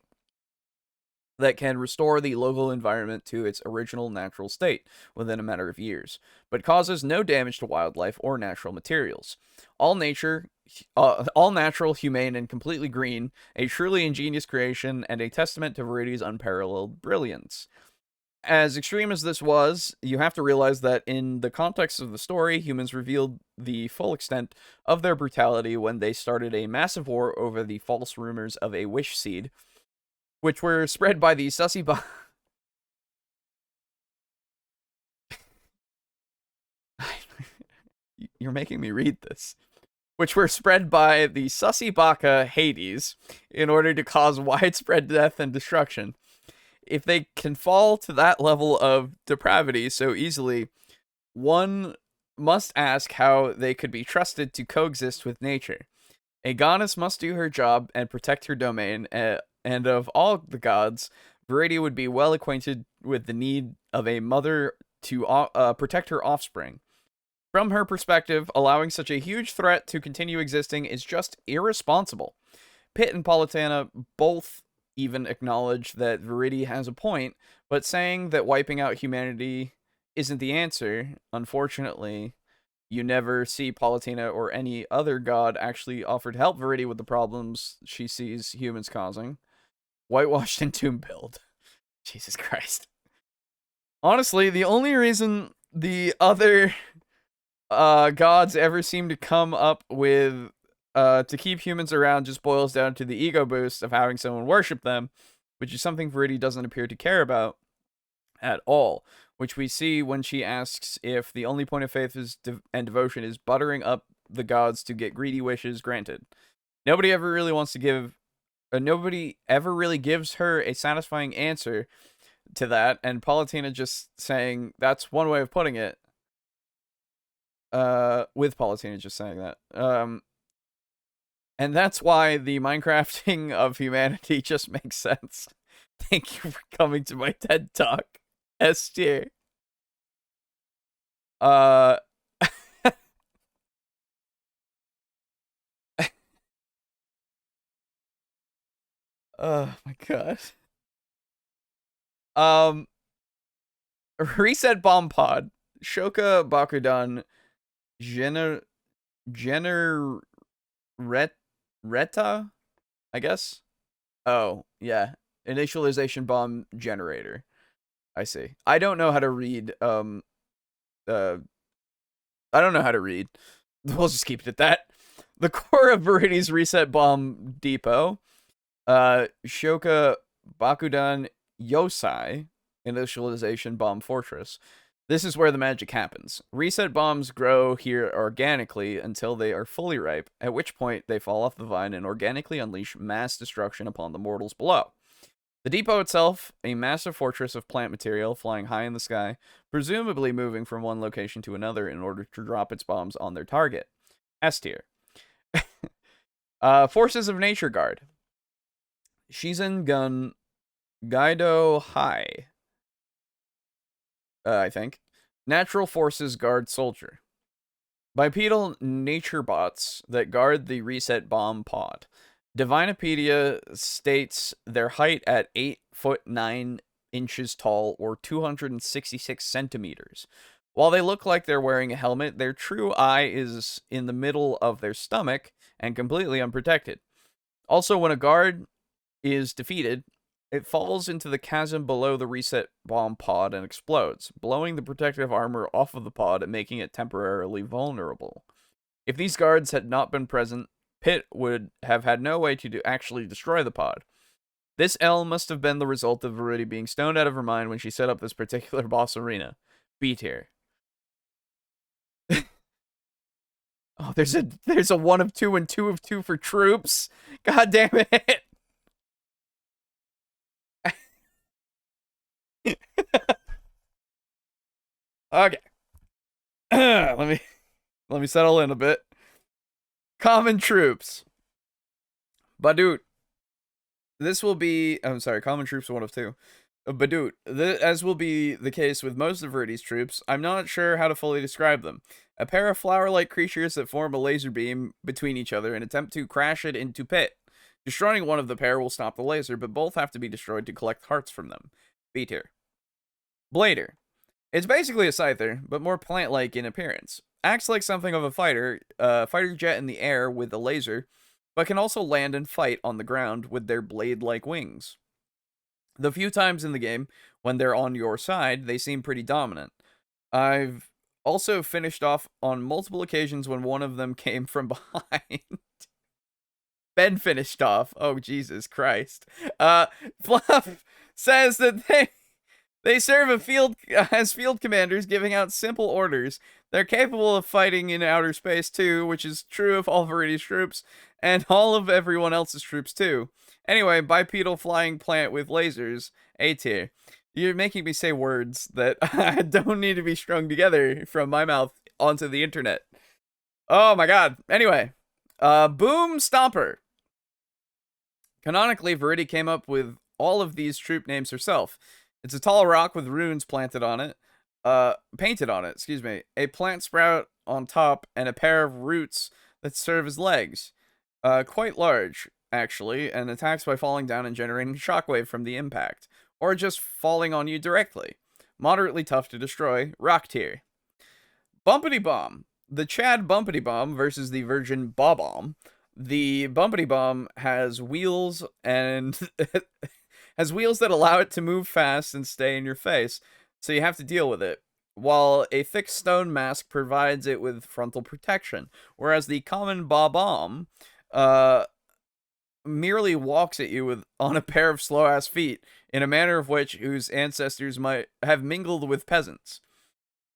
that can restore the local environment to its original natural state within a matter of years, but causes no damage to wildlife or natural materials. All natural, humane, and completely green, a truly ingenious creation, and a testament to Viridi's unparalleled brilliance. As extreme as this was, you have to realize that in the context of the story, humans revealed the full extent of their brutality when they started a massive war over the false rumors of a wish seed, which were spread by the sussy You're making me read this. Which were spread by the sussy baka Hades in order to cause widespread death and destruction. If they can fall to that level of depravity so easily, one must ask how they could be trusted to coexist with nature. A goddess must do her job and protect her domain, and of all the gods, Viridi would be well acquainted with the need of a mother to protect her offspring. From her perspective, allowing such a huge threat to continue existing is just irresponsible. Pitt and Politana both even acknowledge that Viridi has a point, but saying that wiping out humanity isn't the answer, unfortunately, you never see Politana or any other god actually offer to help Viridi with the problems she sees humans causing. Whitewashed and tomb build. Jesus Christ. Honestly, the only reason the other gods ever seem to come up with to keep humans around just boils down to the ego boost of having someone worship them, which is something Viridi doesn't appear to care about at all, which we see when she asks if the only point of faith and devotion is buttering up the gods to get greedy wishes granted. Nobody ever really gives her a satisfying answer to that, and Politana just saying that's one way of putting it. With Politana just saying that. And that's why the Minecrafting of humanity just makes sense. Thank you for coming to my TED Talk, S tier. Oh my god. Reset Bomb Pod. Shoka Bakudan Reta, I guess. Oh, yeah. Initialization bomb generator. I see. I don't know how to read I don't know how to read. We'll just keep it at that. The core of Viridi's Reset Bomb Depot. Shoka Bakudan Yosai. Initialization Bomb Fortress. This is where the magic happens. Reset bombs grow here organically until they are fully ripe, at which point they fall off the vine and organically unleash mass destruction upon the mortals below. The depot itself, a massive fortress of plant material flying high in the sky, presumably moving from one location to another in order to drop its bombs on their target. S tier. Forces of Nature Guard. Shizen Gun Gaido High. I think. Natural Forces Guard Soldier. Bipedal nature bots that guard the Reset Bomb Pod. Divinopedia states their height at 8'9" tall or 266 centimeters. While they look like they're wearing a helmet, their true eye is in the middle of their stomach and completely unprotected. Also, when a guard is defeated, it falls into the chasm below the Reset Bomb Pod and explodes, blowing the protective armor off of the pod and making it temporarily vulnerable. If these guards had not been present, Pitt would have had no way to actually destroy the pod. This L must have been the result of Verity being stoned out of her mind when she set up this particular boss arena. B tier. Oh, there's a 1 of 2 and 2 of 2 for troops. God damn it. Okay. let me settle in a bit. Common troops. Badut. This will be, I'm sorry, common troops 1 of 2. Badut. As will be the case with most of Verity's troops, I'm not sure how to fully describe them. A pair of flower-like creatures that form a laser beam between each other and attempt to crash it into pit. Destroying one of the pair will stop the laser, but both have to be destroyed to collect hearts from them. B tier. Blader. It's basically a scyther, but more plant-like in appearance. Acts like something of a fighter jet in the air with a laser, but can also land and fight on the ground with their blade-like wings. The few times in the game when they're on your side, they seem pretty dominant. I've also finished off on multiple occasions when one of them came from behind. Ben finished off. Oh, Jesus Christ. Fluff says that they serve as field commanders, giving out simple orders. They're capable of fighting in outer space too, which is true of all Verity's troops, and all of everyone else's troops too. Anyway, bipedal flying plant with lasers, A tier. You're making me say words that don't need to be strung together from my mouth onto the internet. Oh my god. Anyway, Boom Stomper. Canonically, Verity came up with all of these troop names herself. It's a tall rock with runes painted on it, a plant sprout on top, and a pair of roots that serve as legs. Quite large, actually, and attacks by falling down and generating shockwave from the impact, or just falling on you directly. Moderately tough to destroy, rock tier. Bumpity Bomb. The Chad Bumpity Bomb versus the Virgin Bob-Bomb. The Bumpity Bomb has wheels and has wheels that allow it to move fast and stay in your face, so you have to deal with it, while a thick stone mask provides it with frontal protection, whereas the common Bob-Bomb merely walks at you on a pair of slow-ass feet, in a manner of which whose ancestors might have mingled with peasants.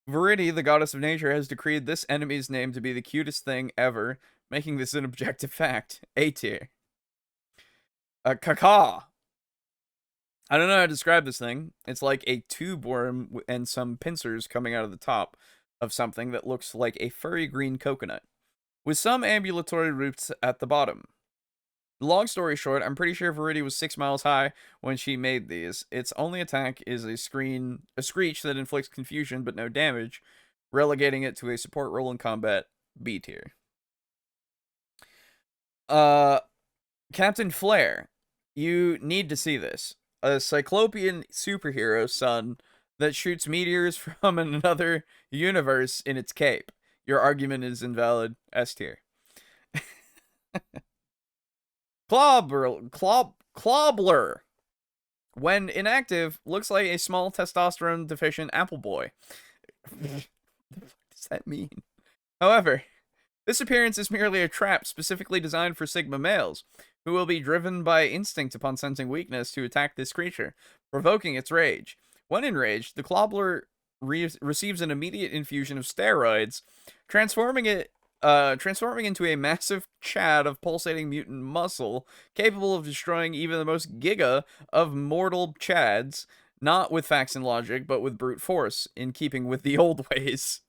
Verity, the goddess of nature, has decreed this enemy's name to be the cutest thing ever, making this an objective fact. A tier. Caca. I don't know how to describe this thing. It's like a tube worm and some pincers coming out of the top of something that looks like a furry green coconut, with some ambulatory roots at the bottom. Long story short, I'm pretty sure Verity was 6 miles high when she made these. Its only attack is a screech that inflicts confusion but no damage, relegating it to a support role in combat. B tier. Captain Flare. You need to see this. A cyclopean superhero son that shoots meteors from another universe in its cape. Your argument is invalid. S tier. Clobbler. When inactive, looks like a small testosterone deficient apple boy. What does that mean? However, this appearance is merely a trap specifically designed for Sigma males, who will be driven by instinct upon sensing weakness to attack this creature, provoking its rage. When enraged, the Clobbler receives an immediate infusion of steroids, transforming into a massive chad of pulsating mutant muscle, capable of destroying even the most giga of mortal chads, not with facts and logic, but with brute force, in keeping with the old ways.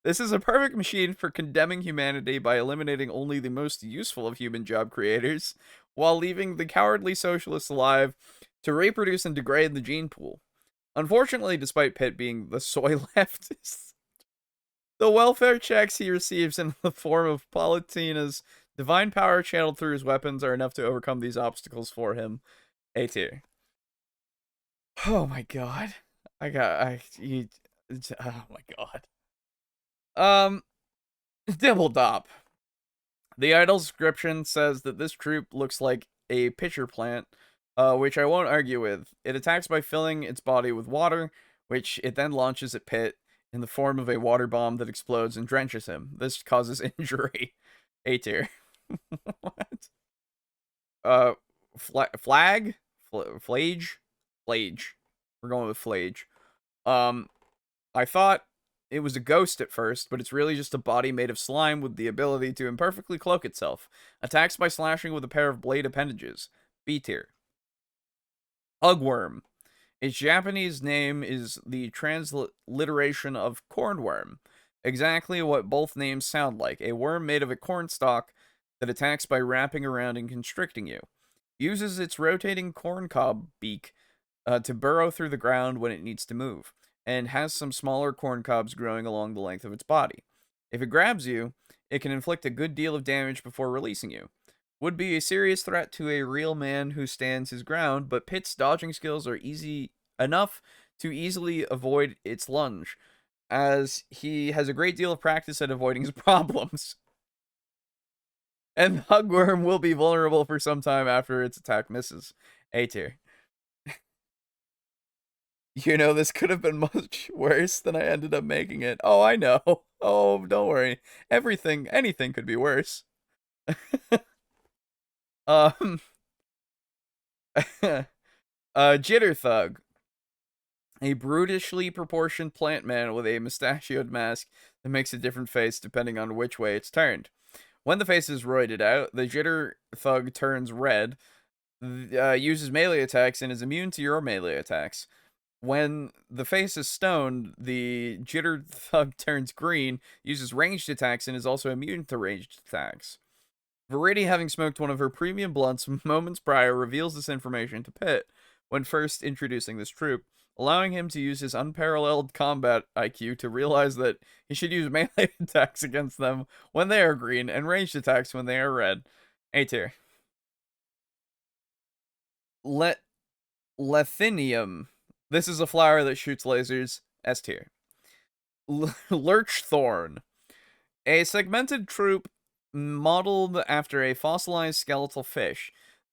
This is a perfect machine for condemning humanity by eliminating only the most useful of human job creators, while leaving the cowardly socialists alive to reproduce and degrade the gene pool. Unfortunately, despite Pitt being the soy leftist, the welfare checks he receives in the form of Palutina's divine power channeled through his weapons are enough to overcome these obstacles for him. A tier. Oh my god. Oh my god. Dibbledop. The idle description says that this troop looks like a pitcher plant, which I won't argue with. It attacks by filling its body with water, which it then launches at Pitt in the form of a water bomb that explodes and drenches him. This causes injury. A tier. What? Flag? Flage? Flage. We're going with Flage. I thought it was a ghost at first, but it's really just a body made of slime with the ability to imperfectly cloak itself. Attacks by slashing with a pair of blade appendages. B tier. Hugworm. Its Japanese name is the transliteration of cornworm. Exactly what both names sound like. A worm made of a corn stalk that attacks by wrapping around and constricting you. Uses its rotating corncob beak to burrow through the ground when it needs to move, and has some smaller corn cobs growing along the length of its body. If it grabs you, it can inflict a good deal of damage before releasing you. Would be a serious threat to a real man who stands his ground, but Pit's dodging skills are easy enough to easily avoid its lunge, as he has a great deal of practice at avoiding his problems. And the Hugworm will be vulnerable for some time after its attack misses. A tier. You know, this could have been much worse than I ended up making it. Oh, I know. Oh, don't worry. Anything could be worse. Jitter Thug. A brutishly proportioned plant man with a mustachioed mask that makes a different face depending on which way it's turned. When the face is roided out, the Jitter Thug turns red, uses melee attacks, and is immune to your melee attacks. When the face is stoned, the Jitter Thug turns green, uses ranged attacks, and is also immune to ranged attacks. Verity, having smoked one of her premium blunts moments prior, reveals this information to Pitt when first introducing this troop, allowing him to use his unparalleled combat IQ to realize that he should use melee attacks against them when they are green and ranged attacks when they are red. A tier. Lethinium. This is a flower that shoots lasers. S tier. Lurchthorn. A segmented troop modeled after a fossilized skeletal fish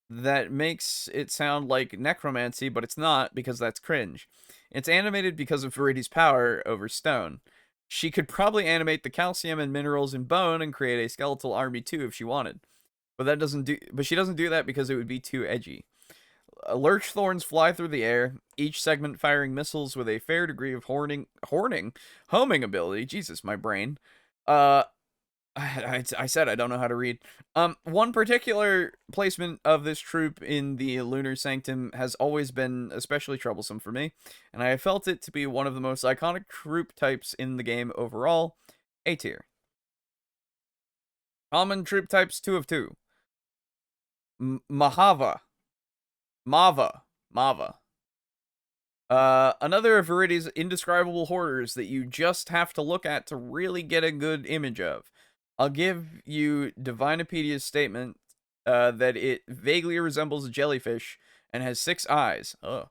that makes it sound like necromancy, but it's not, because that's cringe. It's animated because of Verity's power over stone. She could probably animate the calcium and minerals in bone and create a skeletal army too if she wanted. But she doesn't do that because it would be too edgy. Lurchthorns fly through the air, each segment firing missiles with a fair degree of homing ability. Jesus, my brain. I said I don't know how to read. One particular placement of this troop in the Lunar Sanctum has always been especially troublesome for me, and I have felt it to be one of the most iconic troop types in the game overall. A tier. Common troop types 2 of 2. Mava. Another of Verity's indescribable horrors that you just have to look at to really get a good image of. I'll give you Divinopedia's statement that it vaguely resembles a jellyfish and has 6 eyes. Oh.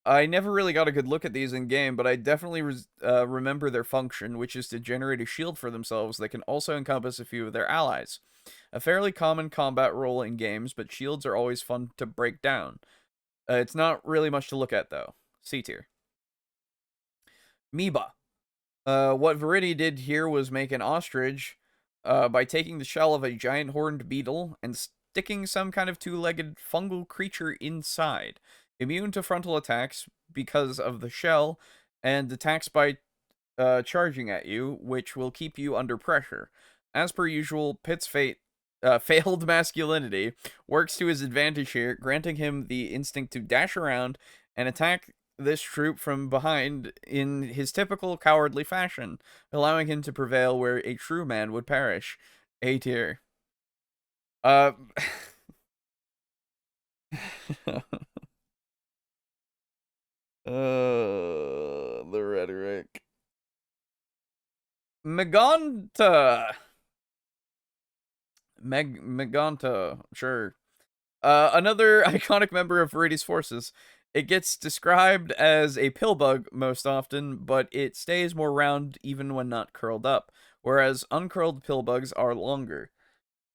I never really got a good look at these in game, but I definitely remember their function, which is to generate a shield for themselves that can also encompass a few of their allies. A fairly common combat role in games, but shields are always fun to break down. It's not really much to look at, though. C tier. Meba. What Verity did here was make an ostrich by taking the shell of a giant horned beetle and sticking some kind of 2-legged fungal creature inside. Immune to frontal attacks because of the shell, and attacks by charging at you, which will keep you under pressure. As per usual, Pitt's failed masculinity works to his advantage here, granting him the instinct to dash around and attack this troop from behind in his typical cowardly fashion, allowing him to prevail where a true man would perish. A tier. The rhetoric. Megonta, sure. Another iconic member of Verity's forces. It gets described as a pillbug most often, but it stays more round even when not curled up, whereas uncurled pillbugs are longer.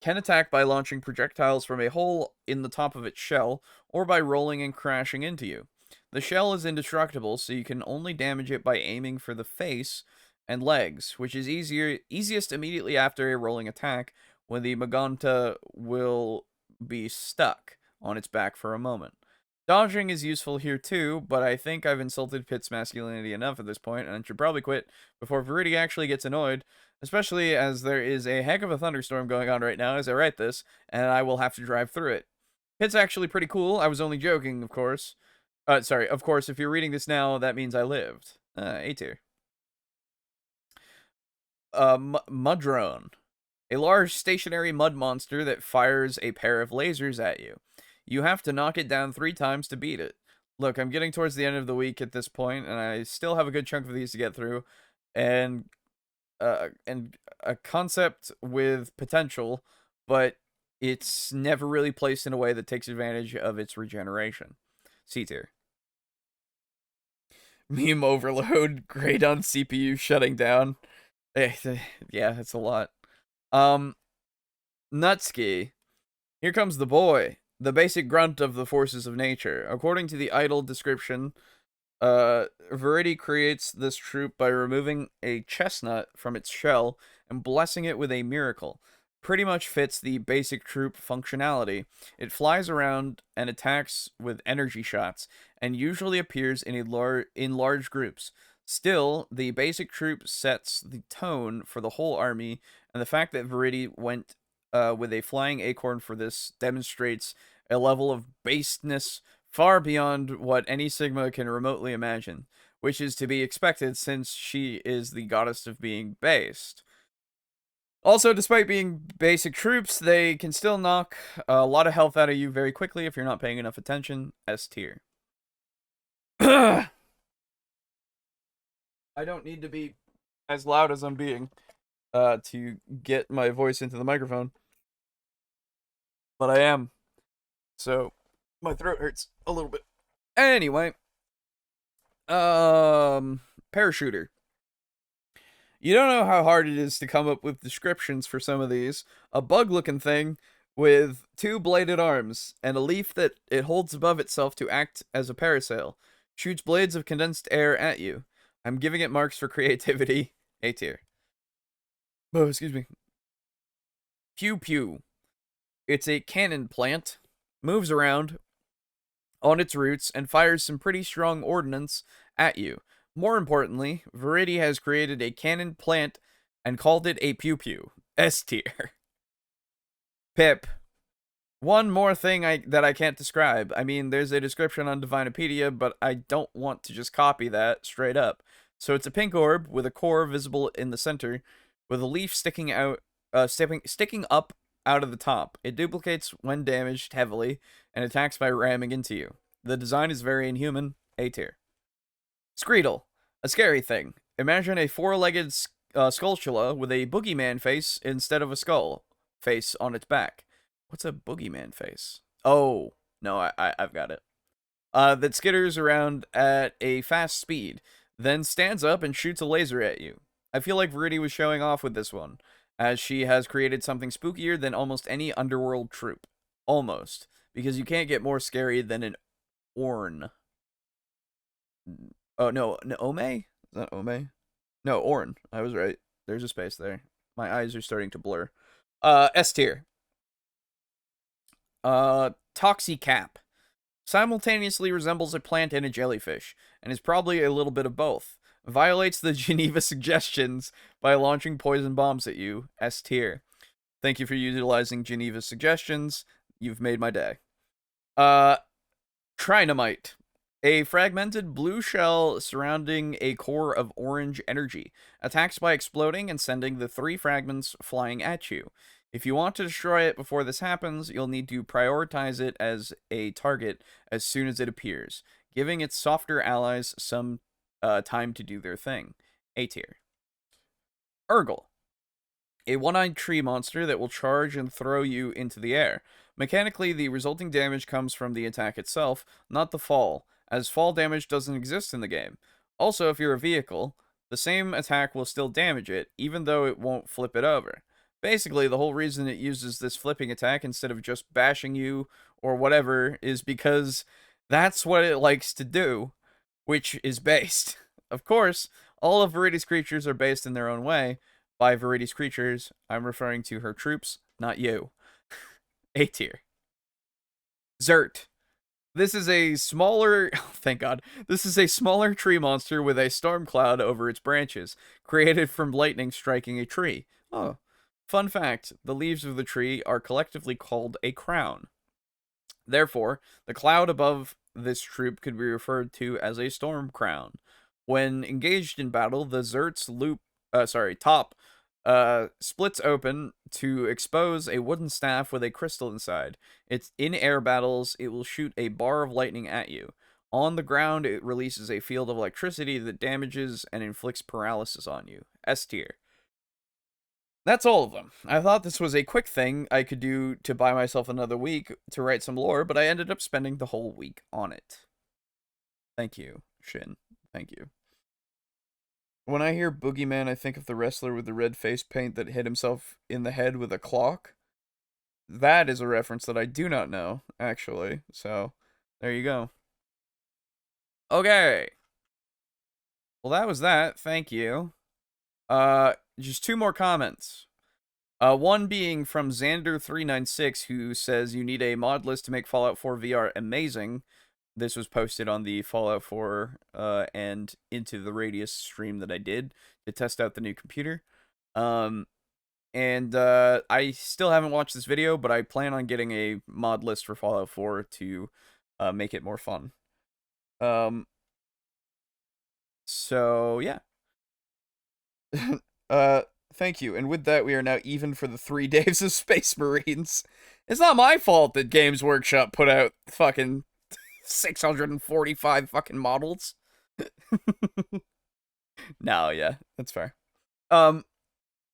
Can attack by launching projectiles from a hole in the top of its shell, or by rolling and crashing into you. The shell is indestructible, so you can only damage it by aiming for the face and legs, which is easiest immediately after a rolling attack, when the Maganta will be stuck on its back for a moment. Dodging is useful here too, but I think I've insulted Pitt's masculinity enough at this point, and should probably quit before Viridi actually gets annoyed, especially as there is a heck of a thunderstorm going on right now as I write this, and I will have to drive through it. Pitt's actually pretty cool. I was only joking, of course. Sorry, of course, if you're reading this now, that means I lived. A tier. Mudrone. A large stationary mud monster that fires a pair of lasers at you. You have to knock it down 3 times to beat it. Look, I'm getting towards the end of the week at this point, and I still have a good chunk of these to get through, and a concept with potential, but it's never really placed in a way that takes advantage of its regeneration. C tier. Meme overload, great on CPU shutting down. Yeah, that's a lot. Nutski. Here comes the boy, the basic grunt of the forces of nature. According to the idle description, Viridi creates this troop by removing a chestnut from its shell and blessing it with a miracle. Pretty much fits the basic troop functionality. It flies around and attacks with energy shots, and usually appears in large groups. Still, the basic troop sets the tone for the whole army, and the fact that Viridi went with a flying acorn for this demonstrates a level of baseness far beyond what any Sigma can remotely imagine, which is to be expected since she is the goddess of being based. Also, despite being basic troops, they can still knock a lot of health out of you very quickly if you're not paying enough attention. S tier. I don't need to be as loud as I'm being to get my voice into the microphone, but I am. So my throat hurts a little bit. Anyway, parachuter. You don't know how hard it is to come up with descriptions for some of these. A bug-looking thing with 2 bladed arms and a leaf that it holds above itself to act as a parasail. Shoots blades of condensed air at you. I'm giving it marks for creativity. A tier. Oh, excuse me. Pew Pew. It's a cannon plant. Moves around on its roots and fires some pretty strong ordnance at you. More importantly, Viridi has created a cannon plant and called it a Pew Pew. S tier. Pip. One more thing that I can't describe. I mean, there's a description on Divinopedia, but I don't want to just copy that straight up. So it's a pink orb with a core visible in the center, with a leaf sticking out, sticking up out of the top. It duplicates when damaged heavily and attacks by ramming into you. The design is very inhuman. A tier. Screedle, a scary thing. Imagine a 4-legged skulltula with a boogeyman face instead of a skull face on its back. What's a boogeyman face? Oh, no, I've got it. That skitters around at a fast speed, then stands up and shoots a laser at you. I feel like Viridi was showing off with this one, as she has created something spookier than almost any underworld troop. Almost. Because you can't get more scary than an Orn. Oh, no, Ome? Is that Ome? No, Orn. I was right. There's a space there. My eyes are starting to blur. S tier. Toxicap. Simultaneously resembles a plant and a jellyfish, and is probably a little bit of both. Violates the Geneva suggestions by launching poison bombs at you. S tier. Thank you for utilizing Geneva's suggestions. You've made my day. Trinomite. A fragmented blue shell surrounding a core of orange energy. Attacks by exploding and sending the 3 fragments flying at you. If you want to destroy it before this happens, you'll need to prioritize it as a target as soon as it appears, giving its softer allies some time to do their thing. A tier. Urgle. A one-eyed tree monster that will charge and throw you into the air. Mechanically, the resulting damage comes from the attack itself, not the fall, as fall damage doesn't exist in the game. Also, if you're a vehicle, the same attack will still damage it, even though it won't flip it over. Basically, the whole reason it uses this flipping attack instead of just bashing you or whatever is because that's what it likes to do, which is based. Of course, all of Viridi's creatures are based in their own way. By Viridi's creatures, I'm referring to her troops, not you. A tier. Zert. This is a smaller, thank God, this is a smaller tree monster with a storm cloud over its branches, created from lightning striking a tree. Oh, fun fact, the leaves of the tree are collectively called a crown. Therefore, the cloud above this troop could be referred to as a storm crown. When engaged in battle, the Zert's top splits open to expose a wooden staff with a crystal inside. It's in air battles, it will shoot a bar of lightning at you. On the ground, it releases a field of electricity that damages and inflicts paralysis on you. S tier. That's all of them. I thought this was a quick thing I could do to buy myself another week to write some lore, but I ended up spending the whole week on it. Thank you, Shin. Thank you. When I hear Boogeyman, I think of the wrestler with the red face paint that hit himself in the head with a clock. That is a reference that I do not know, actually. So, there you go. Okay. Well, that was that. Thank you. Just 2 more comments. One being from Xander396, who says you need a mod list to make Fallout 4 VR amazing. This was posted on the Fallout 4 and Into the Radius stream that I did to test out the new computer. I still haven't watched this video, but I plan on getting a mod list for Fallout 4 to make it more fun. So, yeah. Thank you. And with that, we are now even for the 3 days of Space Marines. It's not my fault that Games Workshop put out fucking 645 fucking models. No, yeah, that's fair.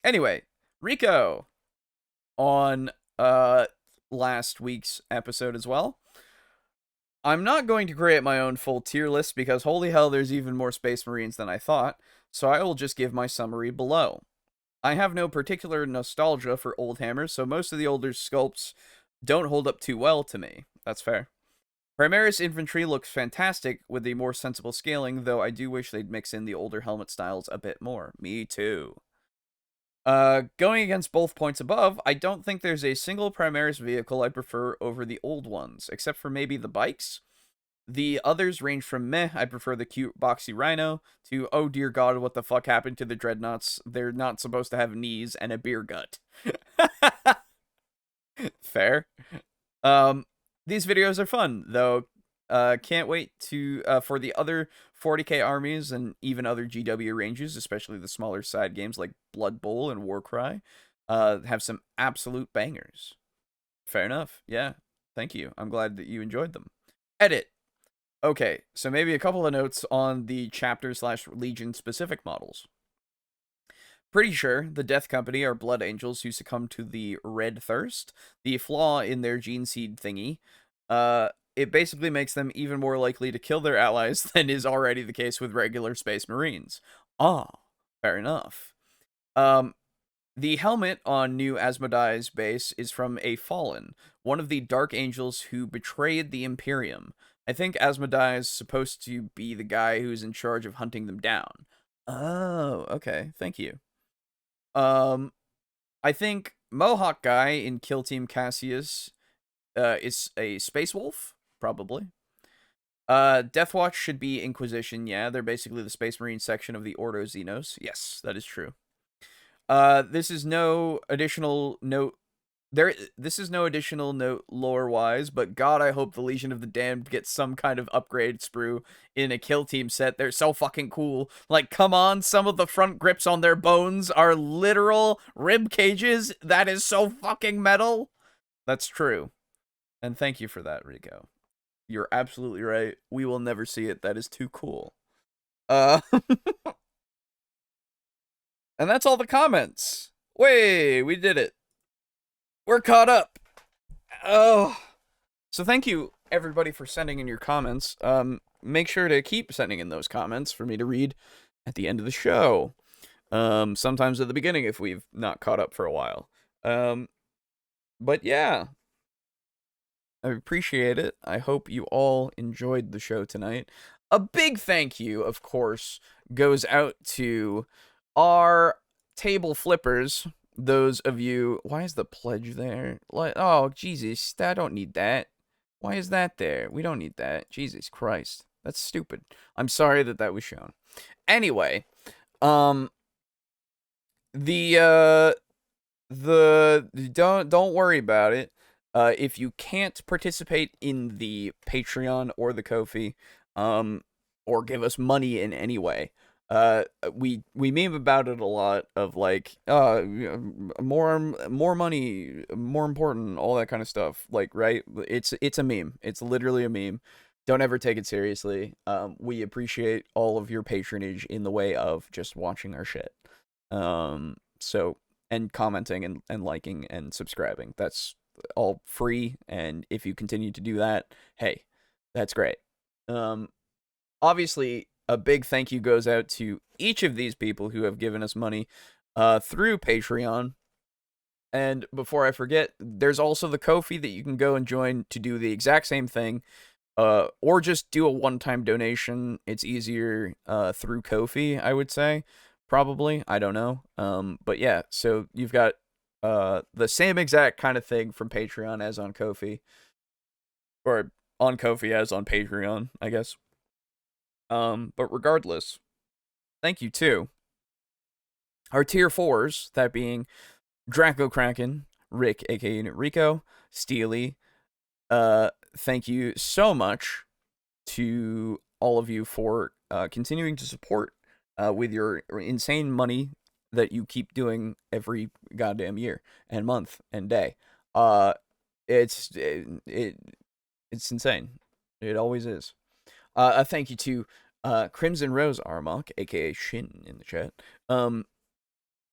Anyway, Rico on last week's episode as well. I'm not going to create my own full tier list because holy hell, there's even more Space Marines than I thought, so I will just give my summary below. I have no particular nostalgia for old hammers, so most of the older sculpts don't hold up too well to me. That's fair. Primaris infantry looks fantastic with the more sensible scaling, though I do wish they'd mix in the older helmet styles a bit more. Me too. Going against both points above, I don't think there's a single Primaris vehicle I prefer over the old ones, except for maybe the bikes. The others range from meh, I prefer the cute boxy rhino, to oh dear god, what the fuck happened to the dreadnoughts? They're not supposed to have knees and a beer gut. Fair. These videos are fun, though. Can't wait to for the other 40k armies and even other GW ranges, especially the smaller side games like Blood Bowl and Warcry, have some absolute bangers. Fair enough. Yeah. Thank you. I'm glad that you enjoyed them. Edit. Okay, so maybe a couple of notes on the chapter/legion specific models. Pretty sure the Death Company are blood angels who succumb to the red thirst, the flaw in their gene seed thingy. It basically makes them even more likely to kill their allies than is already the case with regular Space Marines. Ah, fair enough. The helmet on New Asmodee's base is from a Fallen, one of the Dark Angels who betrayed the Imperium. I think Asmodee is supposed to be the guy who's in charge of hunting them down. Oh, okay. Thank you. I think Mohawk guy in Kill Team Cassius is a Space Wolf, probably. Deathwatch should be Inquisition, yeah. They're basically the Space Marine section of the Ordo Xenos. Yes, that is true. This is no additional note. This is no additional note lore-wise, but God, I hope the Legion of the Damned gets some kind of upgrade sprue in a Kill Team set. They're so fucking cool. Like, come on, some of the front grips on their bones are literal rib cages. That is so fucking metal. That's true. And thank you for that, Rico. You're absolutely right. We will never see it. That is too cool. And that's all the comments. Way, we did it. We're caught up. Oh. So thank you, everybody, for sending in your comments. Make sure to keep sending in those comments for me to read at the end of the show. Sometimes at the beginning if we've not caught up for a while. But yeah. I appreciate it. I hope you all enjoyed the show tonight. A big thank you, of course, goes out to our table flippers. Those of you... Why is the pledge there? Like, oh, Jesus, I don't need that. Why is that there? We don't need that. Jesus Christ. That's stupid. I'm sorry that was shown. Anyway, the don't worry about it. If you can't participate in the Patreon or the Ko-fi, or give us money in any way, we meme about it a lot of like, more money, more important, all that kind of stuff. Like, right? It's a meme. It's literally a meme. Don't ever take it seriously. We appreciate all of your patronage in the way of just watching our shit. So, and commenting and liking and subscribing. That's all free, and if you continue to do that, hey, that's great. Obviously, a big thank you goes out to each of these people who have given us money through Patreon. And before I forget, there's also the Ko-fi that you can go and join to do the exact same thing, or just do a one-time donation. It's easier through Ko-fi, I would say. Probably. I don't know. But yeah, so you've got the same exact kind of thing from Patreon as on Ko-fi. Or on Ko-fi as on Patreon, I guess. But regardless, thank you to our tier 4s, that being Draco Kraken, Rick, aka Unit Rico, Steely. Thank you so much to all of you for continuing to support with your insane money that you keep doing every goddamn year and month and day. It's insane. It always is. A thank you to Crimson Rose Armok, aka Shin in the chat.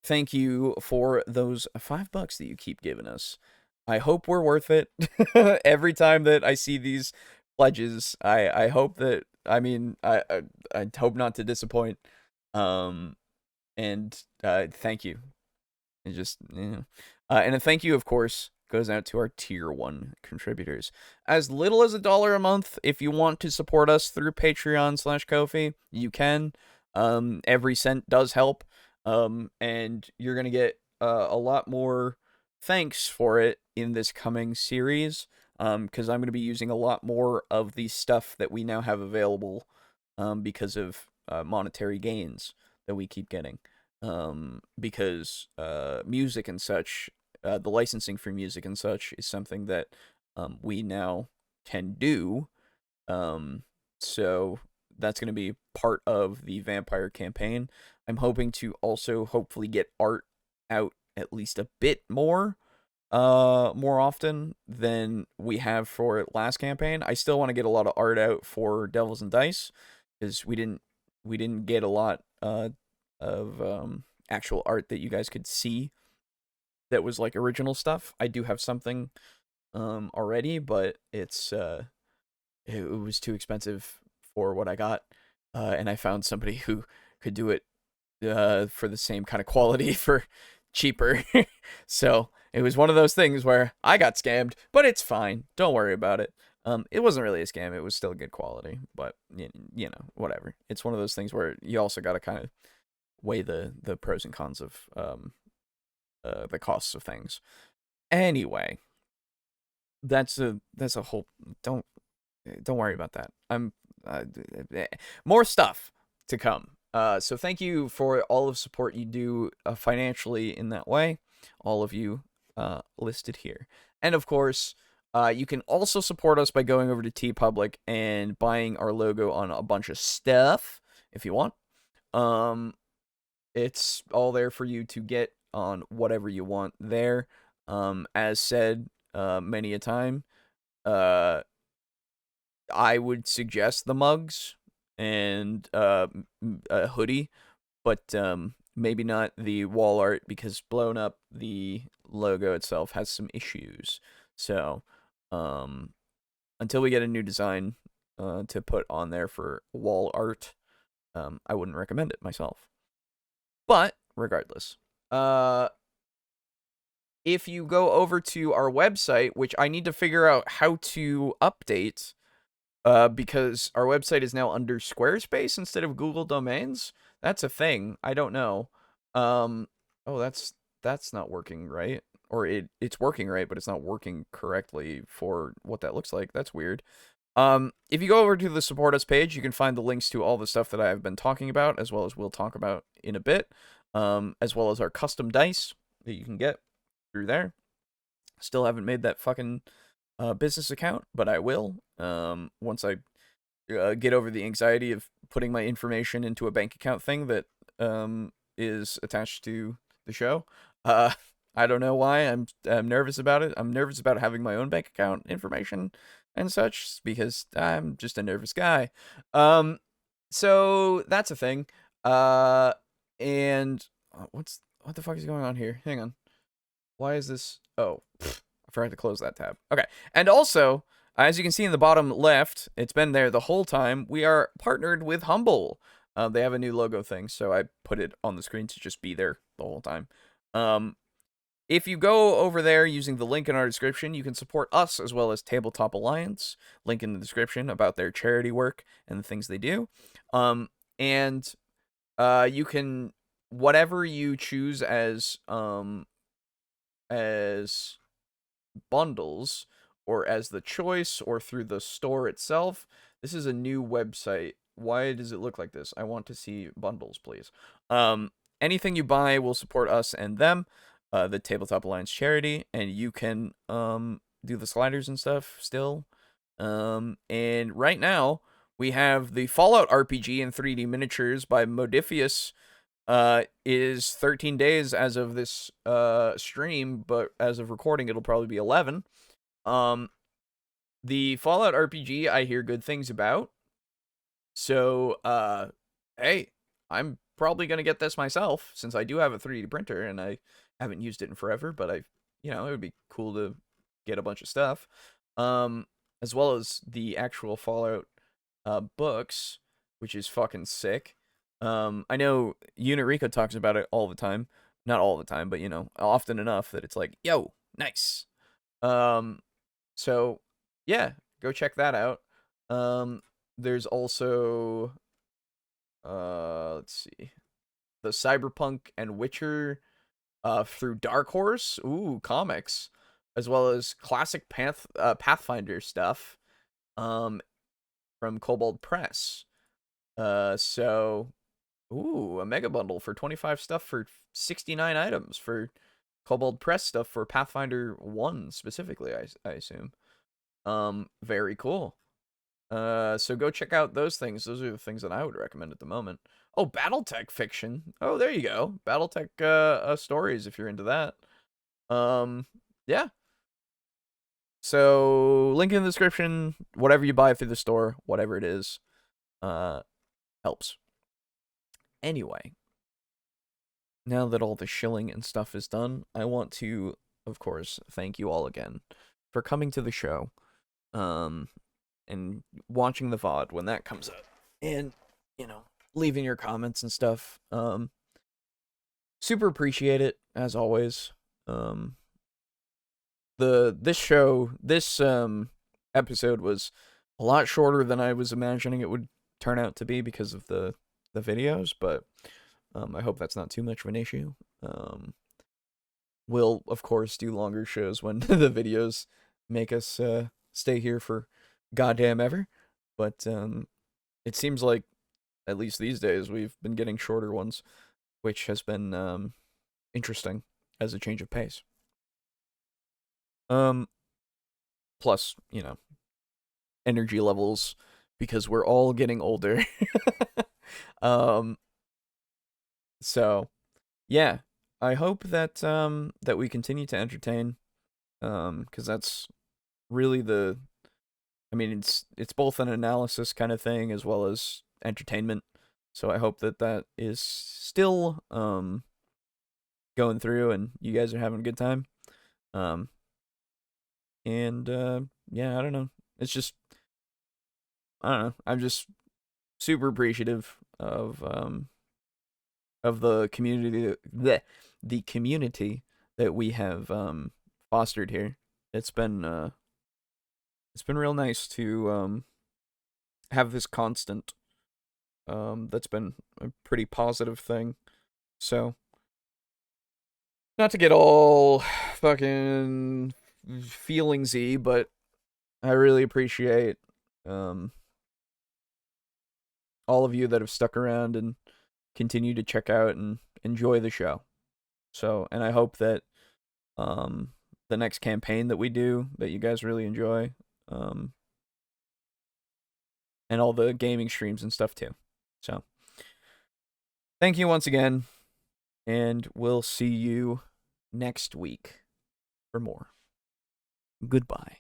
Thank you for those $5 that you keep giving us. I hope we're worth it. Every time that I see these pledges, I hope that, I mean, I hope not to disappoint. And thank you. And just, and a thank you, of course, goes out to our tier 1 contributors. As little as $1 a month, if you want to support us through Patreon/Ko-fi, you can. Every cent does help. And you're gonna get a lot more thanks for it in this coming series. Because I'm gonna be using a lot more of the stuff that we now have available, because of monetary gains that we keep getting. Because music and such, the licensing for music and such is something that we now can do. So that's going to be part of the vampire campaign. I'm hoping to also hopefully get art out at least a bit more often than we have for last campaign. I still want to get a lot of art out for Devils and Dice, because we didn't get a lot of actual art that you guys could see that was like original stuff. I do have something already, but it was too expensive for what I got, and I found somebody who could do it for the same kind of quality for cheaper. So it was one of those things where I got scammed, but it's fine. Don't worry about it. It wasn't really a scam. It was still good quality, but you know, whatever. It's one of those things where you also got to kind of weigh the pros and cons of the costs of things. Anyway, that's a whole, don't worry about that. I'm more stuff to come. So thank you for all of the support you do financially in that way, all of you listed here. And of course, you can also support us by going over to TeePublic and buying our logo on a bunch of stuff if you want. It's all there for you to get on whatever you want there. As said many a time, I would suggest the mugs and a hoodie, but maybe not the wall art, because blown up the logo itself has some issues. So until we get a new design to put on there for wall art, I wouldn't recommend it myself. But regardless, if you go over to our website, which I need to figure out how to update, because our website is now under Squarespace instead of Google Domains. That's a thing. I don't know. Oh, that's that's not working right, or it's working right, but it's not working correctly for what that looks like. That's weird. If you go over to the Support Us page, you can find the links to all the stuff that I've been talking about, as well as we'll talk about in a bit, as well as our custom dice that you can get through there. Still haven't made that fucking business account, but I will once I get over the anxiety of putting my information into a bank account thing that is attached to the show. I don't know why I'm nervous about it. I'm nervous about having my own bank account information and such because I'm just a nervous guy. So that's a thing. And what the fuck is going on here? Hang on. Why is this? Oh, I forgot to close that tab. Okay. And also, as you can see in the bottom left, it's been there the whole time. We are partnered with Humble. They have a new logo thing, so I put it on the screen to just be there the whole time. If you go over there using the link in our description, you can support us as well as Tabletop Alliance. Link in the description about their charity work and the things they do. And you can, whatever you choose as bundles, or as the choice, or through the store itself. This is a new website. Why does it look like this? I want to see bundles, please. Anything you buy will support us and them, the Tabletop Alliance charity, and you can do the sliders and stuff still. And right now, we have the Fallout RPG in 3D miniatures by Modifius. Is 13 days as of this stream, but as of recording, it'll probably be 11. The Fallout RPG, I hear good things about. So, hey, I'm probably going to get this myself, since I do have a 3D printer, and I haven't used it in forever, but it would be cool to get a bunch of stuff. As well as the actual Fallout books, which is fucking sick. I know Unit Rico talks about it all the time. Not all the time, but, often enough that it's like, yo, nice. So, yeah, go check that out. There's also, let's see, the Cyberpunk and Witcher through Dark Horse, comics, as well as classic Pathfinder stuff from Kobold Press. So, a mega bundle for 25 stuff for 69 items for Kobold Press stuff for Pathfinder 1 specifically, I assume. Very cool. So go check out those things. Those are the things that I would recommend at the moment. Oh, Battletech fiction. Oh, there you go. Battletech stories if you're into that. Yeah. So link in the description. Whatever you buy through the store, whatever it is, helps. Anyway, now that all the shilling and stuff is done, I want to, of course, thank you all again for coming to the show. And watching the VOD when that comes up, and leaving your comments and stuff. Super appreciate it as always. This episode was a lot shorter than I was imagining it would turn out to be because of the videos, but I hope that's not too much of an issue. We'll of course do longer shows when the videos make us stay here for goddamn ever, but it seems like at least these days we've been getting shorter ones, which has been interesting as a change of pace. Plus, energy levels, because we're all getting older. So yeah, I hope that that we continue to entertain, because that's really it's both an analysis kind of thing as well as entertainment. So I hope that is still going through and you guys are having a good time. Yeah, I don't know. It's just, I don't know. I'm just super appreciative of the community the community that we have fostered here. It's been real nice to have this constant. That's been a pretty positive thing. So not to get all fucking feelingsy, but I really appreciate all of you that have stuck around and continue to check out and enjoy the show. So, and I hope that the next campaign that we do that you guys really enjoy, and all the gaming streams and stuff too. So, thank you once again, and we'll see you next week for more. Goodbye.